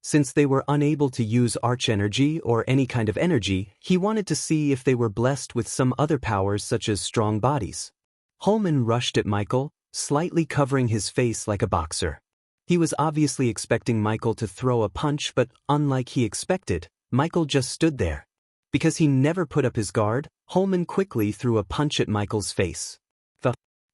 Since they were unable to use arch-energy or any kind of energy, he wanted to see if they were blessed with some other powers such as strong bodies. Holman rushed at Michael, slightly covering his face like a boxer. He was obviously expecting Michael to throw a punch, but unlike he expected, Michael just stood there. Because he never put up his guard, Holman quickly threw a punch at Michael's face.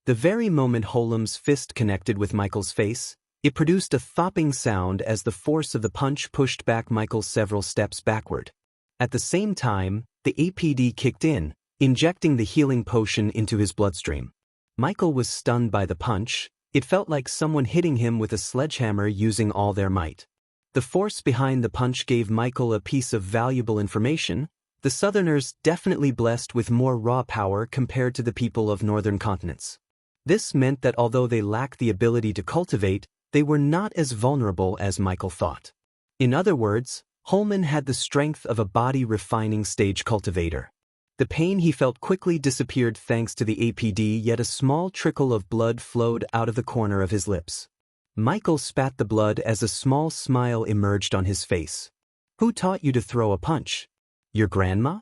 The very moment Holman's fist connected with Michael's face, it produced a thopping sound as the force of the punch pushed back Michael several steps backward. At the same time, the APD kicked in, injecting the healing potion into his bloodstream. Michael was stunned by the punch. It felt like someone hitting him with a sledgehammer using all their might. The force behind the punch gave Michael a piece of valuable information. The Southerners definitely blessed with more raw power compared to the people of northern continents. This meant that although they lacked the ability to cultivate, they were not as vulnerable as Michael thought. In other words, Holman had the strength of a body refining stage cultivator. The pain he felt quickly disappeared thanks to the APD, yet a small trickle of blood flowed out of the corner of his lips. Michael spat the blood as a small smile emerged on his face. "Who taught you to throw a punch? Your grandma?"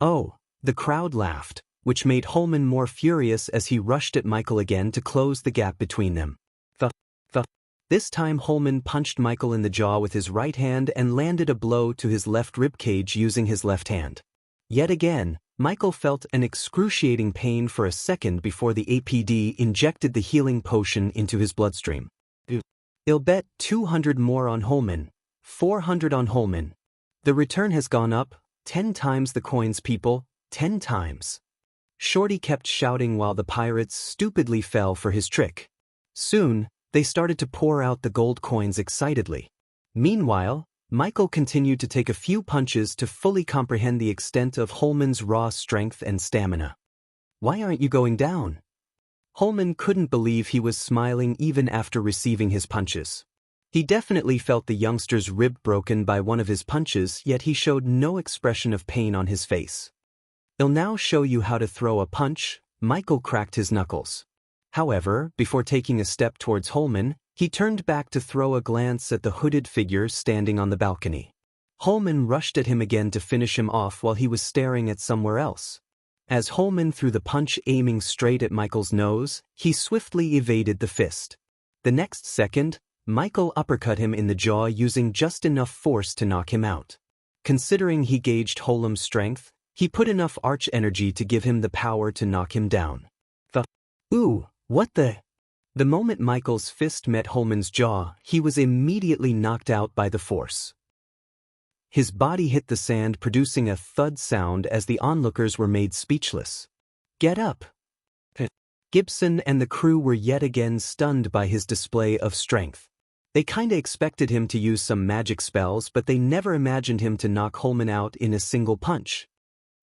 "Oh," the crowd laughed, which made Holman more furious as he rushed at Michael again to close the gap between them. This time Holman punched Michael in the jaw with his right hand and landed a blow to his left ribcage using his left hand. Yet again, Michael felt an excruciating pain for a second before the APD injected the healing potion into his bloodstream. "I'll bet 200 more on Holman, 400 on Holman. The return has gone up, 10 times the coins, people, 10 times. Shorty kept shouting while the pirates stupidly fell for his trick. Soon, they started to pour out the gold coins excitedly. Meanwhile, Michael continued to take a few punches to fully comprehend the extent of Holman's raw strength and stamina. "Why aren't you going down?" Holman couldn't believe he was smiling even after receiving his punches. He definitely felt the youngster's rib broken by one of his punches, yet he showed no expression of pain on his face. "I'll now show you how to throw a punch," Michael cracked his knuckles. However, before taking a step towards Holman, he turned back to throw a glance at the hooded figure standing on the balcony. Holman rushed at him again to finish him off while he was staring at somewhere else. As Holman threw the punch aiming straight at Michael's nose, he swiftly evaded the fist. The next second, Michael uppercut him in the jaw using just enough force to knock him out. Considering he gauged Holman's strength, he put enough arch energy to give him the power to knock him down. Ooh, what the? The moment Michael's fist met Holman's jaw, he was immediately knocked out by the force. His body hit the sand, producing a thud sound as the onlookers were made speechless. "Get up!" Gibson and the crew were yet again stunned by his display of strength. They kinda expected him to use some magic spells, but they never imagined him to knock Holman out in a single punch.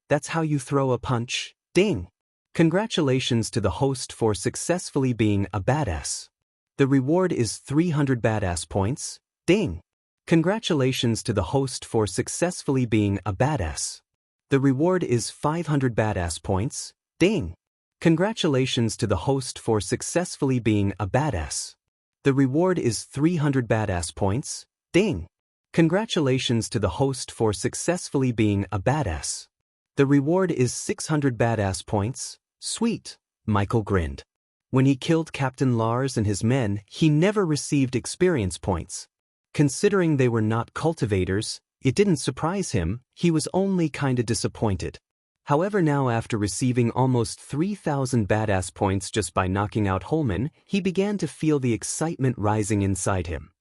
"That's how you throw a punch? Ding! Congratulations to the host for successfully being a badass. The reward is 300 badass points. Ding! Congratulations to the host for successfully being a badass. The reward is 500 badass points. Ding! Congratulations to the host for successfully being a badass. The reward is 300 badass points. Ding! Congratulations to the host for successfully being a badass. The reward is 600 badass points. Sweet, Michael grinned. When he killed Captain Lars and his men, he never received experience points. Considering they were not cultivators, it didn't surprise him, he was only kinda disappointed. However, now after receiving almost 3,000 badass points just by knocking out Holman, he began to feel the excitement rising inside him.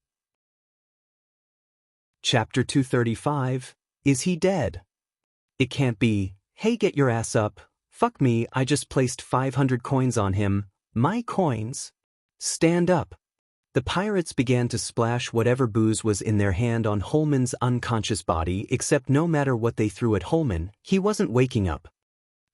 Chapter 235, Is He Dead? It can't be. Hey, get your ass up. Fuck me, I just placed 500 coins on him. My coins. Stand up. The pirates began to splash whatever booze was in their hand on Holman's unconscious body, except no matter what they threw at Holman, he wasn't waking up.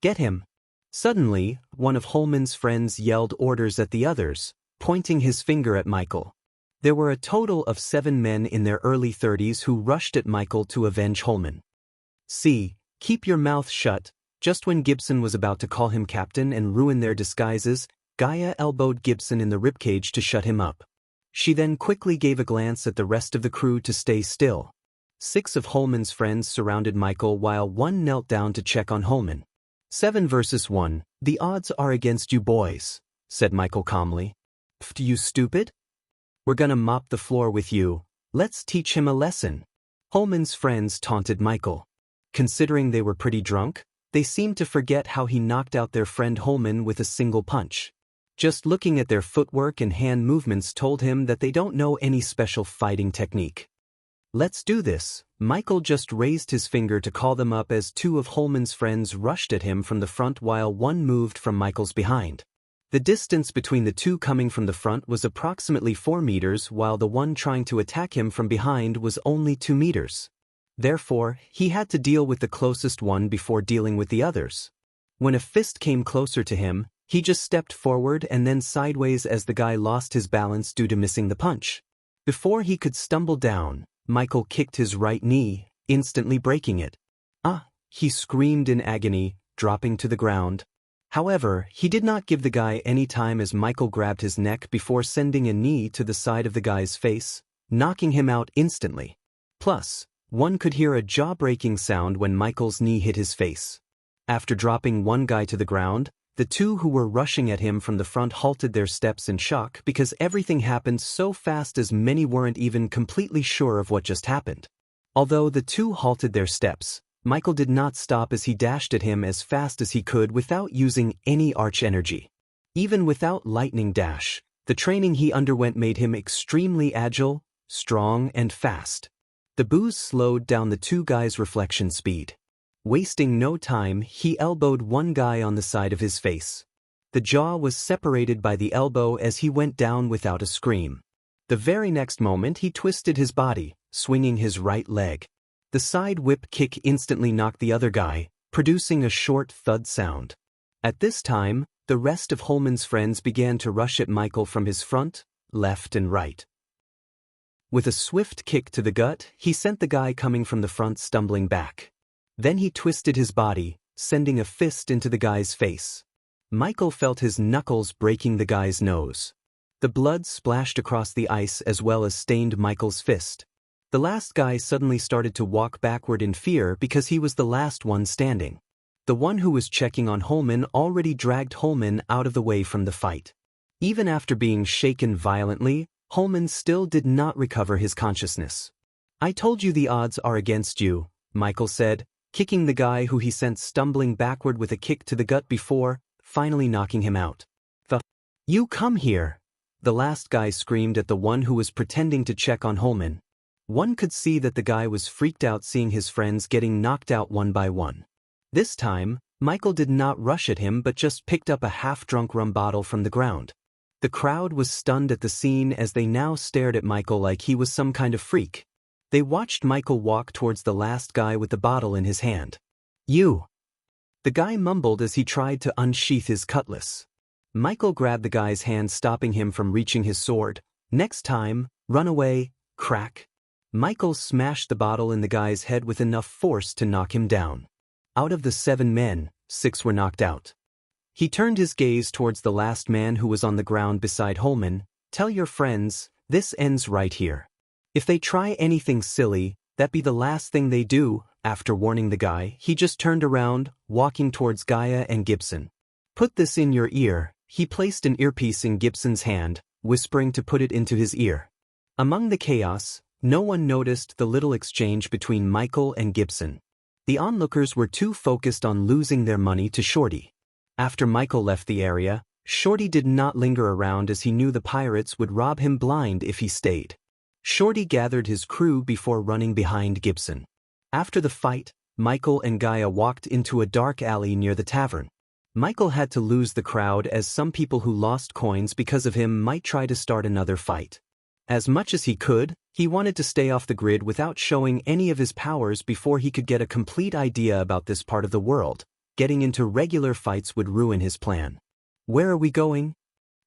Get him. Suddenly, one of Holman's friends yelled orders at the others, pointing his finger at Michael. There were a total of 7 men in their early 30s who rushed at Michael to avenge Holman. "See, keep your mouth shut." Just when Gibson was about to call him captain and ruin their disguises, Gaia elbowed Gibson in the ribcage to shut him up. She then quickly gave a glance at the rest of the crew to stay still. 6 of Holman's friends surrounded Michael while 1 knelt down to check on Holman. 7 versus 1, the odds are against you boys, said Michael calmly. "Pfft, you stupid? We're gonna mop the floor with you. Let's teach him a lesson." Holman's friends taunted Michael. Considering they were pretty drunk, they seemed to forget how he knocked out their friend Holman with a single punch. Just looking at their footwork and hand movements told him that they don't know any special fighting technique. "Let's do this." Michael just raised his finger to call them up as 2 of Holman's friends rushed at him from the front while 1 moved from Michael's behind. The distance between the 2 coming from the front was approximately 4 meters while the one trying to attack him from behind was only 2 meters. Therefore, he had to deal with the closest one before dealing with the others. When a fist came closer to him, he just stepped forward and then sideways as the guy lost his balance due to missing the punch. Before he could stumble down, Michael kicked his right knee, instantly breaking it. "Ah!" he screamed in agony, dropping to the ground. However, he did not give the guy any time as Michael grabbed his neck before sending a knee to the side of the guy's face, knocking him out instantly. Plus, one could hear a jaw-breaking sound when Michael's knee hit his face. After dropping one guy to the ground, the 2 who were rushing at him from the front halted their steps in shock because everything happened so fast as many weren't even completely sure of what just happened. Although the 2 halted their steps, Michael did not stop as he dashed at him as fast as he could without using any arch energy. Even without lightning dash, the training he underwent made him extremely agile, strong, and fast. The booze slowed down the 2 guys' reflection speed. Wasting no time, he elbowed one guy on the side of his face. The jaw was separated by the elbow as he went down without a scream. The very next moment he twisted his body, swinging his right leg. The side whip kick instantly knocked the other guy, producing a short thud sound. At this time, the rest of Holman's friends began to rush at Michael from his front, left and right. With a swift kick to the gut, he sent the guy coming from the front stumbling back. Then he twisted his body, sending a fist into the guy's face. Michael felt his knuckles breaking the guy's nose. The blood splashed across the ice as well as stained Michael's fist. The last guy suddenly started to walk backward in fear because he was the last one standing. The one who was checking on Holman already dragged Holman out of the way from the fight. Even after being shaken violently, Holman still did not recover his consciousness. "I told you the odds are against you," Michael said, kicking the guy who he sent stumbling backward with a kick to the gut before, finally knocking him out. "You come here!" the last guy screamed at the one who was pretending to check on Holman. One could see that the guy was freaked out seeing his friends getting knocked out one by one. This time, Michael did not rush at him but just picked up a half-drunk rum bottle from the ground. The crowd was stunned at the scene as they now stared at Michael like he was some kind of freak. They watched Michael walk towards the last guy with the bottle in his hand. "You!" the guy mumbled as he tried to unsheath his cutlass. Michael grabbed the guy's hand, stopping him from reaching his sword. "Next time, run away," crack. Michael smashed the bottle in the guy's head with enough force to knock him down. Out of the 7 men, 6 were knocked out. He turned his gaze towards the last man who was on the ground beside Holman. "Tell your friends, this ends right here. If they try anything silly, that be the last thing they do." After warning the guy, he just turned around, walking towards Gaia and Gibson. "Put this in your ear." He placed an earpiece in Gibson's hand, whispering to put it into his ear. Among the chaos, no one noticed the little exchange between Michael and Gibson. The onlookers were too focused on losing their money to Shorty. After Michael left the area, Shorty did not linger around as he knew the pirates would rob him blind if he stayed. Shorty gathered his crew before running behind Gibson. After the fight, Michael and Gaia walked into a dark alley near the tavern. Michael had to lose the crowd as some people who lost coins because of him might try to start another fight. As much as he could, he wanted to stay off the grid without showing any of his powers before he could get a complete idea about this part of the world. Getting into regular fights would ruin his plan. "Where are we going?"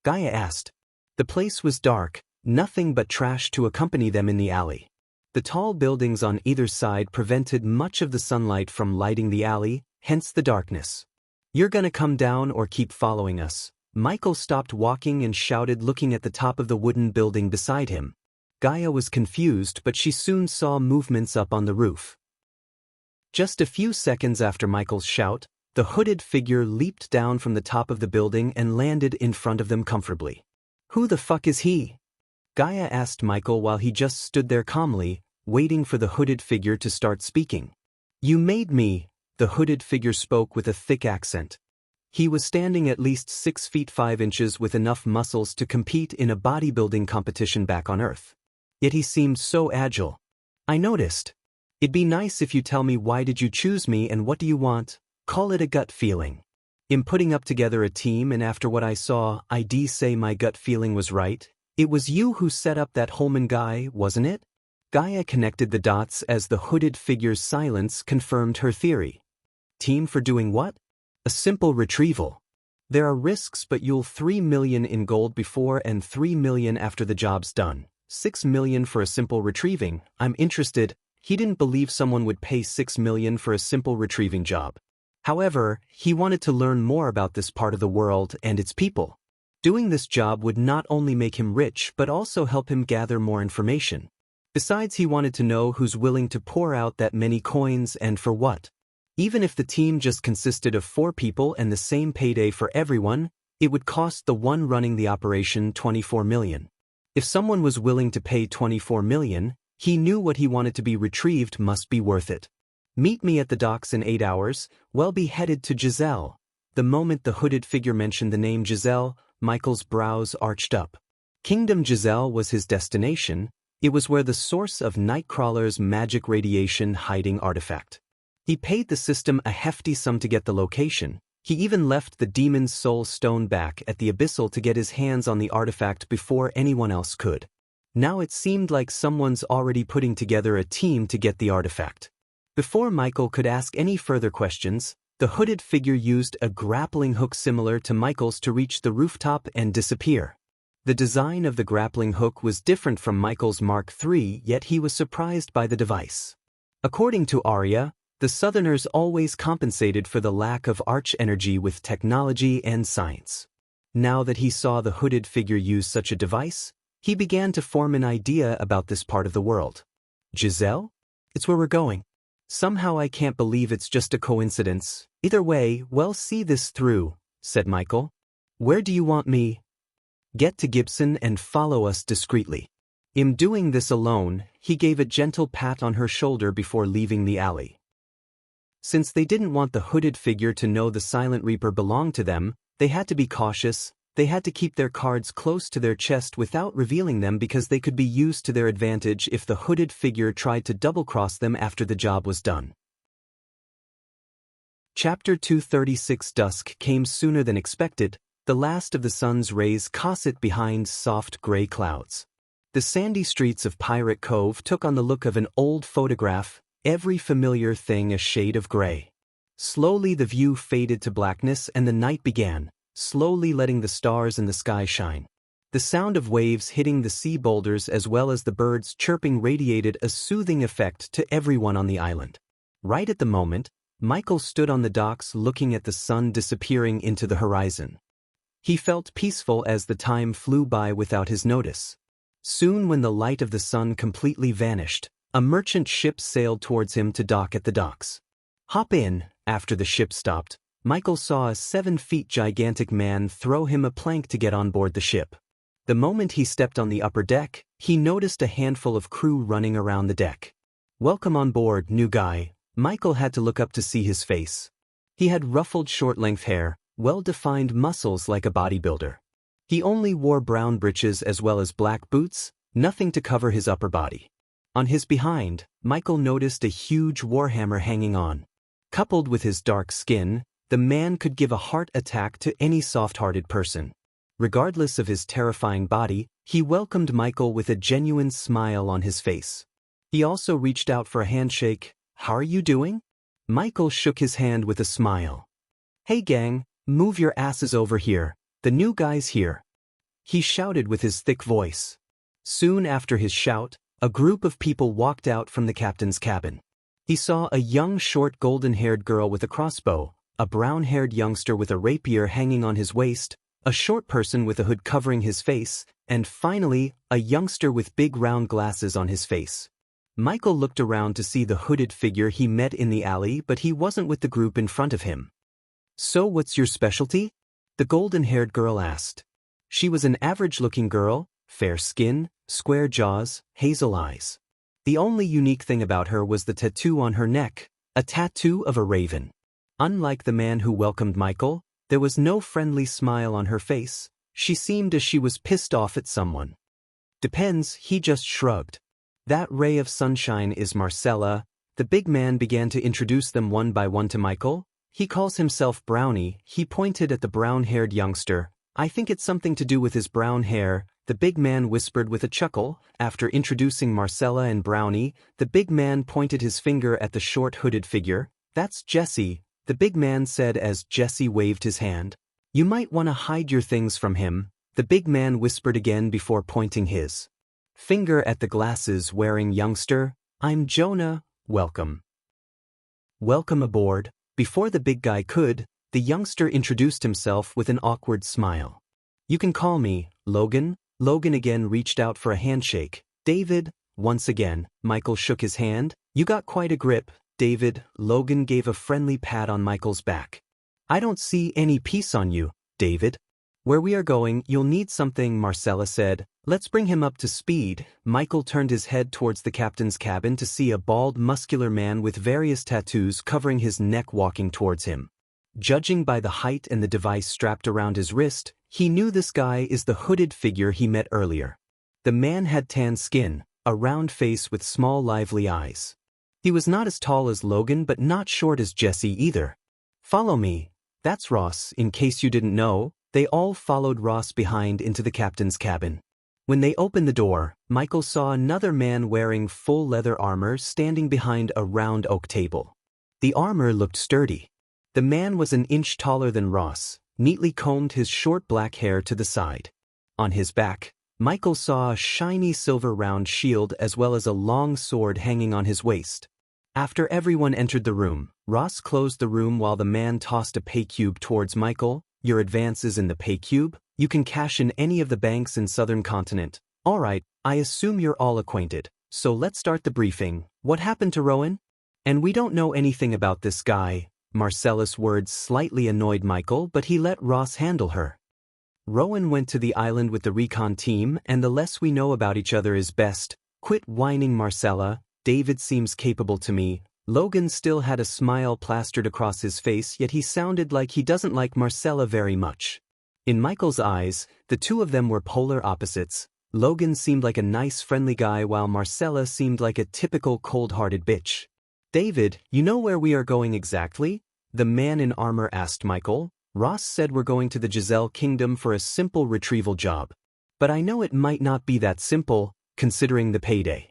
Gaia asked. The place was dark, nothing but trash to accompany them in the alley. The tall buildings on either side prevented much of the sunlight from lighting the alley, hence the darkness. "You're gonna come down or keep following us?" Michael stopped walking and shouted, looking at the top of the wooden building beside him. Gaia was confused, but she soon saw movements up on the roof. Just a few seconds after Michael's shout, the hooded figure leaped down from the top of the building and landed in front of them comfortably. "Who the fuck is he?" Gaia asked Michael while he just stood there calmly, waiting for the hooded figure to start speaking. "You made me," the hooded figure spoke with a thick accent. He was standing at least 6 feet 5 inches with enough muscles to compete in a bodybuilding competition back on Earth. Yet he seemed so agile. "I noticed. It'd be nice if you tell me why did you choose me and what do you want? Call it a gut feeling. In putting up together a team and after what I saw, I'd say my gut feeling was right. It was you who set up that Holman guy, wasn't it?" Gaia connected the dots as the hooded figure's silence confirmed her theory. "Team for doing what?" "A simple retrieval. There are risks, but you'll 3 million in gold before and 3 million after the job's done. 6 million for a simple retrieving. I'm interested." He didn't believe someone would pay 6 million for a simple retrieving job. However, he wanted to learn more about this part of the world and its people. Doing this job would not only make him rich but also help him gather more information. Besides, he wanted to know who's willing to pour out that many coins and for what. Even if the team just consisted of 4 people and the same payday for everyone, it would cost the one running the operation 24 million. If someone was willing to pay 24 million, he knew what he wanted to be retrieved must be worth it. "Meet me at the docks in 8 hours, we'll be headed to Giselle." The moment the hooded figure mentioned the name Giselle, Michael's brows arched up. Kingdom Giselle was his destination. It was where the source of Nightcrawler's magic radiation hiding artifact. He paid the system a hefty sum to get the location. He even left the demon's soul stone back at the Abyssal to get his hands on the artifact before anyone else could. Now it seemed like someone's already putting together a team to get the artifact. Before Michael could ask any further questions, The hooded figure used a grappling hook similar to Michael's to reach the rooftop and disappear. The design of the grappling hook was different from Michael's Mark III, yet he was surprised by the device. According to Arya, the Southerners always compensated for the lack of arch energy with technology and science. Now that he saw the hooded figure use such a device, he began to form an idea about this part of the world. Giselle? It's where we're going. Somehow I can't believe it's just a coincidence. Either way, we'll see this through, said Michael. Where do you want me? Get to Gibson and follow us discreetly. In doing this alone, he gave a gentle pat on her shoulder before leaving the alley. Since they didn't want the hooded figure to know the Silent Reaper belonged to them, they had to be cautious. They had to keep their cards close to their chest without revealing them because they could be used to their advantage if the hooded figure tried to double-cross them after the job was done. Chapter 236. Dusk came sooner than expected. The last of the sun's rays caught it behind soft gray clouds. The sandy streets of Pirate Cove took on the look of an old photograph, every familiar thing a shade of gray. Slowly the view faded to blackness and the night began, slowly letting the stars in the sky shine. The sound of waves hitting the sea boulders as well as the birds chirping radiated a soothing effect to everyone on the island. Right at the moment, Michael stood on the docks looking at the sun disappearing into the horizon. He felt peaceful as the time flew by without his notice. Soon when the light of the sun completely vanished, a merchant ship sailed towards him to dock at the docks. Hop in. After the ship stopped, Michael saw a 7-foot gigantic man throw him a plank to get on board the ship. The moment he stepped on the upper deck, he noticed a handful of crew running around the deck. Welcome on board, new guy. Michael had to look up to see his face. He had ruffled short-length hair, well-defined muscles like a bodybuilder. He only wore brown breeches as well as black boots, nothing to cover his upper body. On his behind, Michael noticed a huge warhammer hanging on. Coupled with his dark skin, the man could give a heart attack to any soft-hearted person. Regardless of his terrifying body, he welcomed Michael with a genuine smile on his face. He also reached out for a handshake. How are you doing? Michael shook his hand with a smile. Hey gang, move your asses over here. The new guy's here. He shouted with his thick voice. Soon after his shout, a group of people walked out from the captain's cabin. He saw a young short golden-haired girl with a crossbow, a brown-haired youngster with a rapier hanging on his waist, a short person with a hood covering his face, and finally, a youngster with big round glasses on his face. Michael looked around to see the hooded figure he met in the alley, but he wasn't with the group in front of him. So what's your specialty? The golden-haired girl asked. She was an average-looking girl, fair skin, square jaws, hazel eyes. The only unique thing about her was the tattoo on her neck, a tattoo of a raven. Unlike the man who welcomed Michael, there was no friendly smile on her face. She seemed as she was pissed off at someone. Depends, he just shrugged. That ray of sunshine is Marcella. The big man began to introduce them one by one to Michael. He calls himself Brownie. He pointed at the brown-haired youngster. I think it's something to do with his brown hair, the big man whispered with a chuckle. After introducing Marcella and Brownie, the big man pointed his finger at the short hooded figure. That's Jesse, the big man said as Jesse waved his hand. You might want to hide your things from him, the big man whispered again before pointing his finger at the glasses-wearing youngster. I'm Jonah, welcome. Welcome aboard. Before the big guy could, the youngster introduced himself with an awkward smile. You can call me Logan. Logan again reached out for a handshake. David, once again, Michael shook his hand. You got quite a grip, David. Logan gave a friendly pat on Michael's back. I don't see any peace on you, David. Where we are going, you'll need something, Marcella said. Let's bring him up to speed. Michael turned his head towards the captain's cabin to see a bald, muscular man with various tattoos covering his neck walking towards him. Judging by the height and the device strapped around his wrist, he knew this guy is the hooded figure he met earlier. The man had tan skin, a round face with small lively eyes. He was not as tall as Logan but not short as Jesse either. Follow me. That's Ross, in case you didn't know. They all followed Ross behind into the captain's cabin. When they opened the door, Michael saw another man wearing full leather armor standing behind a round oak table. The armor looked sturdy. The man was an inch taller than Ross, neatly combed his short black hair to the side. On his back, Michael saw a shiny silver round shield as well as a long sword hanging on his waist. After everyone entered the room, Ross closed the room while the man tossed a pay cube towards Michael. Your advance is in the pay cube. You can cash in any of the banks in Southern Continent. Alright, I assume you're all acquainted. So let's start the briefing. What happened to Rowan? And we don't know anything about this guy. Marcella's words slightly annoyed Michael, but he let Ross handle her. Rowan went to the island with the recon team, and the less we know about each other is best. Quit whining, Marcella. David seems capable to me. Logan still had a smile plastered across his face, yet he sounded like he doesn't like Marcella very much. In Michael's eyes, the two of them were polar opposites. Logan seemed like a nice friendly guy while Marcella seemed like a typical cold-hearted bitch. David, you know where we are going exactly? The man in armor asked Michael. Ross said we're going to the Giselle Kingdom for a simple retrieval job. But I know it might not be that simple, considering the payday.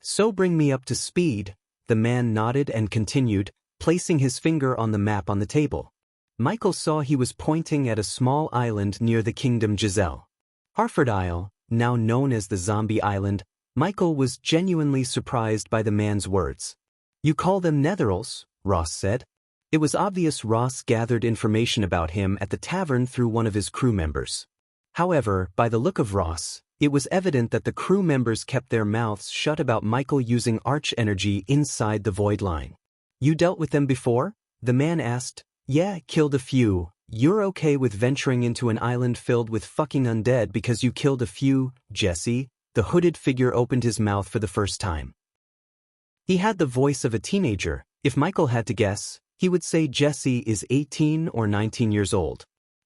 So bring me up to speed. The man nodded and continued, placing his finger on the map on the table. Michael saw he was pointing at a small island near the Kingdom Giselle. Harford Isle, now known as the Zombie Island. Michael was genuinely surprised by the man's words. You call them Netherals? Ross said. It was obvious Ross gathered information about him at the tavern through one of his crew members. However, by the look of Ross, it was evident that the crew members kept their mouths shut about Michael using arch energy inside the void line. You dealt with them before? The man asked. Yeah, killed a few. You're okay with venturing into an island filled with fucking undead because you killed a few, Jesse? The hooded figure opened his mouth for the first time. He had the voice of a teenager. If Michael had to guess, he would say Jesse is 18 or 19 years old.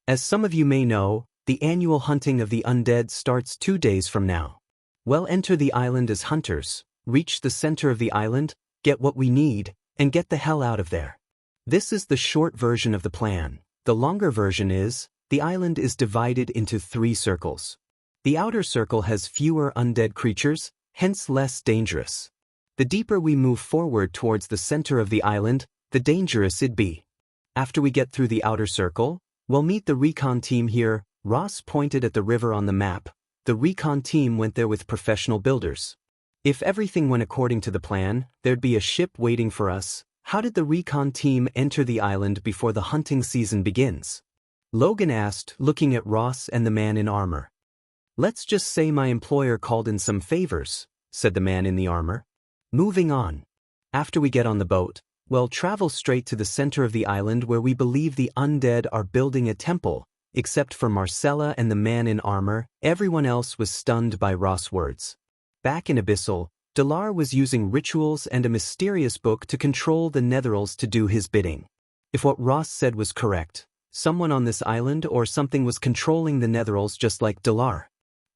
As some of you may know, the annual hunting of the undead starts 2 days from now. We'll enter the island as hunters, reach the center of the island, get what we need, and get the hell out of there. This is the short version of the plan. The longer version is, the island is divided into 3 circles. The outer circle has fewer undead creatures, hence less dangerous. The deeper we move forward towards the center of the island, the dangerous it'd be. After we get through the outer circle, we'll meet the recon team here. Ross pointed at the river on the map. The recon team went there with professional builders. If everything went according to the plan, there'd be a ship waiting for us. How did the recon team enter the island before the hunting season begins? Logan asked, looking at Ross and the man in armor. Let's just say my employer called in some favors, said the man in the armor. Moving on. After we get on the boat, we'll travel straight to the center of the island where we believe the undead are building a temple. Except for Marcella and the man in armor, everyone else was stunned by Ross' words. Back in Abyssal, Delar was using rituals and a mysterious book to control the Netherals to do his bidding. If what Ross said was correct, someone on this island or something was controlling the Netherals just like Delar.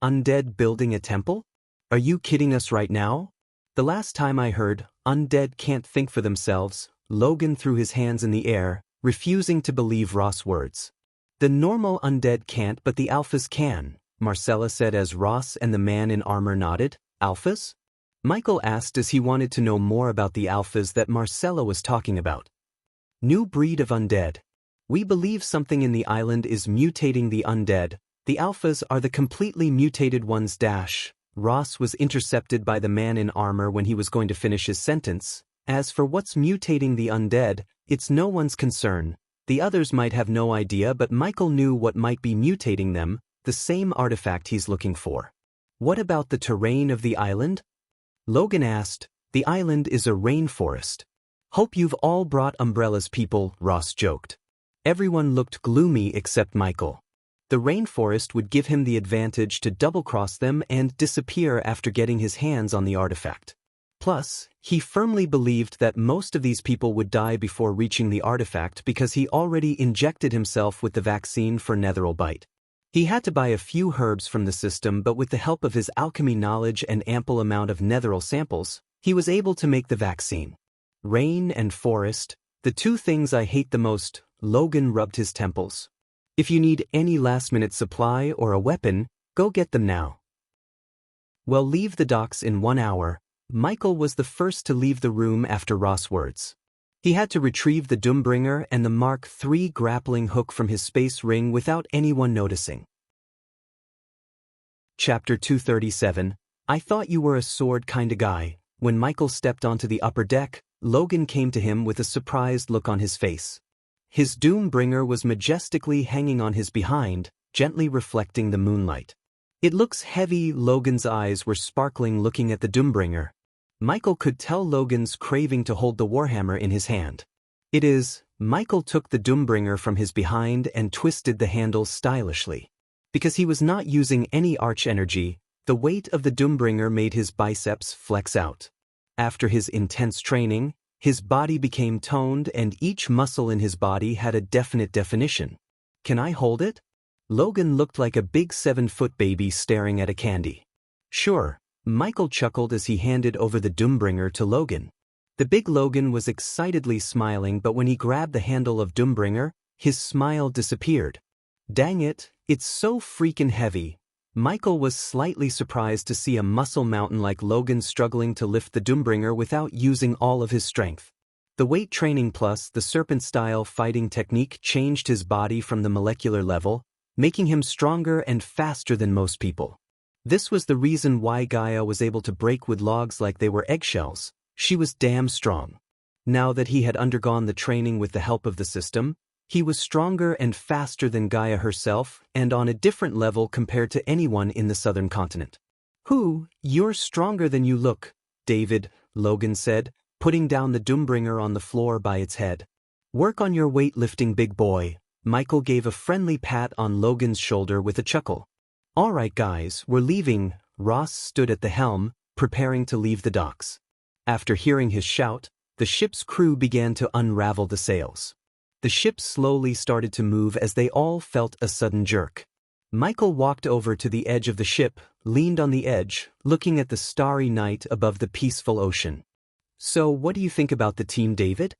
Undead building a temple? Are you kidding us right now? The last time I heard, undead can't think for themselves. Logan threw his hands in the air, refusing to believe Ross' words. The normal undead can't, but the alphas can, Marcella said as Ross and the man in armor nodded. Alphas? Michael asked as he wanted to know more about the alphas that Marcella was talking about. New breed of undead. We believe something in the island is mutating the undead. The alphas are the completely mutated ones. Ross was intercepted by the man in armor when he was going to finish his sentence. As for what's mutating the undead, it's no one's concern. The others might have no idea, but Michael knew what might be mutating them, the same artifact he's looking for. What about the terrain of the island? Logan asked. The island is a rainforest. Hope you've all brought umbrellas, people, Ross joked. Everyone looked gloomy except Michael. The rainforest would give him the advantage to double-cross them and disappear after getting his hands on the artifact. Plus, he firmly believed that most of these people would die before reaching the artifact because he already injected himself with the vaccine for Netheral Bite. He had to buy a few herbs from the system, but with the help of his alchemy knowledge and ample amount of Netheral samples, he was able to make the vaccine. Rain and forest, the two things I hate the most. Logan rubbed his temples. If you need any last-minute supply or a weapon, go get them now. We'll leave the docks in 1 hour. Michael was the first to leave the room after Ross' words. He had to retrieve the Doombringer and the Mark III grappling hook from his space ring without anyone noticing. Chapter 237, I thought you were a sword kinda guy. When Michael stepped onto the upper deck, Logan came to him with a surprised look on his face. His Doombringer was majestically hanging on his behind, gently reflecting the moonlight. It looks heavy. Logan's eyes were sparkling looking at the Doombringer. Michael could tell Logan's craving to hold the warhammer in his hand. It is. Michael took the Doombringer from his behind and twisted the handle stylishly. Because he was not using any arch energy, the weight of the Doombringer made his biceps flex out. After his intense training, his body became toned and each muscle in his body had a definite definition. Can I hold it? Logan looked like a big 7-foot baby staring at a candy. Sure, Michael chuckled as he handed over the Doombringer to Logan. The big Logan was excitedly smiling, but when he grabbed the handle of Doombringer, his smile disappeared. Dang it, it's so freaking heavy. Michael was slightly surprised to see a muscle mountain like Logan struggling to lift the Doombringer without using all of his strength. The weight training plus the serpent-style fighting technique changed his body from the molecular level, making him stronger and faster than most people. This was the reason why Gaia was able to break wood logs like they were eggshells. She was damn strong. Now that he had undergone the training with the help of the system, he was stronger and faster than Gaia herself and on a different level compared to anyone in the southern continent. You're stronger than you look, David, Logan said, putting down the Doombringer on the floor by its head. Work on your weightlifting, big boy. Michael gave a friendly pat on Logan's shoulder with a chuckle. All right guys, we're leaving. Ross stood at the helm, preparing to leave the docks. After hearing his shout, the ship's crew began to unravel the sails. The ship slowly started to move as they all felt a sudden jerk. Michael walked over to the edge of the ship, leaned on the edge, looking at the starry night above the peaceful ocean. So what do you think about the team, David?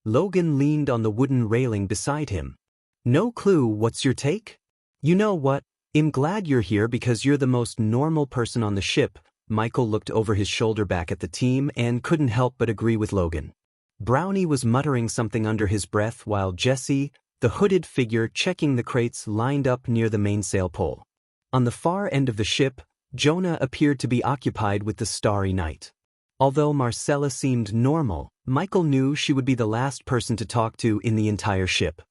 Logan leaned on the wooden railing beside him. No clue. What's your take? You know what? I'm glad you're here because you're the most normal person on the ship. Michael looked over his shoulder back at the team and couldn't help but agree with Logan. Brownie was muttering something under his breath while Jesse, the hooded figure checking the crates, lined up near the mainsail pole. On the far end of the ship, Jonah appeared to be occupied with the starry night. Although Marcella seemed normal, Michael knew she would be the last person to talk to in the entire ship.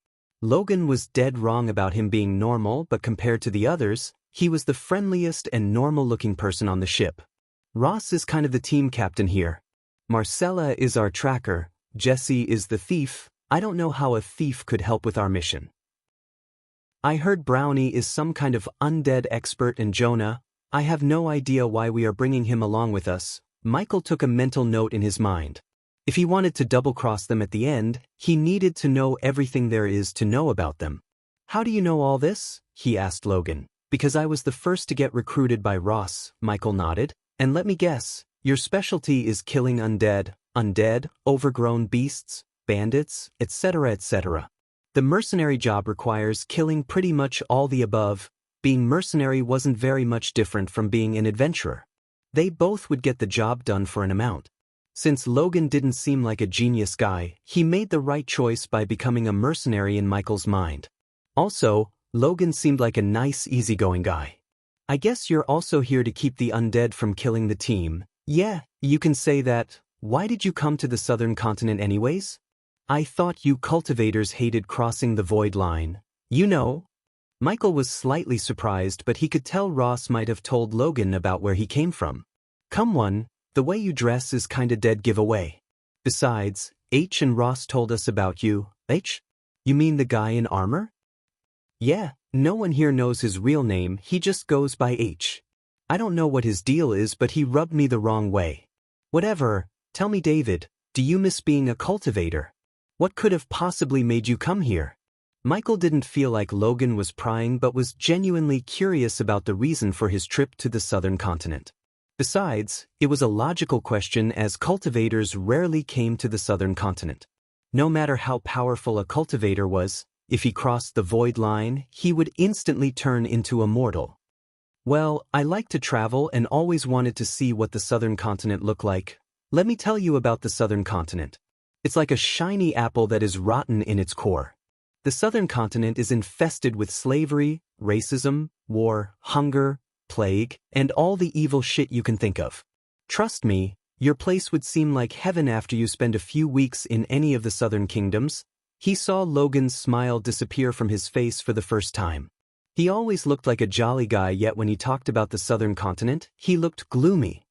Logan was dead wrong about him being normal, but compared to the others, he was the friendliest and normal-looking person on the ship. Ross is kind of the team captain here. Marcella is our tracker. Jesse is the thief. I don't know how a thief could help with our mission. I heard Brownie is some kind of undead expert, and Jonah, I have no idea why we are bringing him along with us. Michael took a mental note in his mind. If he wanted to double-cross them at the end, he needed to know everything there is to know about them. How do you know all this? He asked Logan. Because I was the first to get recruited by Ross, Michael nodded. And let me guess, your specialty is killing undead, overgrown beasts, bandits, etc., etc. The mercenary job requires killing pretty much all the above. Being mercenary wasn't very much different from being an adventurer. They both would get the job done for an amount. Since Logan didn't seem like a genius guy, he made the right choice by becoming a mercenary in Michael's mind. Also, Logan seemed like a nice, easygoing guy. I guess you're also here to keep the undead from killing the team. Yeah, you can say that. Why did you come to the southern continent anyways? I thought you cultivators hated crossing the void line. You know. Michael was slightly surprised, but he could tell Ross might have told Logan about where he came from. Come on, the way you dress is kinda dead giveaway. Besides, H and Ross told us about you. H? You mean the guy in armor? Yeah, no one here knows his real name, he just goes by H. I don't know what his deal is, but he rubbed me the wrong way. Whatever, tell me, David, do you miss being a cultivator? What could have possibly made you come here? Michael didn't feel like Logan was prying but was genuinely curious about the reason for his trip to the southern continent. Besides, it was a logical question as cultivators rarely came to the southern continent. No matter how powerful a cultivator was, if he crossed the void line, he would instantly turn into a mortal. Well, I like to travel and always wanted to see what the southern continent looked like. Let me tell you about the southern continent. It's like a shiny apple that is rotten in its core. The southern continent is infested with slavery, racism, war, hunger, plague, and all the evil shit you can think of. Trust me, your place would seem like heaven after you spend a few weeks in any of the southern kingdoms. He saw Logan's smile disappear from his face for the first time. He always looked like a jolly guy, yet when he talked about the southern continent, he looked gloomy.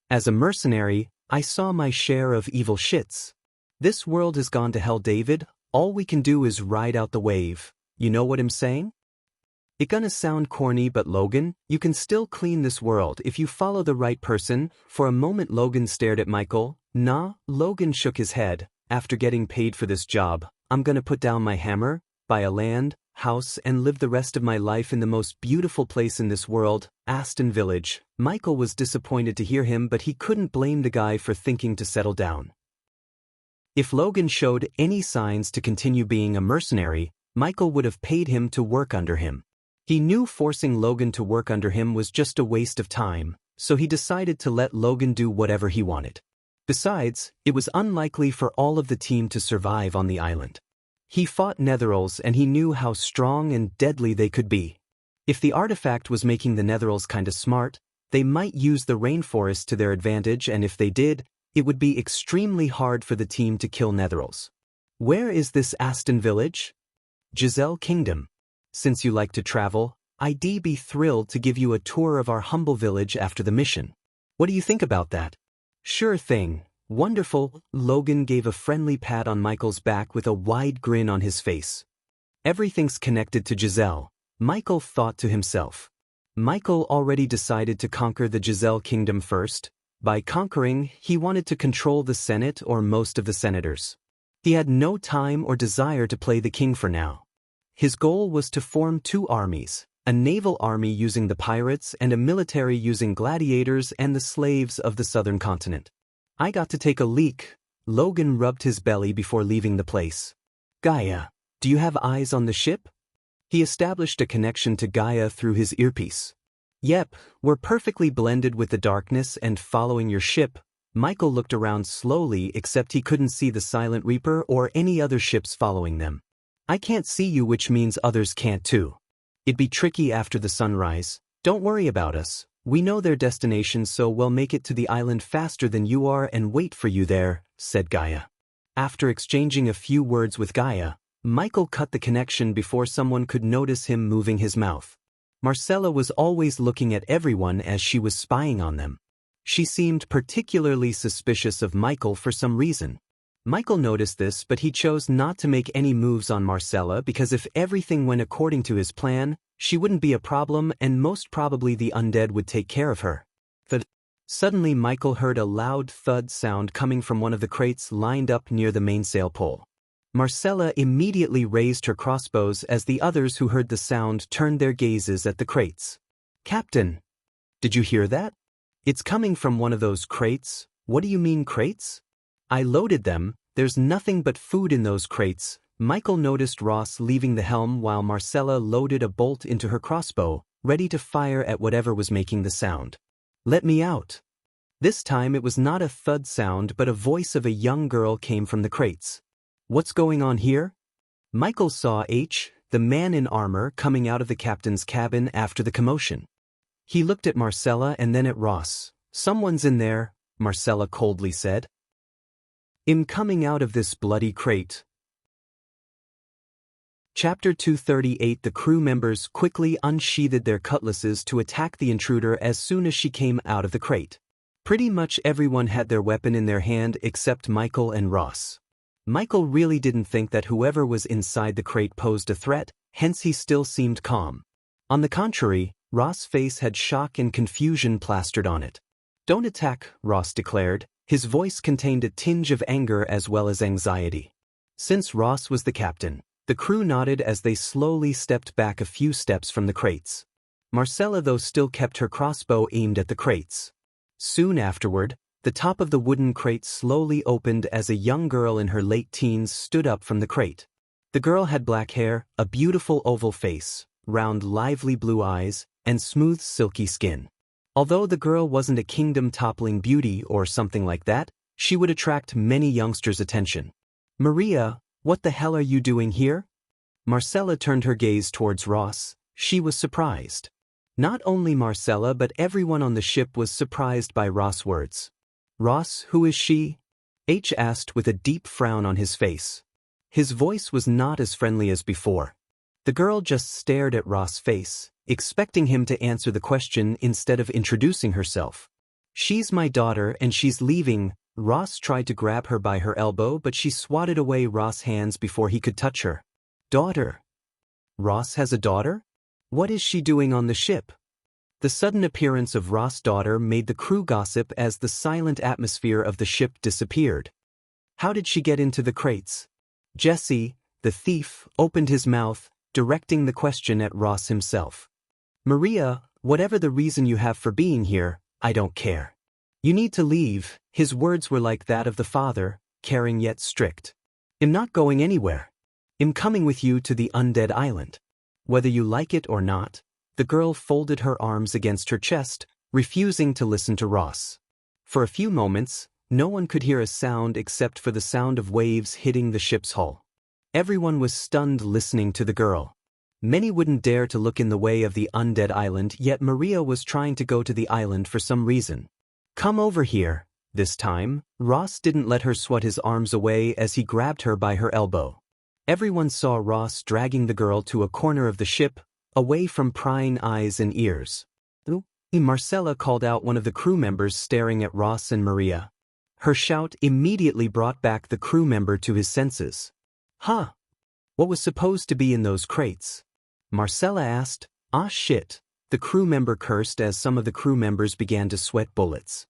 As a mercenary, I saw my share of evil shits. This world has gone to hell, David. All we can do is ride out the wave. You know what I'm saying? It gonna sound corny, but Logan, you can still clean this world if you follow the right person. For a moment Logan stared at Michael. Nah, Logan shook his head. After getting paid for this job, I'm gonna put down my hammer, buy a land, house, and live the rest of my life in the most beautiful place in this world, Aston Village. Michael was disappointed to hear him, but he couldn't blame the guy for thinking to settle down. If Logan showed any signs to continue being a mercenary, Michael would have paid him to work under him. He knew forcing Logan to work under him was just a waste of time, so he decided to let Logan do whatever he wanted. Besides, it was unlikely for all of the team to survive on the island. He fought Netherals and he knew how strong and deadly they could be. If the artifact was making the Netherals kinda smart, they might use the rainforest to their advantage, and if they did, it would be extremely hard for the team to kill Netherals. Where is this Aston Village? Giselle Kingdom. Since you like to travel, I'd be thrilled to give you a tour of our humble village after the mission. What do you think about that? Sure thing. Wonderful. Logan gave a friendly pat on Michael's back with a wide grin on his face. Everything's connected to Giselle, Michael thought to himself. Michael already decided to conquer the Giselle Kingdom first. By conquering, he wanted to control the Senate or most of the senators. He had no time or desire to play the king for now. His goal was to form two armies, a naval army using the pirates and a military using gladiators and the slaves of the southern continent. I got to take a leak. Logan rubbed his belly before leaving the place. Gaia, do you have eyes on the ship? He established a connection to Gaia through his earpiece. Yep, we're perfectly blended with the darkness and following your ship. Michael looked around slowly, except he couldn't see the Silent Reaper or any other ships following them. I can't see you, which means others can't too. It'd be tricky after the sunrise. Don't worry about us. We know their destination, so we'll make it to the island faster than you are and wait for you there, said Gaia. After exchanging a few words with Gaia, Michael cut the connection before someone could notice him moving his mouth. Marcella was always looking at everyone as she was spying on them. She seemed particularly suspicious of Michael for some reason. Michael noticed this, but he chose not to make any moves on Marcella because if everything went according to his plan, she wouldn't be a problem and most probably the undead would take care of her. Suddenly Michael heard a loud thud sound coming from one of the crates lined up near the mainsail pole. Marcella immediately raised her crossbows as the others who heard the sound turned their gazes at the crates. Captain! Did you hear that? It's coming from one of those crates. What do you mean crates? I loaded them. There's nothing but food in those crates. Michael noticed Ross leaving the helm while Marcella loaded a bolt into her crossbow, ready to fire at whatever was making the sound. Let me out. This time it was not a thud sound, but a voice of a young girl came from the crates. What's going on here? Michael saw H, the man in armor, coming out of the captain's cabin after the commotion. He looked at Marcella and then at Ross. Someone's in there, Marcella coldly said. I'm coming out of this bloody crate. Chapter 238. The crew members quickly unsheathed their cutlasses to attack the intruder as soon as she came out of the crate. Pretty much everyone had their weapon in their hand except Michael and Ross. Michael really didn't think that whoever was inside the crate posed a threat, hence he still seemed calm. On the contrary, Ross' face had shock and confusion plastered on it. Don't attack, Ross declared. His voice contained a tinge of anger as well as anxiety. Since Ross was the captain, the crew nodded as they slowly stepped back a few steps from the crates. Marcella, though, still kept her crossbow aimed at the crates. Soon afterward, the top of the wooden crate slowly opened as a young girl in her late teens stood up from the crate. The girl had black hair, a beautiful oval face, round lively blue eyes, and smooth silky skin. Although the girl wasn't a kingdom-toppling beauty or something like that, She would attract many youngsters' attention. Maria, what the hell are you doing here? Marcella turned her gaze towards Ross. She was surprised. Not only Marcella but everyone on the ship was surprised by Ross' words. Ross, who is she? H asked with a deep frown on his face. His voice was not as friendly as before. The girl just stared at Ross' face, expecting him to answer the question instead of introducing herself. She's my daughter and she's leaving. Ross tried to grab her by her elbow but she swatted away Ross' hands before he could touch her. Daughter? Ross has a daughter? What is she doing on the ship? The sudden appearance of Ross' daughter made the crew gossip as the silent atmosphere of the ship disappeared. How did she get into the crates? Jesse, the thief, opened his mouth, directing the question at Ross himself. Maria, whatever the reason you have for being here, I don't care. You need to leave. His words were like that of the father, caring yet strict. I'm not going anywhere. I'm coming with you to the undead island. Whether you like it or not. The girl folded her arms against her chest, refusing to listen to Ross. For a few moments, no one could hear a sound except for the sound of waves hitting the ship's hull. Everyone was stunned listening to the girl. Many wouldn't dare to look in the way of the undead island, yet Maria was trying to go to the island for some reason. Come over here. This time, Ross didn't let her swat his arms away as he grabbed her by her elbow. Everyone saw Ross dragging the girl to a corner of the ship, away from prying eyes and ears. Marcella called out one of the crew members staring at Ross and Maria. Her shout immediately brought back the crew member to his senses. Huh? What was supposed to be in those crates? Marcella asked. Ah shit. The crew member cursed as some of the crew members began to sweat bullets.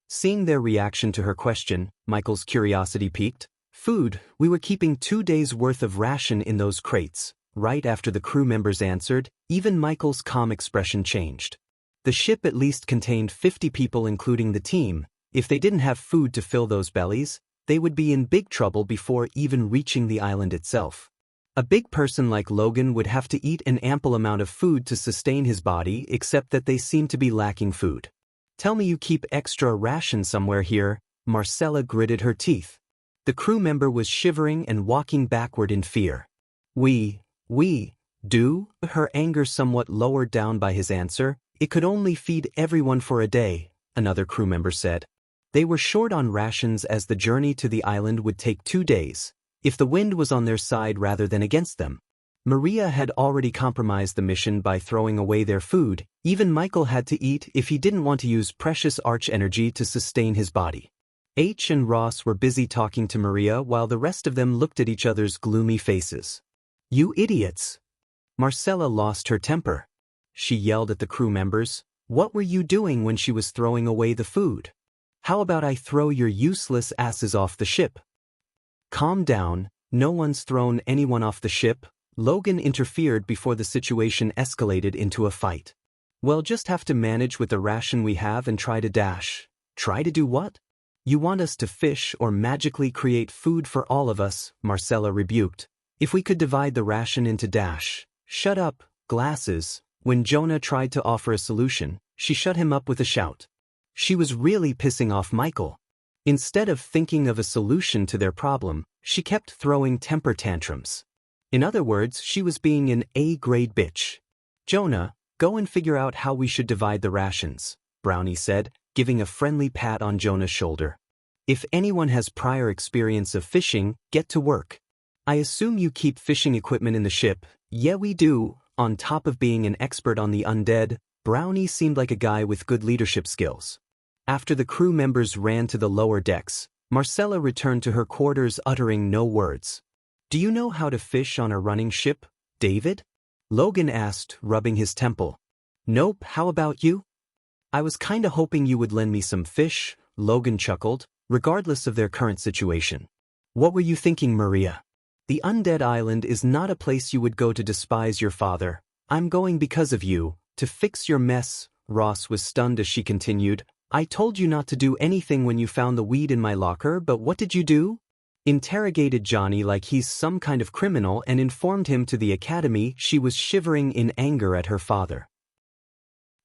Seeing their reaction to her question, Michael's curiosity piqued. Food, we were keeping 2 days' worth of ration in those crates. Right after the crew members answered, even Michael's calm expression changed. The ship at least contained 50 people including the team. If they didn't have food to fill those bellies, they would be in big trouble before even reaching the island itself. A big person like Logan would have to eat an ample amount of food to sustain his body, except that they seem to be lacking food. Tell me you keep extra ration somewhere here. Marcella gritted her teeth. The crew member was shivering and walking backward in fear. We do? Her anger somewhat lowered down by his answer. It could only feed everyone for a day, another crew member said. They were short on rations as the journey to the island would take 2 days, if the wind was on their side rather than against them. Maria had already compromised the mission by throwing away their food. Even Michael had to eat if he didn't want to use precious arch energy to sustain his body. H and Ross were busy talking to Maria while the rest of them looked at each other's gloomy faces. You idiots! Marcella lost her temper. She yelled at the crew members. What were you doing when she was throwing away the food? How about I throw your useless asses off the ship? Calm down, no one's thrown anyone off the ship. Logan interfered before the situation escalated into a fight. We'll just have to manage with the ration we have and try to dash. Try to do what? You want us to fish or magically create food for all of us, Marcella rebuked. If we could divide the ration into dash. Shut up, glasses. When Jonah tried to offer a solution, she shut him up with a shout. She was really pissing off Michael. Instead of thinking of a solution to their problem, she kept throwing temper tantrums. In other words, she was being an A-grade bitch. Jonah, go and figure out how we should divide the rations, Brownie said, giving a friendly pat on Jonah's shoulder. If anyone has prior experience of fishing, get to work. I assume you keep fishing equipment in the ship. Yeah, we do. On top of being an expert on the undead, Brownie seemed like a guy with good leadership skills. After the crew members ran to the lower decks, Marcella returned to her quarters uttering no words. Do you know how to fish on a running ship, David? Logan asked, rubbing his temple. Nope, how about you? I was kinda hoping you would lend me some fish, Logan chuckled, regardless of their current situation. What were you thinking, Maria? The undead island is not a place you would go to despise your father. I'm going because of you, to fix your mess. Ross was stunned as she continued. I told you not to do anything when you found the weed in my locker, but what did you do? Interrogated Johnny like he's some kind of criminal and informed him to the academy. She was shivering in anger at her father.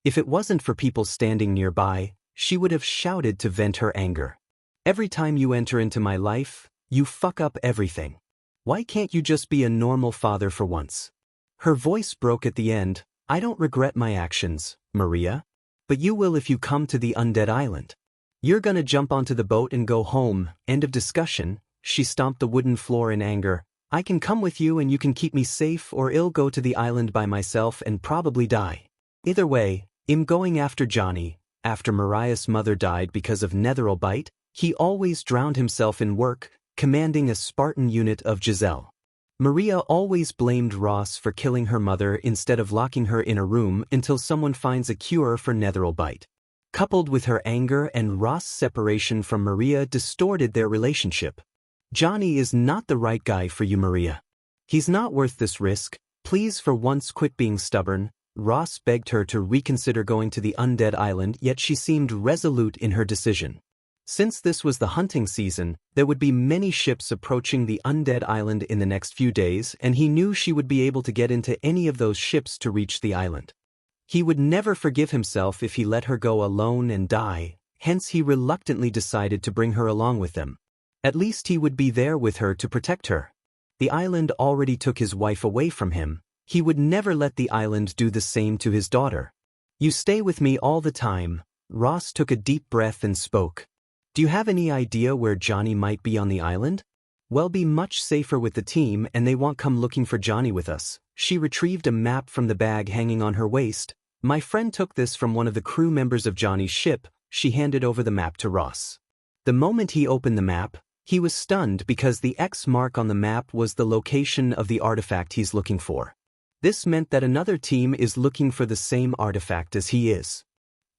If it wasn't for people standing nearby, she would have shouted to vent her anger. Every time you enter into my life, you fuck up everything. Why can't you just be a normal father for once? Her voice broke at the end. I don't regret my actions, Maria. But you will if you come to the undead island. You're gonna jump onto the boat and go home, end of discussion. She stomped the wooden floor in anger. I can come with you and you can keep me safe, or I'll go to the island by myself and probably die. Either way, I'm going after Johnny. After Mariah's mother died because of netheril bite, he always drowned himself in work, commanding a Spartan unit of Giselle. Maria always blamed Ross for killing her mother instead of locking her in a room until someone finds a cure for netheril bite. Coupled with her anger and Ross' separation from Maria distorted their relationship. Johnny is not the right guy for you, Maria. He's not worth this risk. Please for once quit being stubborn. Ross begged her to reconsider going to the undead island, yet she seemed resolute in her decision. Since this was the hunting season, there would be many ships approaching the undead island in the next few days, and he knew she would be able to get into any of those ships to reach the island. He would never forgive himself if he let her go alone and die, hence he reluctantly decided to bring her along with them. At least he would be there with her to protect her. The island already took his wife away from him. He would never let the island do the same to his daughter. You stay with me all the time. Ross took a deep breath and spoke. Do you have any idea where Johnny might be on the island? We'll be much safer with the team and they won't come looking for Johnny with us. She retrieved a map from the bag hanging on her waist. My friend took this from one of the crew members of Johnny's ship. She handed over the map to Ross. The moment he opened the map, he was stunned because the X mark on the map was the location of the artifact he's looking for. This meant that another team is looking for the same artifact as he is.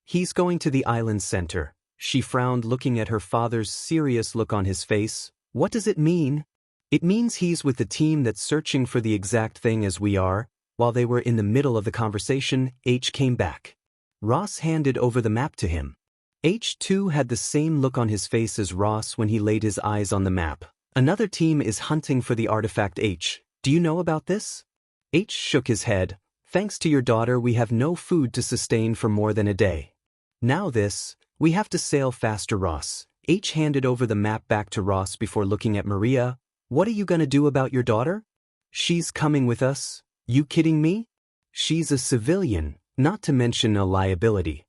He's going to the island's center. She frowned, looking at her father's serious look on his face. What does it mean? It means he's with the team that's searching for the exact thing as we are. While they were in the middle of the conversation, H came back. Ross handed over the map to him. H too had the same look on his face as Ross when he laid his eyes on the map. Another team is hunting for the artifact H. Do you know about this? H shook his head. Thanks to your daughter, we have no food to sustain for more than a day. Now this, we have to sail faster, Ross. H handed over the map back to Ross before looking at Maria. What are you gonna do about your daughter? She's coming with us. You kidding me? She's a civilian, not to mention a liability.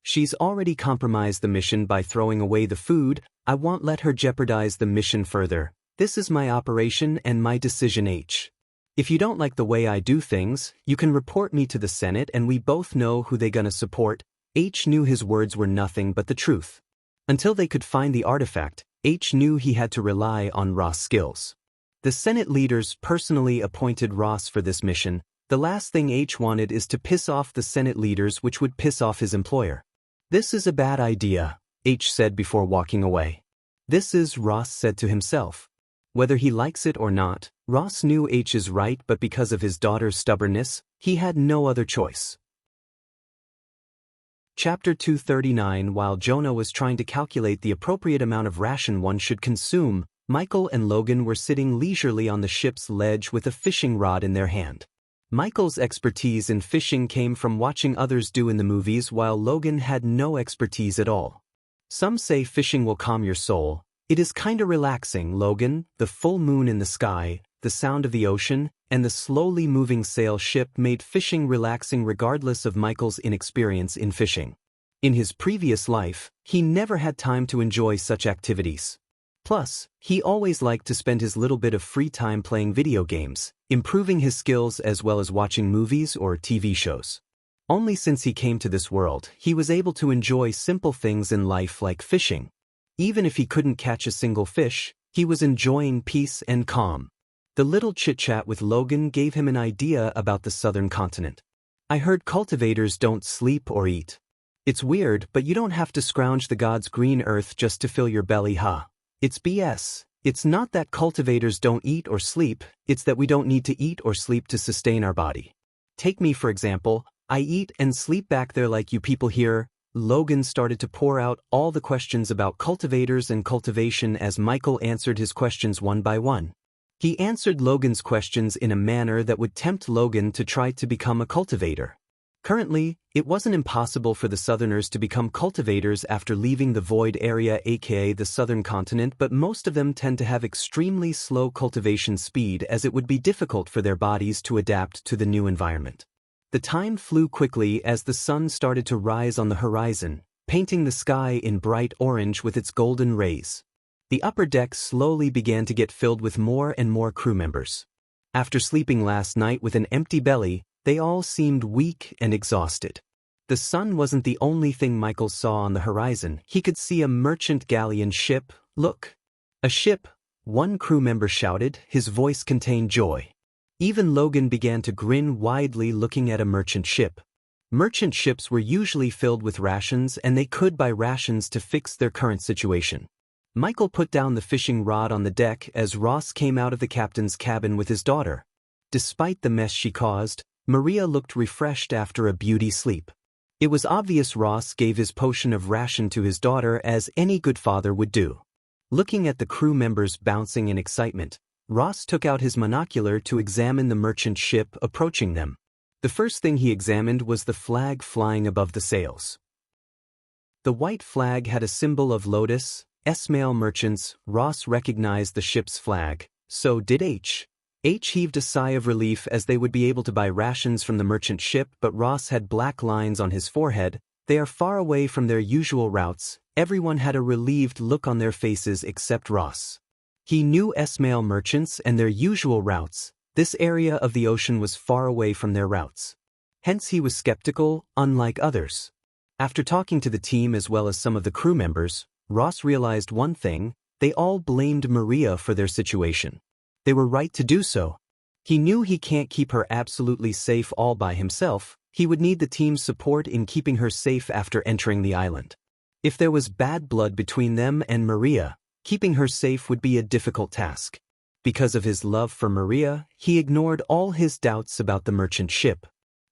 She's already compromised the mission by throwing away the food. I won't let her jeopardize the mission further. This is my operation and my decision, H. If you don't like the way I do things, you can report me to the Senate and we both know who they gonna support. H knew his words were nothing but the truth. Until they could find the artifact, H knew he had to rely on Ross' skills. The Senate leaders personally appointed Ross for this mission. The last thing H wanted is to piss off the Senate leaders, which would piss off his employer. This is a bad idea, H said before walking away. This is, Ross said to himself. Whether he likes it or not, Ross knew H is right, but because of his daughter's stubbornness, he had no other choice. Chapter 239. While Jonah was trying to calculate the appropriate amount of ration one should consume, Michael and Logan were sitting leisurely on the ship's ledge with a fishing rod in their hand. Michael's expertise in fishing came from watching others do in the movies, while Logan had no expertise at all. Some say fishing will calm your soul. It is kinda relaxing, Logan. The full moon in the sky, the sound of the ocean, and the slowly moving sail ship made fishing relaxing regardless of Michael's inexperience in fishing. In his previous life, he never had time to enjoy such activities. Plus, he always liked to spend his little bit of free time playing video games, improving his skills as well as watching movies or TV shows. Only since he came to this world, he was able to enjoy simple things in life like fishing. Even if he couldn't catch a single fish, he was enjoying peace and calm. The little chit-chat with Logan gave him an idea about the southern continent. I heard cultivators don't sleep or eat. It's weird, but you don't have to scrounge the god's green earth just to fill your belly, huh? It's BS. It's not that cultivators don't eat or sleep, it's that we don't need to eat or sleep to sustain our body. Take me for example, I eat and sleep back there like you people here. Logan started to pour out all the questions about cultivators and cultivation as Michael answered his questions one by one. He answered Logan's questions in a manner that would tempt Logan to try to become a cultivator. Currently, it wasn't impossible for the Southerners to become cultivators after leaving the void area, aka the southern continent, but most of them tend to have extremely slow cultivation speed as it would be difficult for their bodies to adapt to the new environment. The time flew quickly as the sun started to rise on the horizon, painting the sky in bright orange with its golden rays. The upper deck slowly began to get filled with more and more crew members. After sleeping last night with an empty belly, they all seemed weak and exhausted. The sun wasn't the only thing Michael saw on the horizon. He could see a merchant galleon ship. "Look! A ship!" one crew member shouted, his voice contained joy. Even Logan began to grin widely looking at a merchant ship. Merchant ships were usually filled with rations and they could buy rations to fix their current situation. Michael put down the fishing rod on the deck as Ross came out of the captain's cabin with his daughter. Despite the mess she caused, Maria looked refreshed after a beauty sleep. It was obvious Ross gave his potion of ration to his daughter as any good father would do. Looking at the crew members bouncing in excitement, Ross took out his monocular to examine the merchant ship approaching them. The first thing he examined was the flag flying above the sails. The white flag had a symbol of lotus. Mail merchants. Ross recognized the ship's flag. So did H. H heaved a sigh of relief as they would be able to buy rations from the merchant ship, but Ross had black lines on his forehead. They are far away from their usual routes. Everyone had a relieved look on their faces except Ross. He knew Mail merchants and their usual routes. This area of the ocean was far away from their routes. Hence he was skeptical, unlike others. After talking to the team as well as some of the crew members, Ross realized one thing: they all blamed Maria for their situation. They were right to do so. He knew he can't keep her absolutely safe all by himself. He would need the team's support in keeping her safe after entering the island. If there was bad blood between them and Maria, keeping her safe would be a difficult task. Because of his love for Maria, he ignored all his doubts about the merchant ship.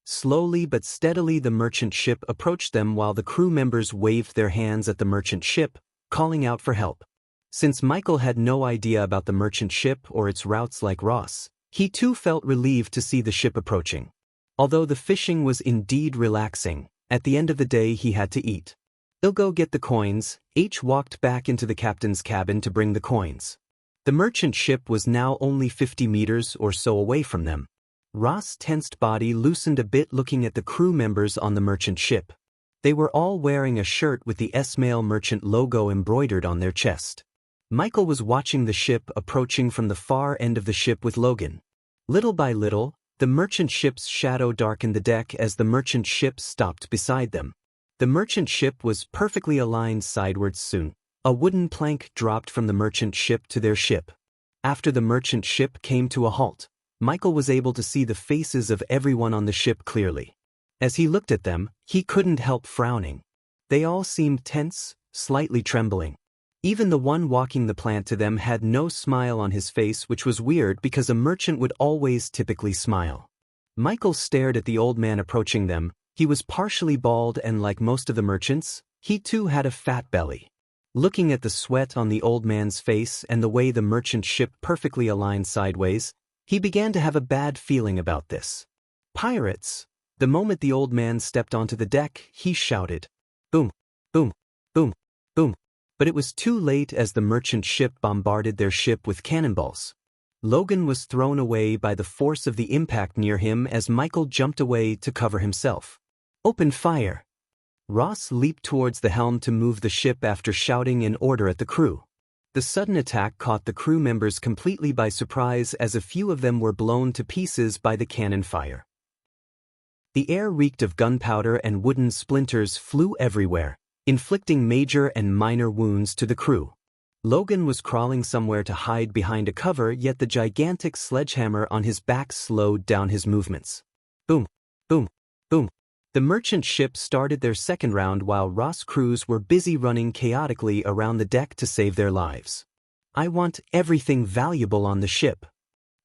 Slowly but steadily the merchant ship approached them while the crew members waved their hands at the merchant ship, calling out for help. Since Michael had no idea about the merchant ship or its routes like Ross, he too felt relieved to see the ship approaching. Although the fishing was indeed relaxing, at the end of the day he had to eat. "I'll go get the coins." H walked back into the captain's cabin to bring the coins. The merchant ship was now only 50 meters or so away from them. Ross' tensed body loosened a bit looking at the crew members on the merchant ship. They were all wearing a shirt with the Mail merchant logo embroidered on their chest. Michael was watching the ship approaching from the far end of the ship with Logan. Little by little, the merchant ship's shadow darkened the deck as the merchant ship stopped beside them. The merchant ship was perfectly aligned sidewards soon. A wooden plank dropped from the merchant ship to their ship. After the merchant ship came to a halt, Michael was able to see the faces of everyone on the ship clearly. As he looked at them, he couldn't help frowning. They all seemed tense, slightly trembling. Even the one walking the plant to them had no smile on his face, which was weird because a merchant would always typically smile. Michael stared at the old man approaching them. He was partially bald and like most of the merchants, he too had a fat belly. Looking at the sweat on the old man's face and the way the merchant ship perfectly aligned sideways, he began to have a bad feeling about this. "Pirates!" The moment the old man stepped onto the deck, he shouted. Boom, boom, boom, boom. But it was too late as the merchant ship bombarded their ship with cannonballs. Logan was thrown away by the force of the impact near him as Michael jumped away to cover himself. "Open fire!" Ross leaped towards the helm to move the ship after shouting an order at the crew. The sudden attack caught the crew members completely by surprise as a few of them were blown to pieces by the cannon fire. The air reeked of gunpowder and wooden splinters flew everywhere, inflicting major and minor wounds to the crew. Logan was crawling somewhere to hide behind a cover, yet the gigantic sledgehammer on his back slowed down his movements. Boom, boom, boom. The merchant ship started their second round while Ross' crews were busy running chaotically around the deck to save their lives. "I want everything valuable on the ship."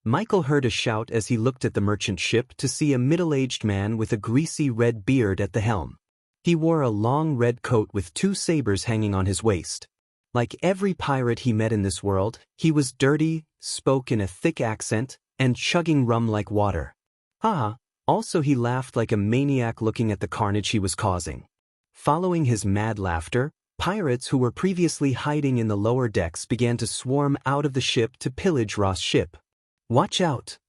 Michael heard a shout as he looked at the merchant ship to see a middle-aged man with a greasy red beard at the helm. He wore a long red coat with two sabers hanging on his waist. Like every pirate he met in this world, he was dirty, spoke in a thick accent, and chugging rum like water. "Haha, Also, he laughed like a maniac looking at the carnage he was causing. Following his mad laughter, pirates who were previously hiding in the lower decks began to swarm out of the ship to pillage Ross' ship. "Watch out!"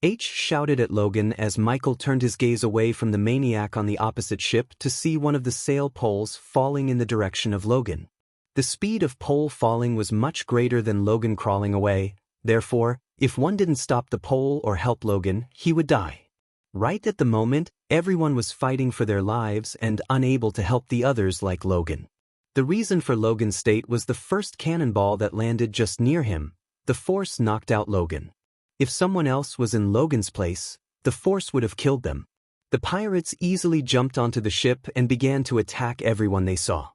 H shouted at Logan as Michael turned his gaze away from the maniac on the opposite ship to see one of the sail poles falling in the direction of Logan. The speed of pole falling was much greater than Logan crawling away, therefore, if one didn't stop the pole or help Logan, he would die. Right at the moment, everyone was fighting for their lives and unable to help the others like Logan. The reason for Logan's state was the first cannonball that landed just near him. The force knocked out Logan. If someone else was in Logan's place, the force would have killed them. The pirates easily jumped onto the ship and began to attack everyone they saw.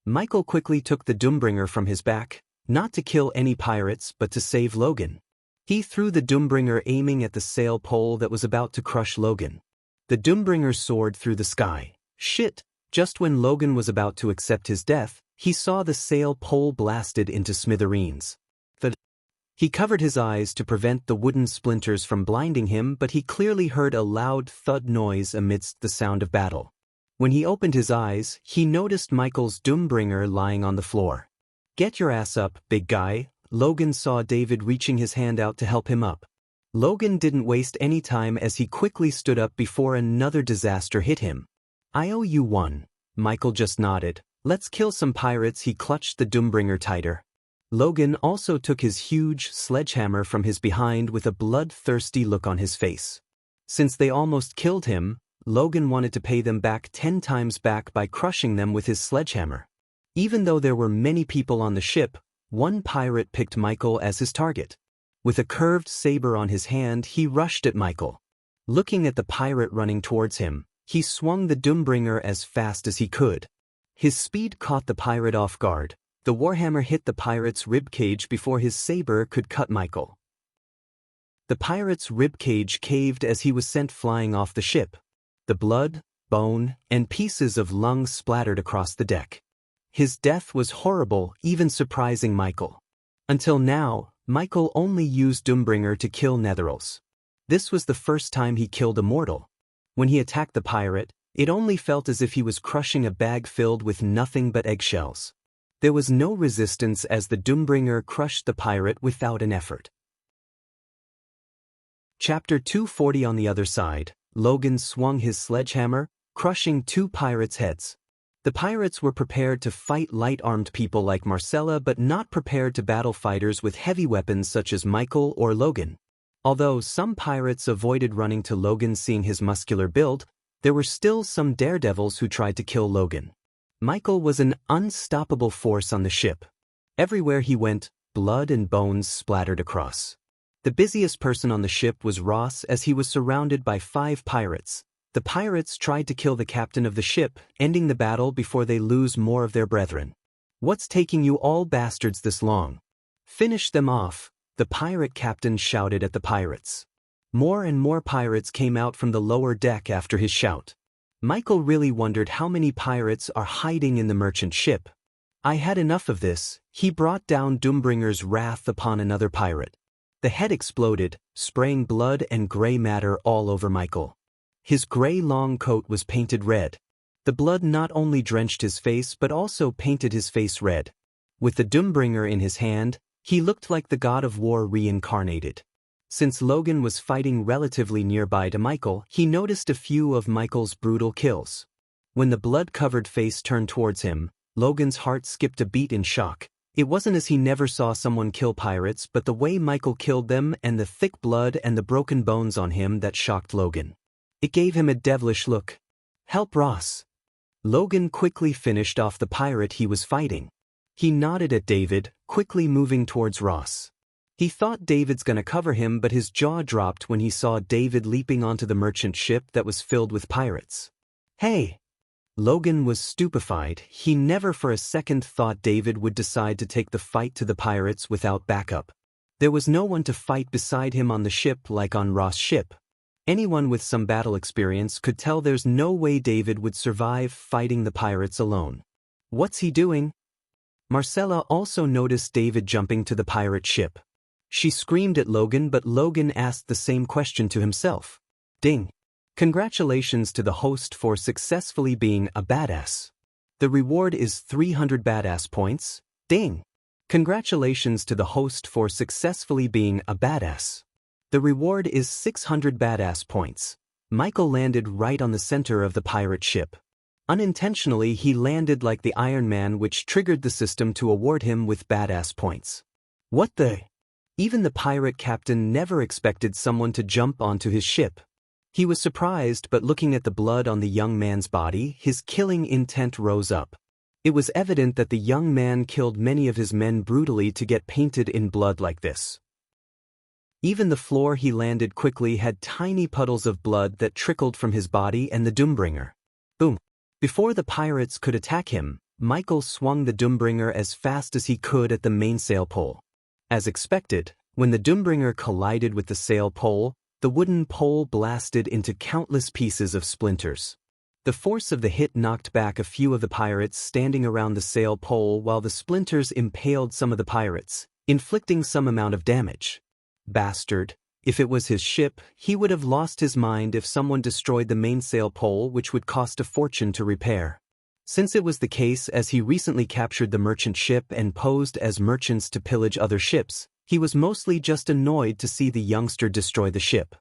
Michael quickly took the Doombringer from his back, not to kill any pirates but to save Logan. He threw the Doombringer aiming at the sail pole that was about to crush Logan. The Doombringer soared through the sky. Shit! Just when Logan was about to accept his death, he saw the sail pole blasted into smithereens. He covered his eyes to prevent the wooden splinters from blinding him, but he clearly heard a loud thud noise amidst the sound of battle. When he opened his eyes, he noticed Michael's Doombringer lying on the floor. "Get your ass up, big guy." Logan saw David reaching his hand out to help him up. Logan didn't waste any time as he quickly stood up before another disaster hit him. "I owe you one." Michael just nodded. "Let's kill some pirates." He clutched the Doombringer tighter. Logan also took his huge sledgehammer from his behind with a bloodthirsty look on his face. Since they almost killed him, Logan wanted to pay them back 10 times back by crushing them with his sledgehammer. Even though there were many people on the ship, one pirate picked Michael as his target. With a curved saber on his hand, he rushed at Michael. Looking at the pirate running towards him, he swung the Doombringer as fast as he could. His speed caught the pirate off guard. The warhammer hit the pirate's ribcage before his saber could cut Michael. The pirate's ribcage caved as he was sent flying off the ship. The blood, bone, and pieces of lung splattered across the deck. His death was horrible, even surprising Michael. Until now, Michael only used Doombringer to kill Netherals. This was the first time he killed a mortal. When he attacked the pirate, it only felt as if he was crushing a bag filled with nothing but eggshells. There was no resistance as the Doombringer crushed the pirate without an effort. Chapter 240. On the other side, Logan swung his sledgehammer, crushing 2 pirates' heads. The pirates were prepared to fight light-armed people like Marcella but not prepared to battle fighters with heavy weapons such as Michael or Logan. Although some pirates avoided running to Logan seeing his muscular build, there were still some daredevils who tried to kill Logan. Michael was an unstoppable force on the ship. Everywhere he went, blood and bones splattered across. The busiest person on the ship was Ross as he was surrounded by 5 pirates. The pirates tried to kill the captain of the ship, ending the battle before they lose more of their brethren. "What's taking you all bastards this long? Finish them off," the pirate captain shouted at the pirates. More and more pirates came out from the lower deck after his shout. Michael really wondered how many pirates are hiding in the merchant ship. "I had enough of this." He brought down Doombringer's wrath upon another pirate. The head exploded, spraying blood and gray matter all over Michael. His gray long coat was painted red. The blood not only drenched his face but also painted his face red. With the Doombringer in his hand, he looked like the god of war reincarnated. Since Logan was fighting relatively nearby to Michael, he noticed a few of Michael's brutal kills. When the blood-covered face turned towards him, Logan's heart skipped a beat in shock. It wasn't as he never saw someone kill pirates, but the way Michael killed them and the thick blood and the broken bones on him that shocked Logan. It gave him a devilish look. "Help Ross." Logan quickly finished off the pirate he was fighting. He nodded at David, quickly moving towards Ross. He thought David's gonna cover him, but his jaw dropped when he saw David leaping onto the merchant ship that was filled with pirates. "Hey!" Logan was stupefied. He never for a second thought David would decide to take the fight to the pirates without backup. There was no one to fight beside him on the ship like on Ross' ship. Anyone with some battle experience could tell there's no way David would survive fighting the pirates alone. "What's he doing?" Marcella also noticed David jumping to the pirate ship. She screamed at Logan, but Logan asked the same question to himself. Ding! Congratulations to the host for successfully being a badass. The reward is 300 badass points. Ding! Congratulations to the host for successfully being a badass. The reward is 600 badass points. Michael landed right on the center of the pirate ship. Unintentionally, he landed like the Iron Man, which triggered the system to award him with badass points. What the? Even the pirate captain never expected someone to jump onto his ship. He was surprised, but looking at the blood on the young man's body, his killing intent rose up. It was evident that the young man killed many of his men brutally to get painted in blood like this. Even the floor he landed quickly had tiny puddles of blood that trickled from his body and the Doombringer. Boom! Before the pirates could attack him, Michael swung the Doombringer as fast as he could at the mainsail pole. As expected, when the Doombringer collided with the sail pole, the wooden pole blasted into countless pieces of splinters. The force of the hit knocked back a few of the pirates standing around the sail pole, while the splinters impaled some of the pirates, inflicting some amount of damage. Bastard! If it was his ship, he would have lost his mind if someone destroyed the mainsail pole, which would cost a fortune to repair. Since it was the case, as he recently captured the merchant ship and posed as merchants to pillage other ships, he was mostly just annoyed to see the youngster destroy the ship.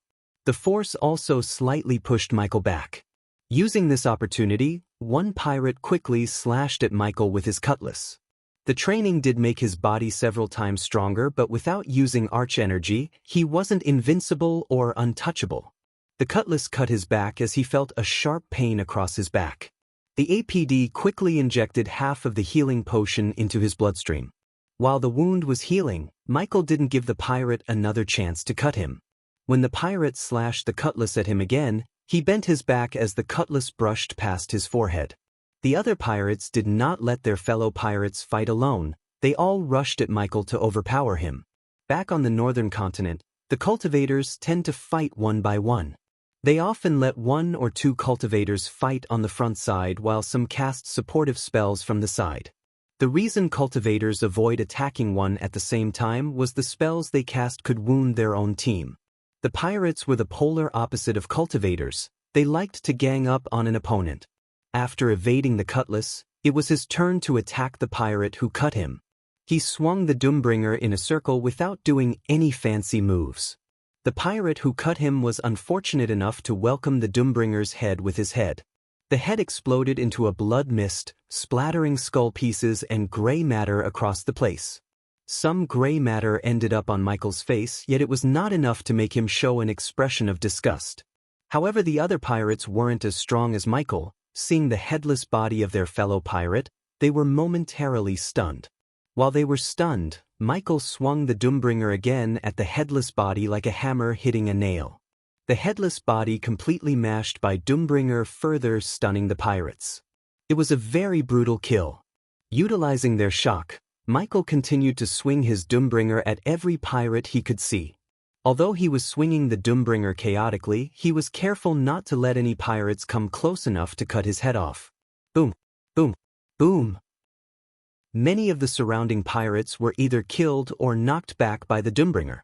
The force also slightly pushed Michael back. Using this opportunity, one pirate quickly slashed at Michael with his cutlass. The training did make his body several times stronger, but without using arch energy, he wasn't invincible or untouchable. The cutlass cut his back as he felt a sharp pain across his back. The APD quickly injected half of the healing potion into his bloodstream. While the wound was healing, Michael didn't give the pirate another chance to cut him. When the pirate slashed the cutlass at him again, he bent his back as the cutlass brushed past his forehead. The other pirates did not let their fellow pirates fight alone. They all rushed at Michael to overpower him. Back on the northern continent, the cultivators tend to fight one by one. They often let one or two cultivators fight on the front side while some cast supportive spells from the side. The reason cultivators avoid attacking one at the same time was the spells they cast could wound their own team. The pirates were the polar opposite of cultivators. They liked to gang up on an opponent. After evading the cutlass, it was his turn to attack the pirate who cut him. He swung the Doombringer in a circle without doing any fancy moves. The pirate who cut him was unfortunate enough to welcome the Doombringer's head with his head. The head exploded into a blood mist, splattering skull pieces and gray matter across the place. Some gray matter ended up on Michael's face, yet it was not enough to make him show an expression of disgust. However, the other pirates weren't as strong as Michael. Seeing the headless body of their fellow pirate, they were momentarily stunned. While they were stunned, Michael swung the Doombringer again at the headless body like a hammer hitting a nail. The headless body completely mashed by Doombringer, further stunning the pirates. It was a very brutal kill. Utilizing their shock, Michael continued to swing his Doombringer at every pirate he could see. Although he was swinging the Doombringer chaotically, he was careful not to let any pirates come close enough to cut his head off. Boom! Boom! Boom! Many of the surrounding pirates were either killed or knocked back by the Doombringer.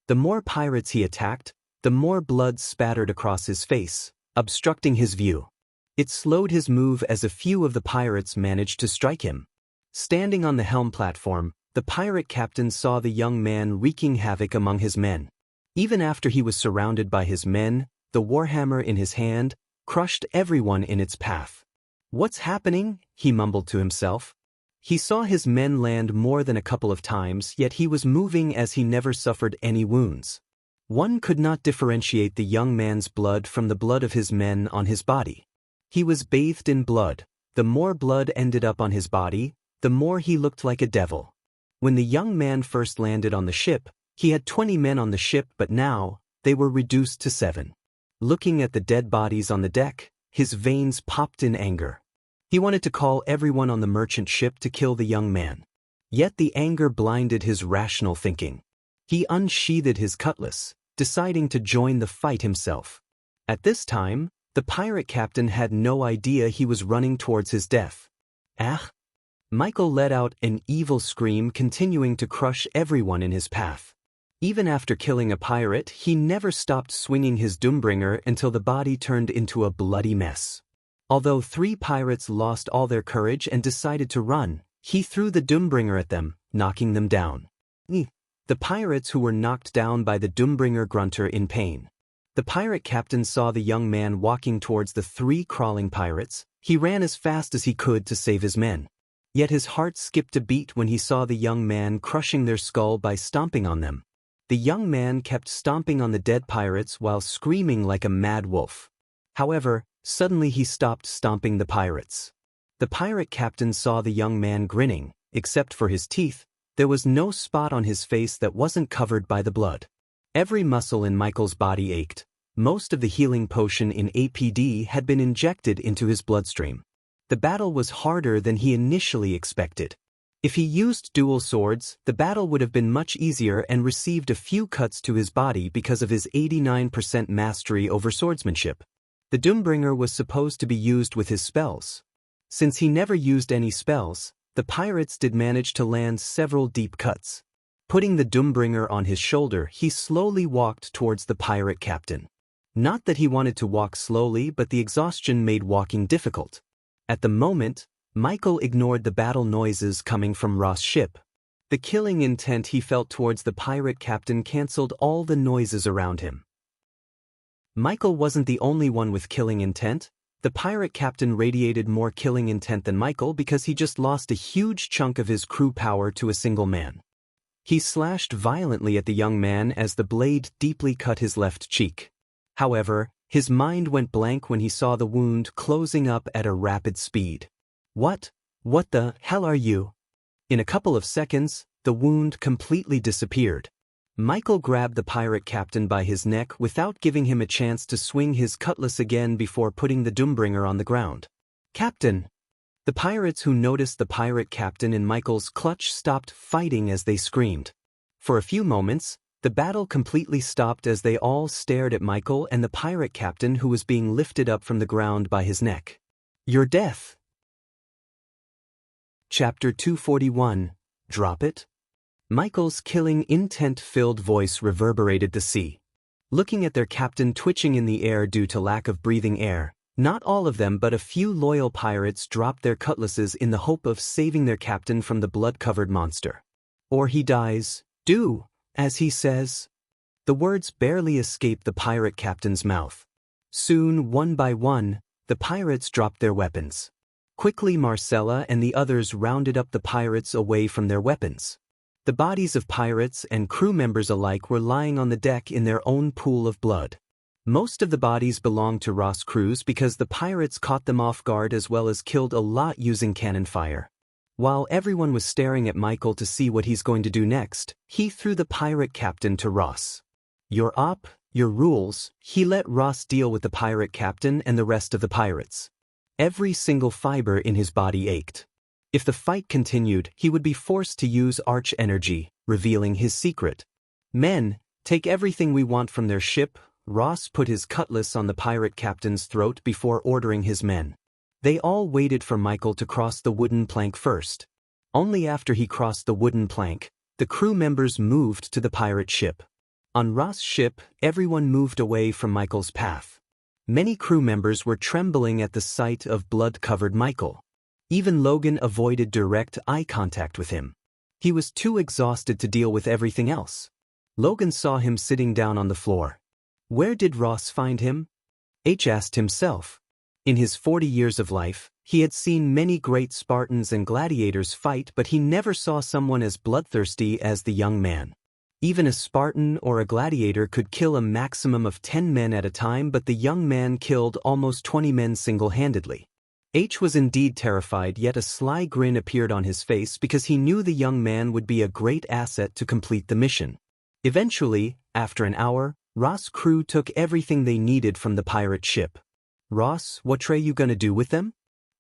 The more pirates he attacked, the more blood spattered across his face, obstructing his view. It slowed his move as a few of the pirates managed to strike him. Standing on the helm platform, the pirate captain saw the young man wreaking havoc among his men. Even after he was surrounded by his men, the warhammer in his hand crushed everyone in its path. "What's happening?" he mumbled to himself. He saw his men land more than a couple of times, yet he was moving as he never suffered any wounds. One could not differentiate the young man's blood from the blood of his men on his body. He was bathed in blood. The more blood ended up on his body, the more he looked like a devil. When the young man first landed on the ship, he had 20 men on the ship, but now, they were reduced to 7. Looking at the dead bodies on the deck, his veins popped in anger. He wanted to call everyone on the merchant ship to kill the young man. Yet the anger blinded his rational thinking. He unsheathed his cutlass, deciding to join the fight himself. At this time, the pirate captain had no idea he was running towards his death. Ah! Michael let out an evil scream, continuing to crush everyone in his path. Even after killing a pirate, he never stopped swinging his Doombringer until the body turned into a bloody mess. Although 3 pirates lost all their courage and decided to run, he threw the Doombringer at them, knocking them down. The pirates who were knocked down by the Doombringer grunted in pain. The pirate captain saw the young man walking towards the 3 crawling pirates. He ran as fast as he could to save his men. Yet his heart skipped a beat when he saw the young man crushing their skull by stomping on them. The young man kept stomping on the dead pirates while screaming like a mad wolf. However, suddenly he stopped stomping the pirates. The pirate captain saw the young man grinning. Except for his teeth, there was no spot on his face that wasn't covered by the blood. Every muscle in Michael's body ached. Most of the healing potion in APD had been injected into his bloodstream. The battle was harder than he initially expected. If he used dual swords, the battle would have been much easier and received a few cuts to his body because of his 89% mastery over swordsmanship. The Doombringer was supposed to be used with his spells. Since he never used any spells, the pirates did manage to land several deep cuts. Putting the Doombringer on his shoulder, he slowly walked towards the pirate captain. Not that he wanted to walk slowly, but the exhaustion made walking difficult. At the moment, Michael ignored the battle noises coming from Ross' ship. The killing intent he felt towards the pirate captain canceled all the noises around him. Michael wasn't the only one with killing intent. The pirate captain radiated more killing intent than Michael because he just lost a huge chunk of his crew power to a single man. He slashed violently at the young man as the blade deeply cut his left cheek. However, his mind went blank when he saw the wound closing up at a rapid speed. What the hell are you? In a couple of seconds, the wound completely disappeared. Michael grabbed the pirate captain by his neck without giving him a chance to swing his cutlass again before putting the Doombringer on the ground. Captain! The pirates who noticed the pirate captain in Michael's clutch stopped fighting as they screamed. For a few moments, the battle completely stopped as they all stared at Michael and the pirate captain who was being lifted up from the ground by his neck. Your death! Chapter 241, Drop It? Michael's killing intent-filled voice reverberated the sea. Looking at their captain twitching in the air due to lack of breathing air, not all of them but a few loyal pirates dropped their cutlasses in the hope of saving their captain from the blood-covered monster. Or he dies, do, as he says. The words barely escaped the pirate captain's mouth. Soon, one by one, the pirates dropped their weapons. Quickly Marcella and the others rounded up the pirates away from their weapons. The bodies of pirates and crew members alike were lying on the deck in their own pool of blood. Most of the bodies belonged to Ross' crews because the pirates caught them off guard as well as killed a lot using cannon fire. While everyone was staring at Michael to see what he's going to do next, he threw the pirate captain to Ross. Your op, your rules. He let Ross deal with the pirate captain and the rest of the pirates. Every single fiber in his body ached. If the fight continued, he would be forced to use arch energy, revealing his secret. Men, take everything we want from their ship. Ross put his cutlass on the pirate captain's throat before ordering his men. They all waited for Michael to cross the wooden plank first. Only after he crossed the wooden plank, the crew members moved to the pirate ship. On Ross' ship, everyone moved away from Michael's path. Many crew members were trembling at the sight of blood-covered Michael. Even Logan avoided direct eye contact with him. He was too exhausted to deal with everything else. Logan saw him sitting down on the floor. Where did Ross find him? H asked himself. In his 40 years of life, he had seen many great Spartans and gladiators fight, but he never saw someone as bloodthirsty as the young man. Even a Spartan or a gladiator could kill a maximum of 10 men at a time, but the young man killed almost 20 men single-handedly. H was indeed terrified, yet a sly grin appeared on his face because he knew the young man would be a great asset to complete the mission. Eventually, after an hour, Ross' crew took everything they needed from the pirate ship. Ross, what are you gonna do with them?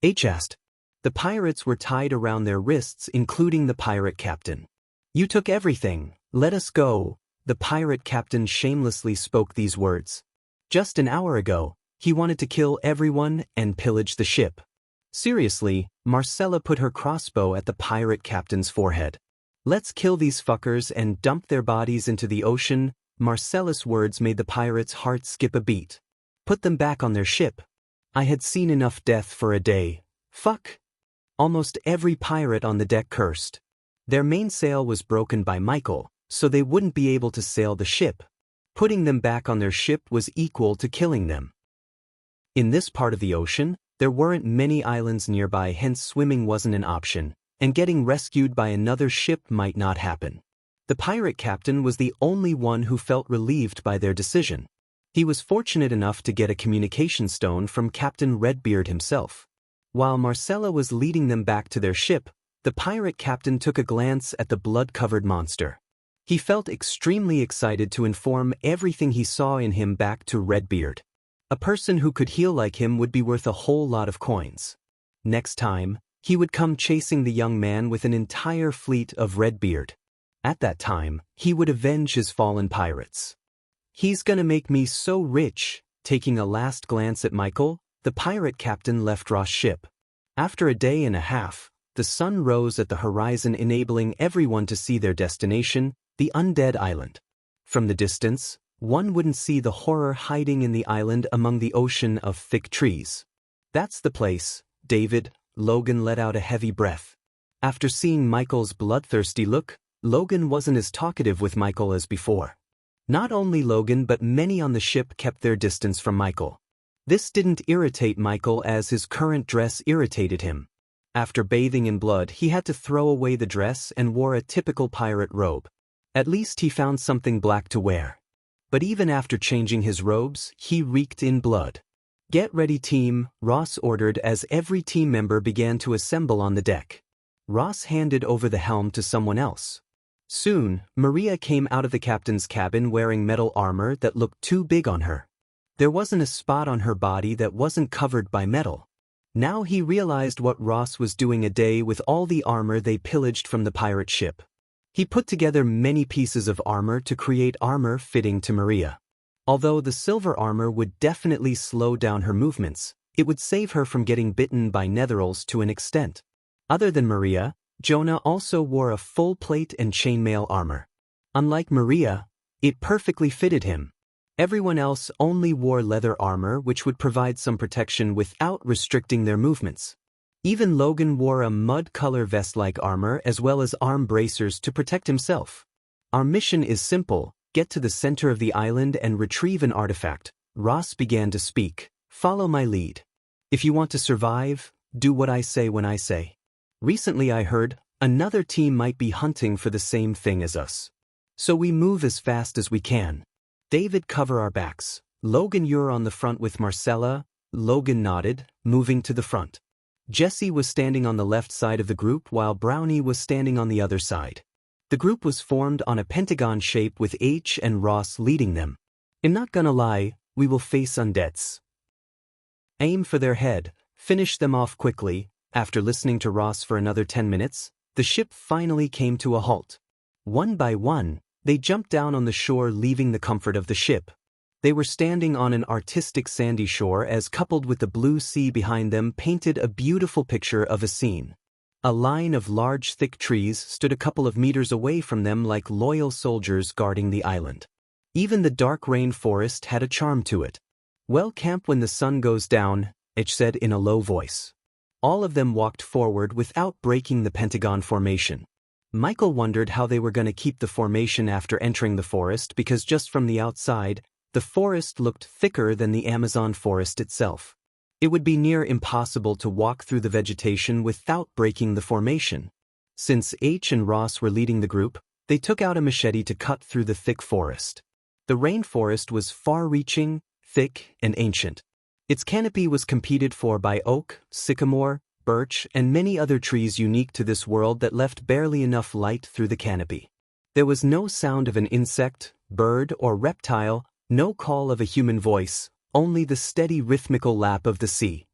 H asked. The pirates were tied around their wrists, including the pirate captain. You took everything. Let us go. The pirate captain shamelessly spoke these words. Just an hour ago, he wanted to kill everyone and pillage the ship. Seriously, Marcella put her crossbow at the pirate captain's forehead. Let's kill these fuckers and dump their bodies into the ocean. Marcellus' words made the pirates' hearts skip a beat. Put them back on their ship. I had seen enough death for a day. Fuck. Almost every pirate on the deck cursed. Their mainsail was broken by Michael, so they wouldn't be able to sail the ship. Putting them back on their ship was equal to killing them. In this part of the ocean, there weren't many islands nearby, hence swimming wasn't an option, and getting rescued by another ship might not happen. The pirate captain was the only one who felt relieved by their decision. He was fortunate enough to get a communication stone from Captain Redbeard himself. While Marcella was leading them back to their ship, the pirate captain took a glance at the blood-covered monster. He felt extremely excited to inform everything he saw in him back to Redbeard. A person who could heal like him would be worth a whole lot of coins. Next time, he would come chasing the young man with an entire fleet of Redbeard. At that time, he would avenge his fallen pirates. He's gonna make me so rich. Taking a last glance at Michael, the pirate captain left Ross' ship. After a day and a half, the sun rose at the horizon, enabling everyone to see their destination, the undead island. From the distance, one wouldn't see the horror hiding in the island among the ocean of thick trees. That's the place, David. Logan let out a heavy breath. After seeing Michael's bloodthirsty look, Logan wasn't as talkative with Michael as before. Not only Logan but many on the ship kept their distance from Michael. This didn't irritate Michael as his current dress irritated him. After bathing in blood, he had to throw away the dress and wore a typical pirate robe. At least he found something black to wear. But even after changing his robes, he reeked in blood. "Get ready, team," Ross ordered as every team member began to assemble on the deck. Ross handed over the helm to someone else. Soon, Maria came out of the captain's cabin wearing metal armor that looked too big on her. There wasn't a spot on her body that wasn't covered by metal. Now he realized what Ross was doing a day with all the armor they pillaged from the pirate ship. He put together many pieces of armor to create armor fitting to Maria. Although the silver armor would definitely slow down her movements, it would save her from getting bitten by netherals to an extent. Other than Maria, Jonah also wore a full plate and chainmail armor. Unlike Maria, it perfectly fitted him. Everyone else only wore leather armor, which would provide some protection without restricting their movements. Even Logan wore a mud-color vest-like armor as well as arm bracers to protect himself. "Our mission is simple. Get to the center of the island and retrieve an artifact." Ross began to speak. "Follow my lead. If you want to survive, do what I say when I say. Recently I heard another team might be hunting for the same thing as us. So we move as fast as we can. David, cover our backs. Logan, you're on the front with Marcella." Logan nodded, moving to the front. Jesse was standing on the left side of the group while Brownie was standing on the other side. The group was formed on a pentagon shape with H and Ross leading them. "I'm not gonna lie, we will face undeads. Aim for their head, finish them off quickly." After listening to Ross for another 10 minutes, the ship finally came to a halt. One by one, they jumped down on the shore, leaving the comfort of the ship. They were standing on an artistic sandy shore as, coupled with the blue sea behind them, painted a beautiful picture of a scene. A line of large thick trees stood a couple of meters away from them like loyal soldiers guarding the island. Even the dark rainforest had a charm to it. "Well, camp when the sun goes down," H said in a low voice. All of them walked forward without breaking the pentagon formation. Michael wondered how they were going to keep the formation after entering the forest, because just from the outside, the forest looked thicker than the Amazon forest itself. It would be near impossible to walk through the vegetation without breaking the formation. Since H and Ross were leading the group, they took out a machete to cut through the thick forest. The rainforest was far-reaching, thick, and ancient. Its canopy was competed for by oak, sycamore, birch, and many other trees unique to this world that left barely enough light through the canopy. There was no sound of an insect, bird, or reptile, no call of a human voice, only the steady rhythmical lap of the sea.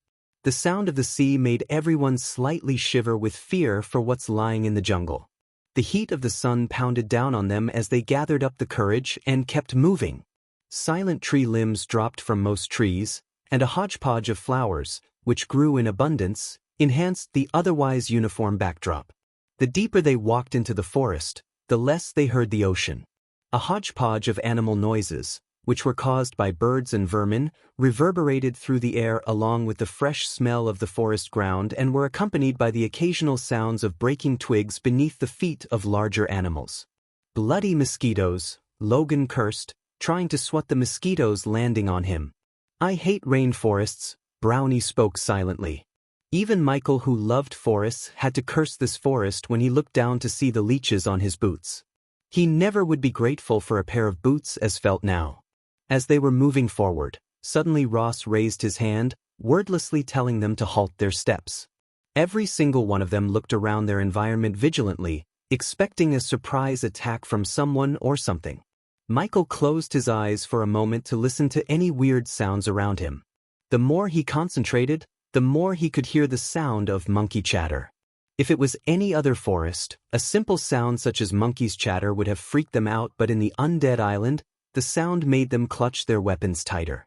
The sound of the sea made everyone slightly shiver with fear for what's lying in the jungle. The heat of the sun pounded down on them as they gathered up the courage and kept moving. Silent tree limbs dropped from most trees, and a hodgepodge of flowers, which grew in abundance, enhanced the otherwise uniform backdrop. The deeper they walked into the forest, the less they heard the ocean. A hodgepodge of animal noises, which were caused by birds and vermin, reverberated through the air along with the fresh smell of the forest ground and were accompanied by the occasional sounds of breaking twigs beneath the feet of larger animals. Bloody mosquitoes, Logan cursed, trying to swat the mosquitoes landing on him. I hate rainforests, Brownie spoke silently. Even Michael, who loved forests, had to curse this forest when he looked down to see the leeches on his boots. He never would be grateful for a pair of boots as felt now. As they were moving forward, suddenly Ross raised his hand, wordlessly telling them to halt their steps. Every single one of them looked around their environment vigilantly, expecting a surprise attack from someone or something. Michael closed his eyes for a moment to listen to any weird sounds around him. The more he concentrated, the more he could hear the sound of monkey chatter. If it was any other forest, a simple sound such as monkeys' chatter would have freaked them out, but in the undead island, the sound made them clutch their weapons tighter.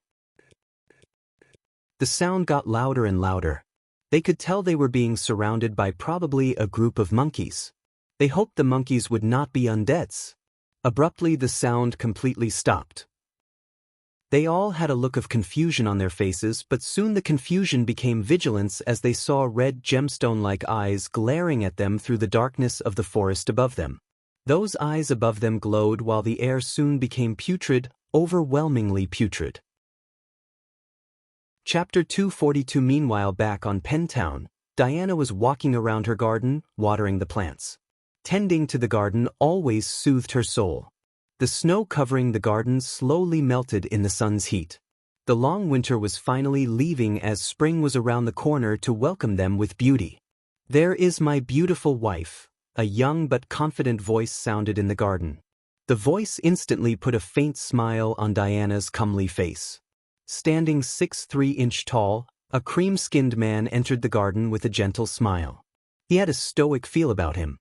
The sound got louder and louder. They could tell they were being surrounded by probably a group of monkeys. They hoped the monkeys would not be undeads. Abruptly, the sound completely stopped. They all had a look of confusion on their faces, but soon the confusion became vigilance as they saw red gemstone-like eyes glaring at them through the darkness of the forest above them. Those eyes above them glowed while the air soon became putrid, overwhelmingly putrid. Chapter 242. Meanwhile, back on Pentown, Diana was walking around her garden, watering the plants. Tending to the garden always soothed her soul. The snow covering the garden slowly melted in the sun's heat. The long winter was finally leaving as spring was around the corner to welcome them with beauty. "There is my beautiful wife," a young but confident voice sounded in the garden. The voice instantly put a faint smile on Diana's comely face. Standing 6'3" tall, a cream-skinned man entered the garden with a gentle smile. He had a stoic feel about him.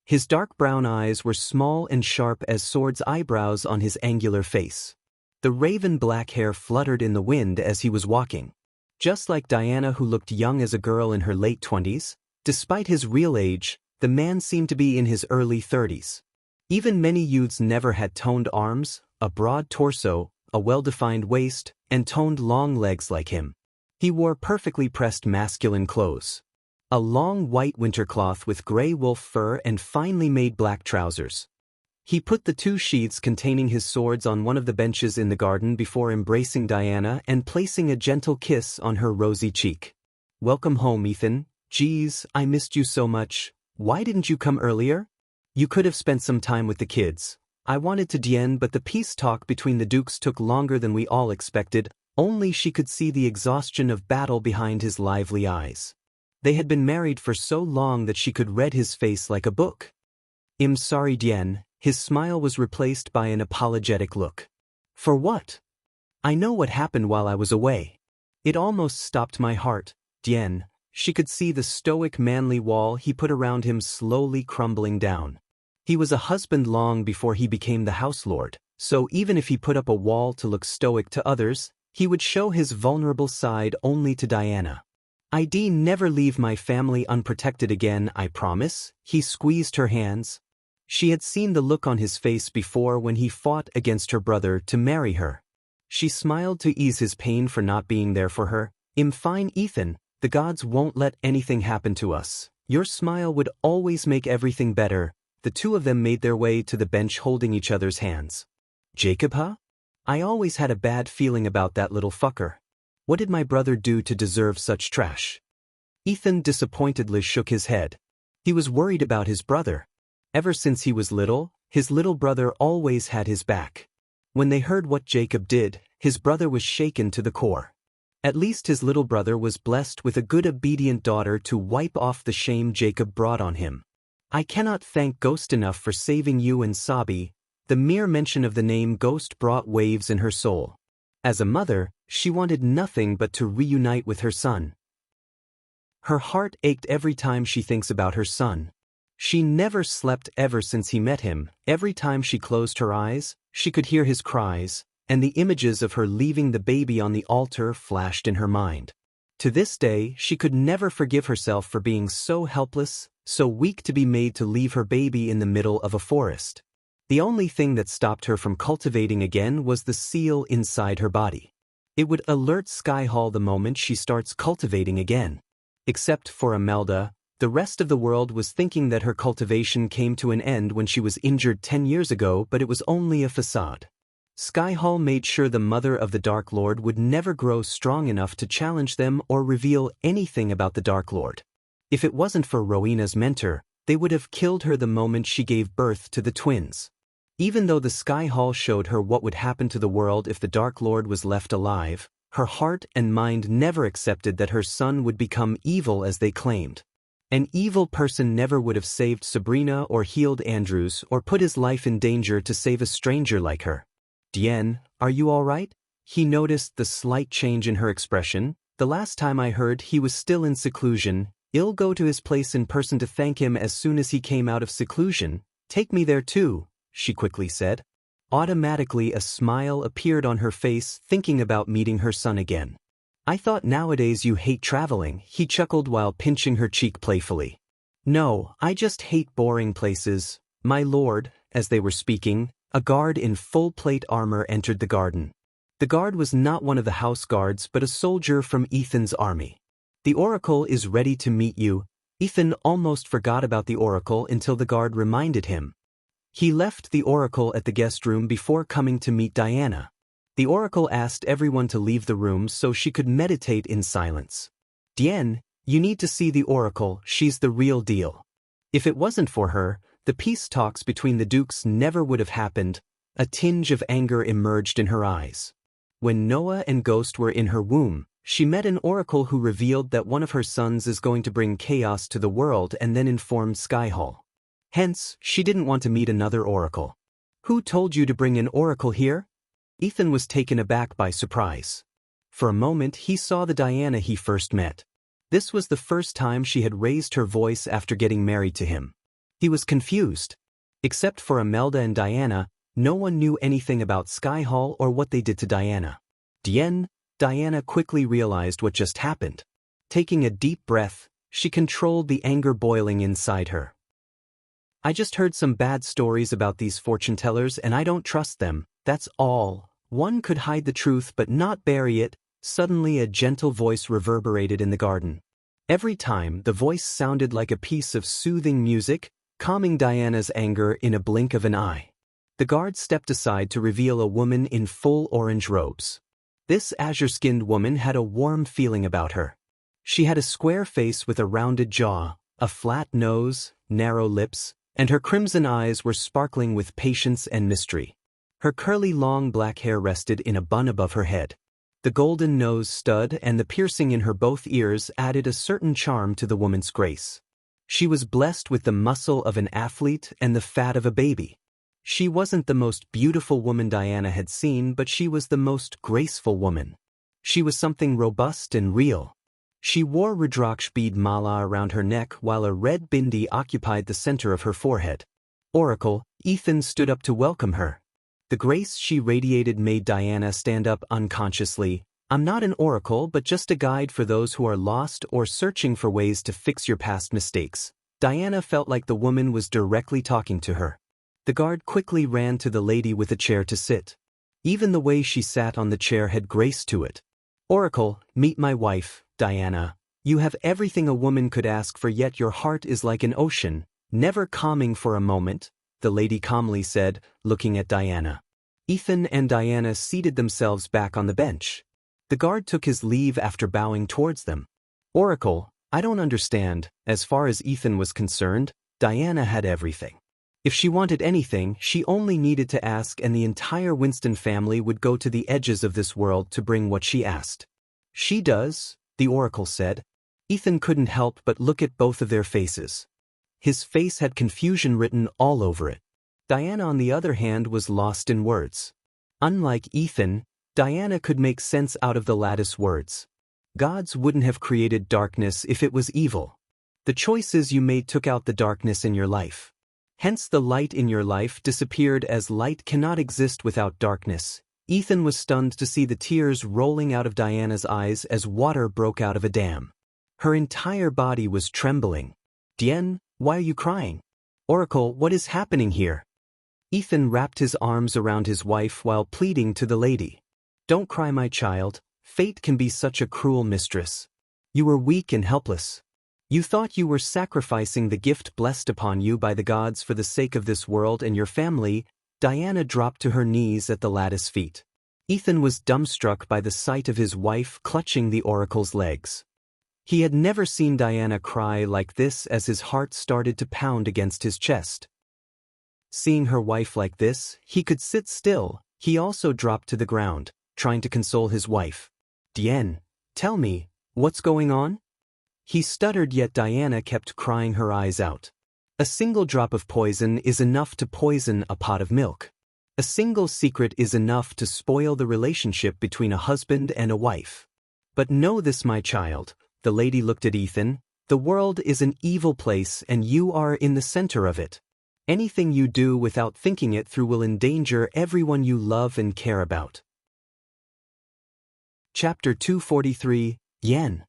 His dark brown eyes were small and sharp as swords' eyebrows on his angular face. The raven black hair fluttered in the wind as he was walking. Just like Diana, who looked young as a girl in her late 20s, despite his real age, the man seemed to be in his early 30s. Even many youths never had toned arms, a broad torso, a well-defined waist, and toned long legs like him. He wore perfectly pressed masculine clothes. A long white winter cloth with gray wolf fur and finely made black trousers. He put the two sheaths containing his swords on one of the benches in the garden before embracing Diana and placing a gentle kiss on her rosy cheek. "Welcome home, Ethan. Geez, I missed you so much. Why didn't you come earlier? You could have spent some time with the kids. I wanted to Diane, but the peace talk between the dukes took longer than we all expected." Only she could see the exhaustion of battle behind his lively eyes. They had been married for so long that she could read his face like a book. "I'm sorry, Diane." His smile was replaced by an apologetic look. "For what? I know what happened while I was away. It almost stopped my heart, Diane." She could see the stoic manly wall he put around him slowly crumbling down. He was a husband long before he became the house lord, so even if he put up a wall to look stoic to others, he would show his vulnerable side only to Diana. "I'd never leave my family unprotected again, I promise." He squeezed her hands. She had seen the look on his face before when he fought against her brother to marry her. She smiled to ease his pain for not being there for her. "I'm fine, Ethan. The gods won't let anything happen to us. Your smile would always make everything better." The two of them made their way to the bench holding each other's hands. "Jacob, huh? I always had a bad feeling about that little fucker. What did my brother do to deserve such trash?" Ethan disappointedly shook his head. He was worried about his brother. Ever since he was little, his little brother always had his back. When they heard what Jacob did, his brother was shaken to the core. At least his little brother was blessed with a good obedient daughter to wipe off the shame Jacob brought on him. "I cannot thank Ghost enough for saving you and Sabi." The mere mention of the name Ghost brought waves in her soul. As a mother, she wanted nothing but to reunite with her son. Her heart ached every time she thinks about her son. She never slept ever since he met him. Every time she closed her eyes, she could hear his cries, and the images of her leaving the baby on the altar flashed in her mind. To this day, she could never forgive herself for being so helpless, so weak to be made to leave her baby in the middle of a forest. The only thing that stopped her from cultivating again was the seal inside her body. It would alert Skyhall the moment she starts cultivating again. Except for Imelda, the rest of the world was thinking that her cultivation came to an end when she was injured 10 years ago, but it was only a facade. Skyhall made sure the mother of the Dark Lord would never grow strong enough to challenge them or reveal anything about the Dark Lord. If it wasn't for Rowena's mentor, they would have killed her the moment she gave birth to the twins. Even though the Skyhall showed her what would happen to the world if the Dark Lord was left alive, her heart and mind never accepted that her son would become evil as they claimed. An evil person never would have saved Sabrina or healed Andrews or put his life in danger to save a stranger like her. "Diane, are you all right?" He noticed the slight change in her expression. "The last time I heard, he was still in seclusion. I'll go to his place in person to thank him as soon as he came out of seclusion. Take me there too," she quickly said. Automatically a smile appeared on her face, thinking about meeting her son again. "I thought nowadays you hate traveling," he chuckled while pinching her cheek playfully. "No, I just hate boring places, my lord." As they were speaking, a guard in full plate armor entered the garden. The guard was not one of the house guards but a soldier from Ethan's army. "The Oracle is ready to meet you." Ethan almost forgot about the Oracle until the guard reminded him. He left the Oracle at the guest room before coming to meet Diana. The Oracle asked everyone to leave the room so she could meditate in silence. "Diane, you need to see the Oracle, she's the real deal." If it wasn't for her, the peace talks between the dukes never would have happened. A tinge of anger emerged in her eyes. When Noah and Ghost were in her womb, she met an oracle who revealed that one of her sons is going to bring chaos to the world and then informed Skyhall. Hence, she didn't want to meet another oracle. "Who told you to bring an oracle here?" Ethan was taken aback by surprise. For a moment he saw the Diana he first met. This was the first time she had raised her voice after getting married to him. He was confused. Except for Imelda and Diana, no one knew anything about Skyhall or what they did to Diana. Diana quickly realized what just happened. Taking a deep breath, she controlled the anger boiling inside her. "I just heard some bad stories about these fortune-tellers and I don't trust them, that's all." One could hide the truth but not bury it. Suddenly a gentle voice reverberated in the garden. Every time, the voice sounded like a piece of soothing music, calming Diana's anger in a blink of an eye. The guard stepped aside to reveal a woman in full orange robes. This azure-skinned woman had a warm feeling about her. She had a square face with a rounded jaw, a flat nose, narrow lips, and her crimson eyes were sparkling with patience and mystery. Her curly long black hair rested in a bun above her head. The golden nose stud and the piercing in her both ears added a certain charm to the woman's grace. She was blessed with the muscle of an athlete and the fat of a baby. She wasn't the most beautiful woman Diana had seen, but she was the most graceful woman. She was something robust and real. She wore Rudraksh bead mala around her neck while a red bindi occupied the center of her forehead. "Oracle," Ethan stood up to welcome her. The grace she radiated made Diana stand up unconsciously. "I'm not an oracle but just a guide for those who are lost or searching for ways to fix your past mistakes." Diana felt like the woman was directly talking to her. The guard quickly ran to the lady with a chair to sit. Even the way she sat on the chair had grace to it. "Oracle, meet my wife, Diana. You have everything a woman could ask for, yet your heart is like an ocean, never calming for a moment," the lady calmly said, looking at Diana. Ethan and Diana seated themselves back on the bench. The guard took his leave after bowing towards them. "Oracle, I don't understand." As far as Ethan was concerned, Diana had everything. If she wanted anything, she only needed to ask and the entire Winston family would go to the edges of this world to bring what she asked. "She does," the oracle said. Ethan couldn't help but look at both of their faces. His face had confusion written all over it. Diana, on the other hand, was lost in words. Unlike Ethan, Diana could make sense out of the lattice words. Gods wouldn't have created darkness if it was evil. The choices you made took out the darkness in your life. Hence the light in your life disappeared, as light cannot exist without darkness. Ethan was stunned to see the tears rolling out of Diana's eyes as water broke out of a dam. Her entire body was trembling. "Diane, Why are you crying? Oracle, what is happening here? Ethan wrapped his arms around his wife while pleading to the lady. Don't cry, my child. Fate can be such a cruel mistress. You were weak and helpless. You thought you were sacrificing the gift blessed upon you by the gods for the sake of this world and your family. Diana dropped to her knees at the lattice feet. Ethan was dumbstruck by the sight of his wife clutching the oracle's legs. He had never seen Diana cry like this as his heart started to pound against his chest. Seeing her wife like this, he could sit still. He also dropped to the ground, trying to console his wife. Diane, tell me, what's going on? He stuttered, yet Diana kept crying her eyes out. A single drop of poison is enough to poison a pot of milk. A single secret is enough to spoil the relationship between a husband and a wife. But know this, my child, the lady looked at Ethan, the world is an evil place and you are in the center of it. Anything you do without thinking it through will endanger everyone you love and care about. Chapter 243, Yen.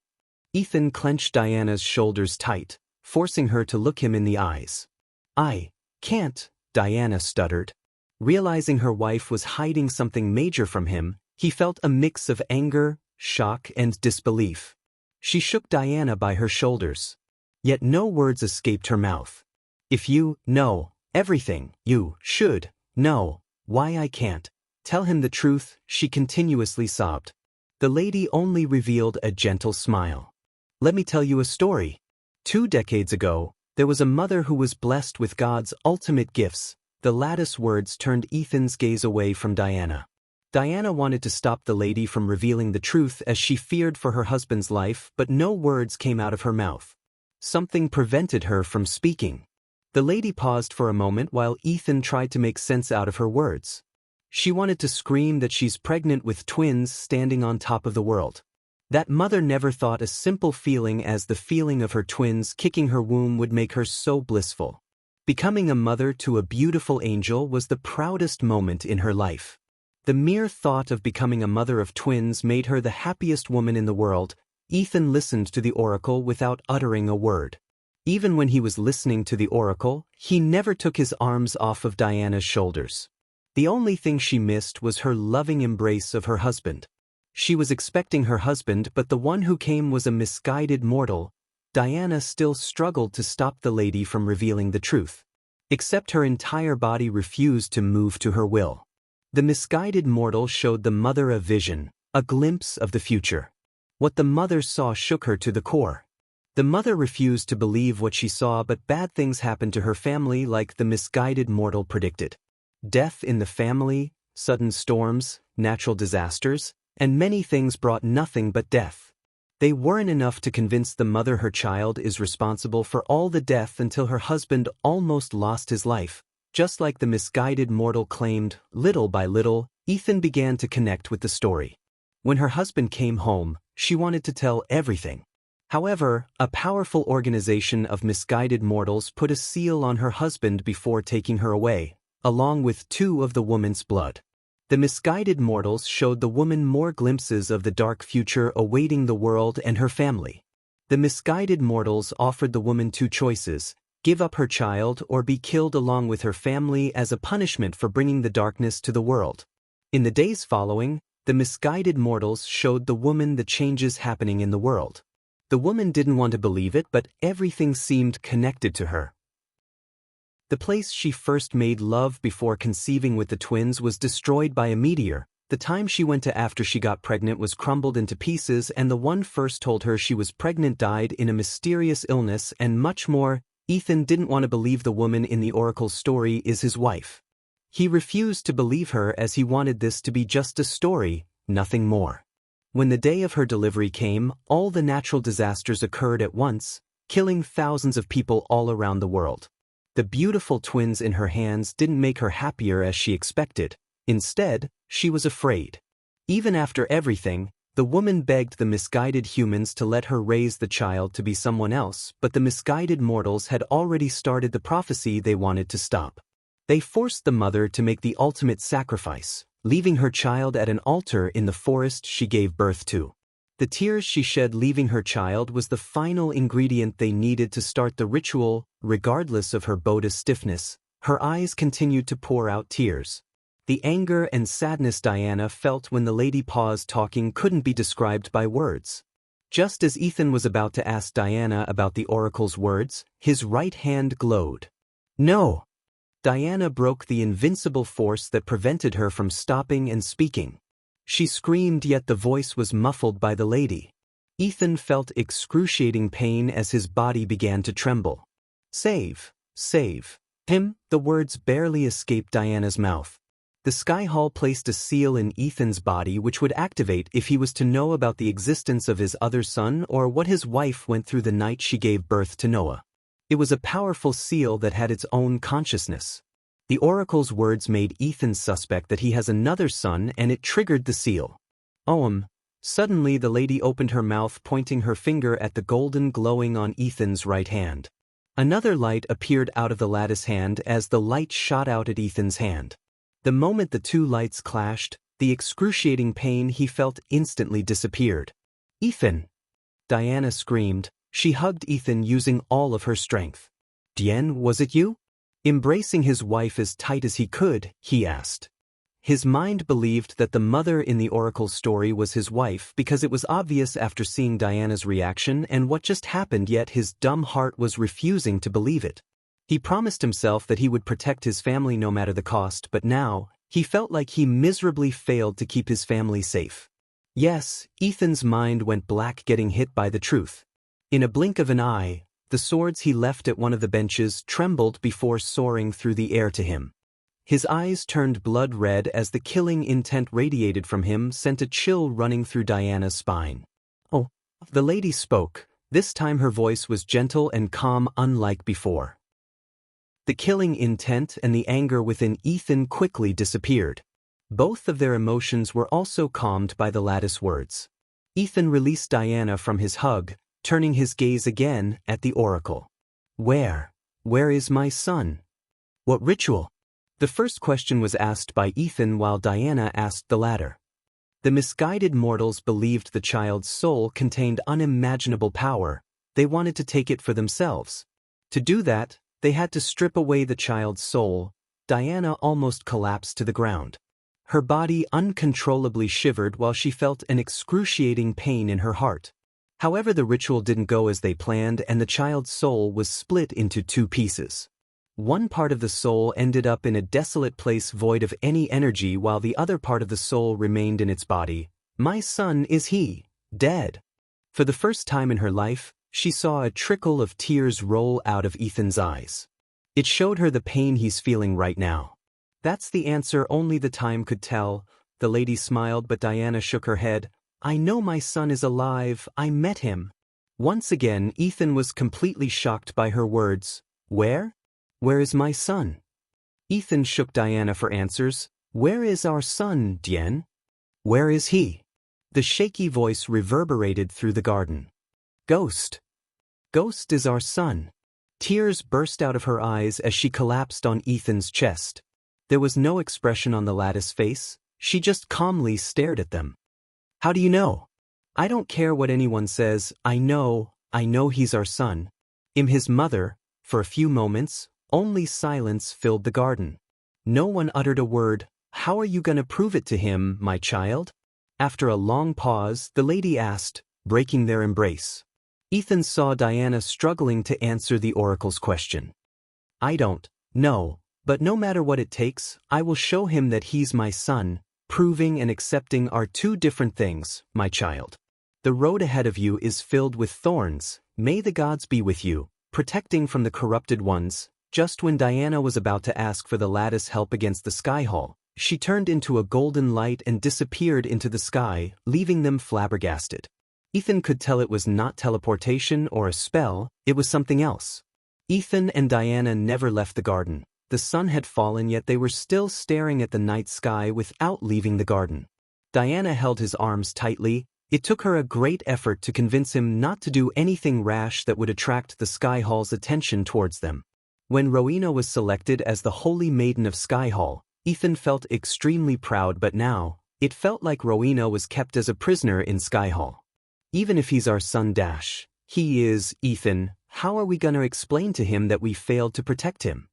Ethan clenched Diana's shoulders tight, forcing her to look him in the eyes. I can't, Diana stuttered. Realizing her wife was hiding something major from him, he felt a mix of anger, shock, and disbelief. She shook Diana by her shoulders. Yet no words escaped her mouth. If you know everything, you should know why I can't. Tell him the truth, she continuously sobbed. The lady only revealed a gentle smile. Let me tell you a story. 2 decades ago, there was a mother who was blessed with God's ultimate gifts. The lattice words turned Ethan's gaze away from Diana. Diana wanted to stop the lady from revealing the truth as she feared for her husband's life, but no words came out of her mouth. Something prevented her from speaking. The lady paused for a moment while Ethan tried to make sense out of her words. She wanted to scream that she's pregnant with twins standing on top of the world. That mother never thought a simple feeling as the feeling of her twins kicking her womb would make her so blissful. Becoming a mother to a beautiful angel was the proudest moment in her life. The mere thought of becoming a mother of twins made her the happiest woman in the world. Ethan listened to the oracle without uttering a word. Even when he was listening to the oracle, he never took his arms off of Diana's shoulders. The only thing she missed was her loving embrace of her husband. She was expecting her husband, but the one who came was a misguided mortal. Diana still struggled to stop the lady from revealing the truth. Except her entire body refused to move to her will. The misguided mortal showed the mother a vision, a glimpse of the future. What the mother saw shook her to the core. The mother refused to believe what she saw, but bad things happened to her family like the misguided mortal predicted. Death in the family, sudden storms, natural disasters, and many things brought nothing but death. They weren't enough to convince the mother her child is responsible for all the death until her husband almost lost his life. Just like the misguided mortal claimed, little by little, Ethan began to connect with the story. When her husband came home, she wanted to tell everything. However, a powerful organization of misguided mortals put a seal on her husband before taking her away, along with 2 of the woman's blood. The misguided mortals showed the woman more glimpses of the dark future awaiting the world and her family. The misguided mortals offered the woman 2 choices: give up her child or be killed along with her family as a punishment for bringing the darkness to the world. In the days following, the misguided mortals showed the woman the changes happening in the world. The woman didn't want to believe it, but everything seemed connected to her. The place she first made love before conceiving with the twins was destroyed by a meteor. The time she went to after she got pregnant was crumbled into pieces, and the one first told her she was pregnant died in a mysterious illness, and much more. Ethan didn't want to believe the woman in the oracle's story is his wife. He refused to believe her as he wanted this to be just a story, nothing more. When the day of her delivery came, all the natural disasters occurred at once, killing thousands of people all around the world. The beautiful twins in her hands didn't make her happier as she expected. Instead, she was afraid. Even after everything, the woman begged the misguided humans to let her raise the child to be someone else, but the misguided mortals had already started the prophecy they wanted to stop. They forced the mother to make the ultimate sacrifice, leaving her child at an altar in the forest she gave birth to. The tears she shed leaving her child was the final ingredient they needed to start the ritual. Regardless of her boda's stiffness, her eyes continued to pour out tears. The anger and sadness Diana felt when the lady paused talking couldn't be described by words. Just as Ethan was about to ask Diana about the oracle's words, his right hand glowed. No! Diana broke the invincible force that prevented her from stopping and speaking. She screamed, yet the voice was muffled by the lady. Ethan felt excruciating pain as his body began to tremble. Save him, the words barely escaped Diana's mouth. The Sky Hall placed a seal in Ethan's body which would activate if he was to know about the existence of his other son or what his wife went through the night she gave birth to Noah. It was a powerful seal that had its own consciousness. The oracle's words made Ethan suspect that he has another son, and it triggered the seal. Suddenly the lady opened her mouth, pointing her finger at the golden glowing on Ethan's right hand. Another light appeared out of the lattice hand as the light shot out at Ethan's hand. The moment the two lights clashed, the excruciating pain he felt instantly disappeared. Ethan! Diana screamed. She hugged Ethan using all of her strength. Dien, was it you? Embracing his wife as tight as he could, he asked. His mind believed that the mother in the oracle story was his wife because it was obvious after seeing Diana's reaction and what just happened, yet his dumb heart was refusing to believe it. He promised himself that he would protect his family no matter the cost, but now, he felt like he miserably failed to keep his family safe. Yes, Ethan's mind went black, getting hit by the truth. In a blink of an eye, the swords he left at one of the benches trembled before soaring through the air to him. His eyes turned blood red as the killing intent radiated from him, sent a chill running through Diana's spine. Oh, the lady spoke. This time her voice was gentle and calm, unlike before. The killing intent and the anger within Ethan quickly disappeared. Both of their emotions were also calmed by the lattice words. Ethan released Diana from his hug, turning his gaze again at the oracle. Where is my son? What ritual? The first question was asked by Ethan while Diana asked the latter. The misguided mortals believed the child's soul contained unimaginable power. They wanted to take it for themselves. To do that, they had to strip away the child's soul. Diana almost collapsed to the ground. Her body uncontrollably shivered while she felt an excruciating pain in her heart. However, the ritual didn't go as they planned, and the child's soul was split into two pieces. One part of the soul ended up in a desolate place void of any energy, while the other part of the soul remained in its body. My son, is he dead? For the first time in her life, she saw a trickle of tears roll out of Ethan's eyes. It showed her the pain he's feeling right now. That's the answer only the time could tell. The lady smiled, but Diana shook her head. I know my son is alive. I met him. Once again, Ethan was completely shocked by her words. Where is my son? Ethan shook Diana for answers. Where is our son, Dien? Where is he? The shaky voice reverberated through the garden. Ghost is our son. Tears burst out of her eyes as she collapsed on Ethan's chest. There was no expression on the lattice face. She just calmly stared at them. How do you know? I don't care what anyone says. I know he's our son. His mother. For a few moments, only silence filled the garden. No one uttered a word. How are you going to prove it to him, my child? After a long pause, the lady asked, breaking their embrace. Ethan saw Diana struggling to answer the oracle's question. I don't know, but no matter what it takes, I will show him that he's my son. Proving and accepting are two different things, my child. The road ahead of you is filled with thorns. May the gods be with you, protecting from the corrupted ones. Just when Diana was about to ask for the lattice help against the Sky Hall, she turned into a golden light and disappeared into the sky, leaving them flabbergasted. Ethan could tell it was not teleportation or a spell, it was something else. Ethan and Diana never left the garden. The sun had fallen, yet they were still staring at the night sky without leaving the garden. Diana held his arms tightly. It took her a great effort to convince him not to do anything rash that would attract the Sky Hall's attention towards them. When Rowena was selected as the Holy Maiden of Sky Hall, Ethan felt extremely proud, but now, it felt like Rowena was kept as a prisoner in Sky Hall. Even if he's our son Dash, he is, Ethan, how are we gonna explain to him that we failed to protect him?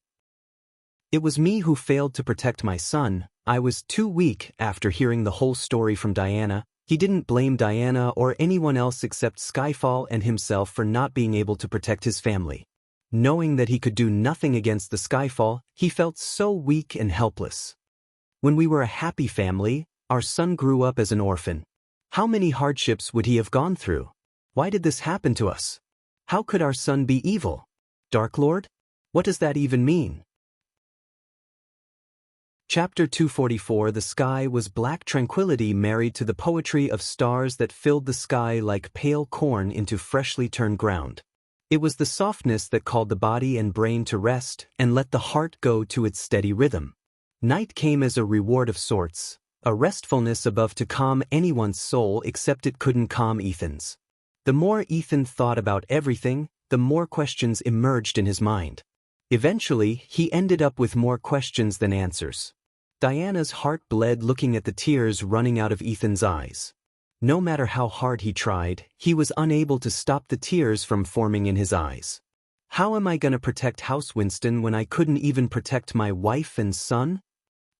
It was me who failed to protect my son. I was too weak. After hearing the whole story from Diana, he didn't blame Diana or anyone else except Skyfall and himself for not being able to protect his family. Knowing that he could do nothing against the Skyfall, he felt so weak and helpless. When we were a happy family, our son grew up as an orphan. How many hardships would he have gone through? Why did this happen to us? How could our son be evil? Dark Lord? What does that even mean? Chapter 244. The sky was black tranquility married to the poetry of stars that filled the sky like pale corn into freshly turned ground. It was the softness that called the body and brain to rest and let the heart go to its steady rhythm. Night came as a reward of sorts, a restfulness above to calm anyone's soul except it couldn't calm Ethan's. The more Ethan thought about everything, the more questions emerged in his mind. Eventually, he ended up with more questions than answers. Diana's heart bled looking at the tears running out of Ethan's eyes. No matter how hard he tried, he was unable to stop the tears from forming in his eyes. How am I gonna protect House Winston when I couldn't even protect my wife and son?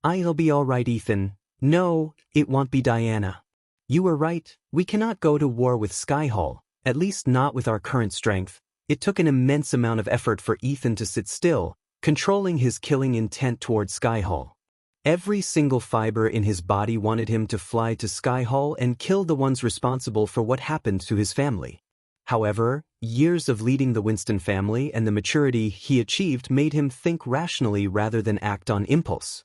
I'll be all right, Ethan. No, it won't be Diana. You were right, we cannot go to war with Skyhall, at least not with our current strength. It took an immense amount of effort for Ethan to sit still, controlling his killing intent toward Skyhall. Every single fiber in his body wanted him to fly to Skyhall and kill the ones responsible for what happened to his family. However, years of leading the Winston family and the maturity he achieved made him think rationally rather than act on impulse.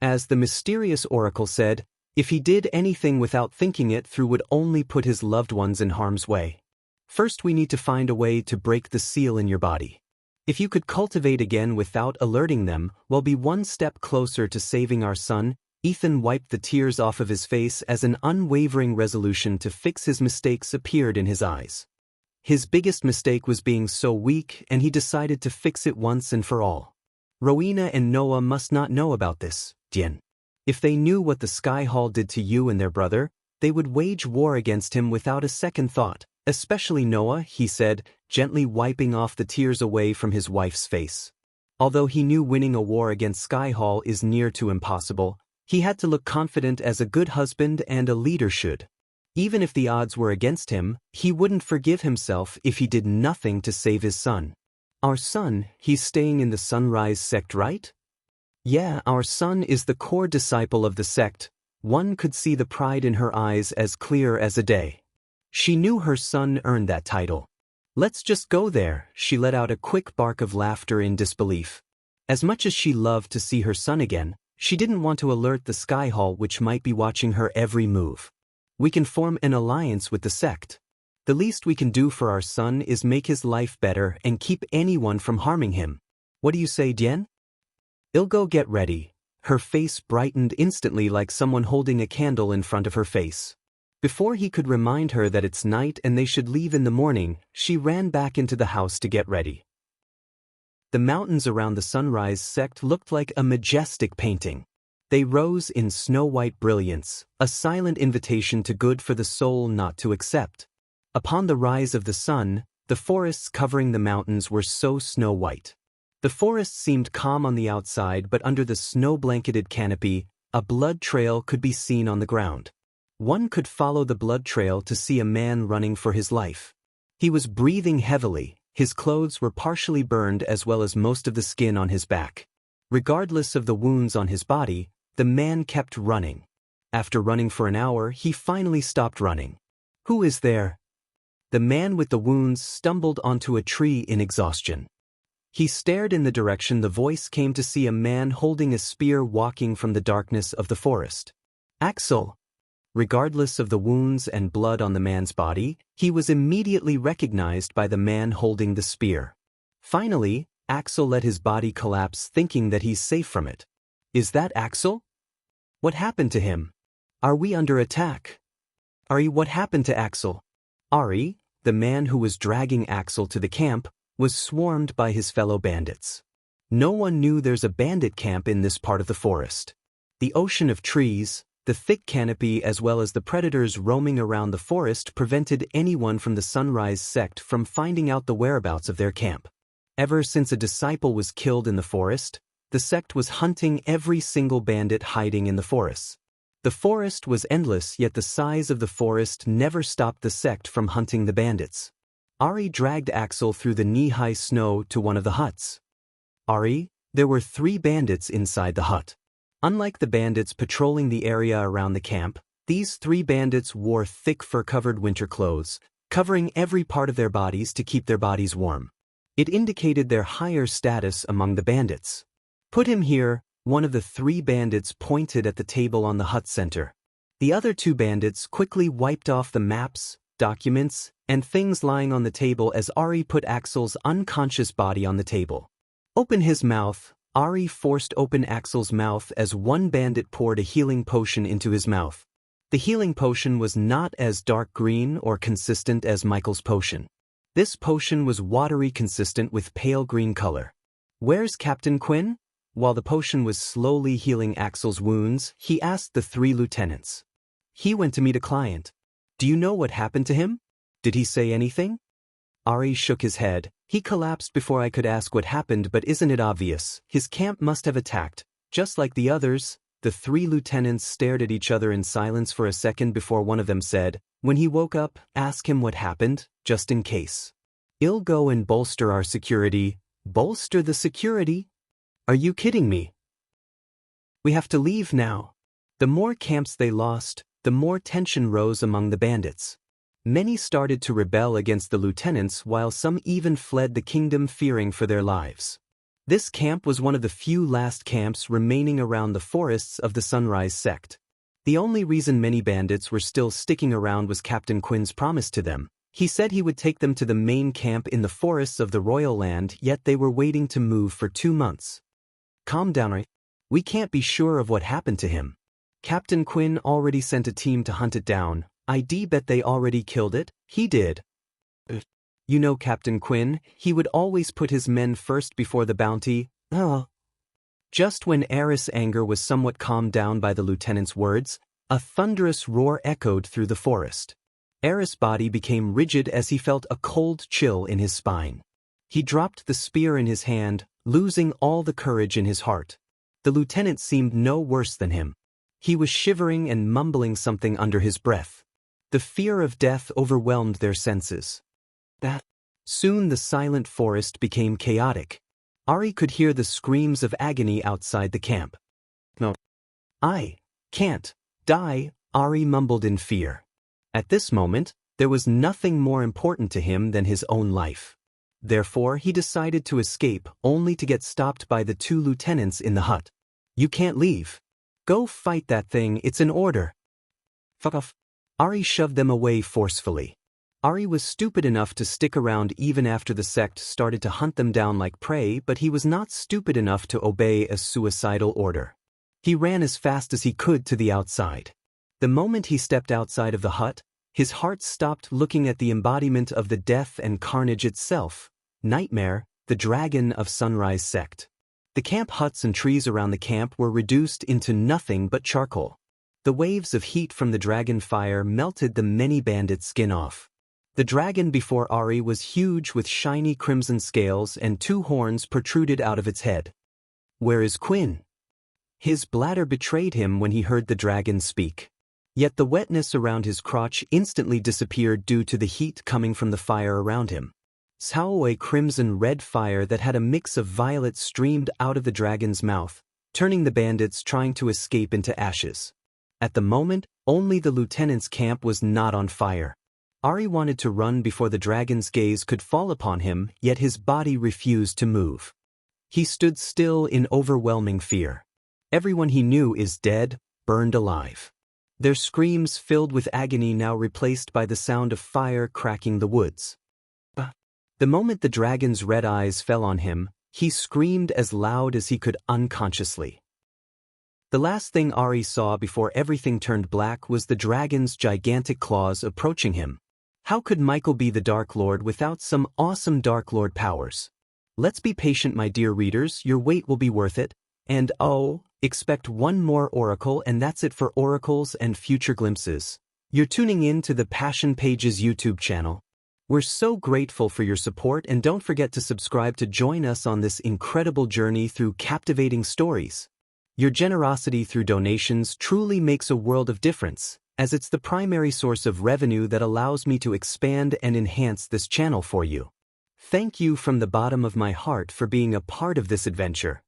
As the mysterious oracle said, if he did anything without thinking it through would only put his loved ones in harm's way. First we need to find a way to break the seal in your body. If you could cultivate again without alerting them, we'll be one step closer to saving our son. Ethan wiped the tears off of his face as an unwavering resolution to fix his mistakes appeared in his eyes. His biggest mistake was being so weak, and he decided to fix it once and for all. Rowena and Noah must not know about this, Dien. If they knew what the Skyhall did to you and their brother, they would wage war against him without a second thought. Especially Noah, he said, gently wiping off the tears away from his wife's face. Although he knew winning a war against Skyhall is near to impossible, he had to look confident as a good husband and a leader should. Even if the odds were against him, he wouldn't forgive himself if he did nothing to save his son. Our son, he's staying in the Sunrise sect, right? Yeah, our son is the core disciple of the sect. One could see the pride in her eyes as clear as a day. She knew her son earned that title. Let's just go there. She let out a quick bark of laughter in disbelief. As much as she loved to see her son again, she didn't want to alert the Skyhall, which might be watching her every move. We can form an alliance with the sect. The least we can do for our son is make his life better and keep anyone from harming him. What do you say, Dien? I'll go get ready. Her face brightened instantly like someone holding a candle in front of her face. Before he could remind her that it's night and they should leave in the morning, she ran back into the house to get ready. The mountains around the Sunrise sect looked like a majestic painting. They rose in snow-white brilliance, a silent invitation to good for the soul not to accept. Upon the rise of the sun, the forests covering the mountains were so snow-white. The forest seemed calm on the outside, but under the snow-blanketed canopy, a blood trail could be seen on the ground. One could follow the blood trail to see a man running for his life. He was breathing heavily, his clothes were partially burned as well as most of the skin on his back. Regardless of the wounds on his body, the man kept running. After running for an hour, he finally stopped running. Who is there? The man with the wounds stumbled onto a tree in exhaustion. He stared in the direction the voice came to see a man holding a spear walking from the darkness of the forest. Axel. Regardless of the wounds and blood on the man's body, he was immediately recognized by the man holding the spear. Finally, Axel let his body collapse, thinking that he's safe from it. Is that Axel? What happened to him? Are we under attack? Ari, what happened to Axel? Ari, the man who was dragging Axel to the camp, was swarmed by his fellow bandits. No one knew there's a bandit camp in this part of the forest. The ocean of trees, the thick canopy as well as the predators roaming around the forest prevented anyone from the Sunrise sect from finding out the whereabouts of their camp. Ever since a disciple was killed in the forest, the sect was hunting every single bandit hiding in the forests. The forest was endless, yet the size of the forest never stopped the sect from hunting the bandits. Ari dragged Axel through the knee-high snow to one of the huts. Ari, there were 3 bandits inside the hut. Unlike the bandits patrolling the area around the camp, these 3 bandits wore thick fur-covered winter clothes, covering every part of their bodies to keep their bodies warm. It indicated their higher status among the bandits. "Put him here," one of the 3 bandits pointed at the table on the hut center. The other 2 bandits quickly wiped off the maps, documents, and things lying on the table as Ari put Axel's unconscious body on the table. "Open his mouth." Ari forced open Axel's mouth as one bandit poured a healing potion into his mouth. The healing potion was not as dark green or consistent as Michael's potion. This potion was watery, consistent with pale green color. "Where's Captain Quinn?" While the potion was slowly healing Axel's wounds, he asked the 3 lieutenants. "He went to meet a client. Do you know what happened to him? Did he say anything?" Ari shook his head. "He collapsed before I could ask what happened, but isn't it obvious? His camp must have attacked, just like the others." The 3 lieutenants stared at each other in silence for a second before one of them said, "When he woke up, ask him what happened, just in case." "I'll go and bolster our security." "Bolster the security? Are you kidding me? We have to leave now." The more camps they lost, the more tension rose among the bandits. Many started to rebel against the lieutenants, while some even fled the kingdom fearing for their lives. This camp was one of the few last camps remaining around the forests of the Sunrise sect. The only reason many bandits were still sticking around was Captain Quinn's promise to them. He said he would take them to the main camp in the forests of the Royal Land, yet they were waiting to move for 2 months. "Calm down, Ari. We can't be sure of what happened to him. Captain Quinn already sent a team to hunt it down. I'd bet they already killed it." "He did." "You know Captain Quinn, he would always put his men first before the bounty." "Oh." Just when Eris' anger was somewhat calmed down by the lieutenant's words, a thunderous roar echoed through the forest. Eris' body became rigid as he felt a cold chill in his spine. He dropped the spear in his hand, losing all the courage in his heart. The lieutenant seemed no worse than him. He was shivering and mumbling something under his breath. The fear of death overwhelmed their senses. Soon the silent forest became chaotic. Ari could hear the screams of agony outside the camp. "No. I can't die," Ari mumbled in fear. At this moment, there was nothing more important to him than his own life. Therefore, he decided to escape, only to get stopped by the 2 lieutenants in the hut. "You can't leave. Go fight that thing, it's an order." "Fuck off." Ari shoved them away forcefully. Ari was stupid enough to stick around even after the sect started to hunt them down like prey, but he was not stupid enough to obey a suicidal order. He ran as fast as he could to the outside. The moment he stepped outside of the hut, his heart stopped looking at the embodiment of the death and carnage itself, Nightmare, the dragon of Sunrise sect. The camp huts and trees around the camp were reduced into nothing but charcoal. The waves of heat from the dragon fire melted the many bandits' skin off. The dragon before Ari was huge with shiny crimson scales and 2 horns protruded out of its head. "Where is Quinn?" His bladder betrayed him when he heard the dragon speak. Yet the wetness around his crotch instantly disappeared due to the heat coming from the fire around him. A crimson-red fire that had a mix of violet streamed out of the dragon's mouth, turning the bandits trying to escape into ashes. At the moment, only the lieutenant's camp was not on fire. Ari wanted to run before the dragon's gaze could fall upon him, yet his body refused to move. He stood still in overwhelming fear. Everyone he knew is dead, burned alive. Their screams filled with agony now replaced by the sound of fire cracking the woods. The moment the dragon's red eyes fell on him, he screamed as loud as he could unconsciously. The last thing Ari saw before everything turned black was the dragon's gigantic claws approaching him. How could Michael be the Dark Lord without some awesome Dark Lord powers? Let's be patient, my dear readers, your wait will be worth it. And oh, Expect one more oracle, and that's it for oracles and future glimpses. You're tuning in to the Passion Pages YouTube channel. We're so grateful for your support, and don't forget to subscribe to join us on this incredible journey through captivating stories. Your generosity through donations truly makes a world of difference, as it's the primary source of revenue that allows me to expand and enhance this channel for you. Thank you from the bottom of my heart for being a part of this adventure.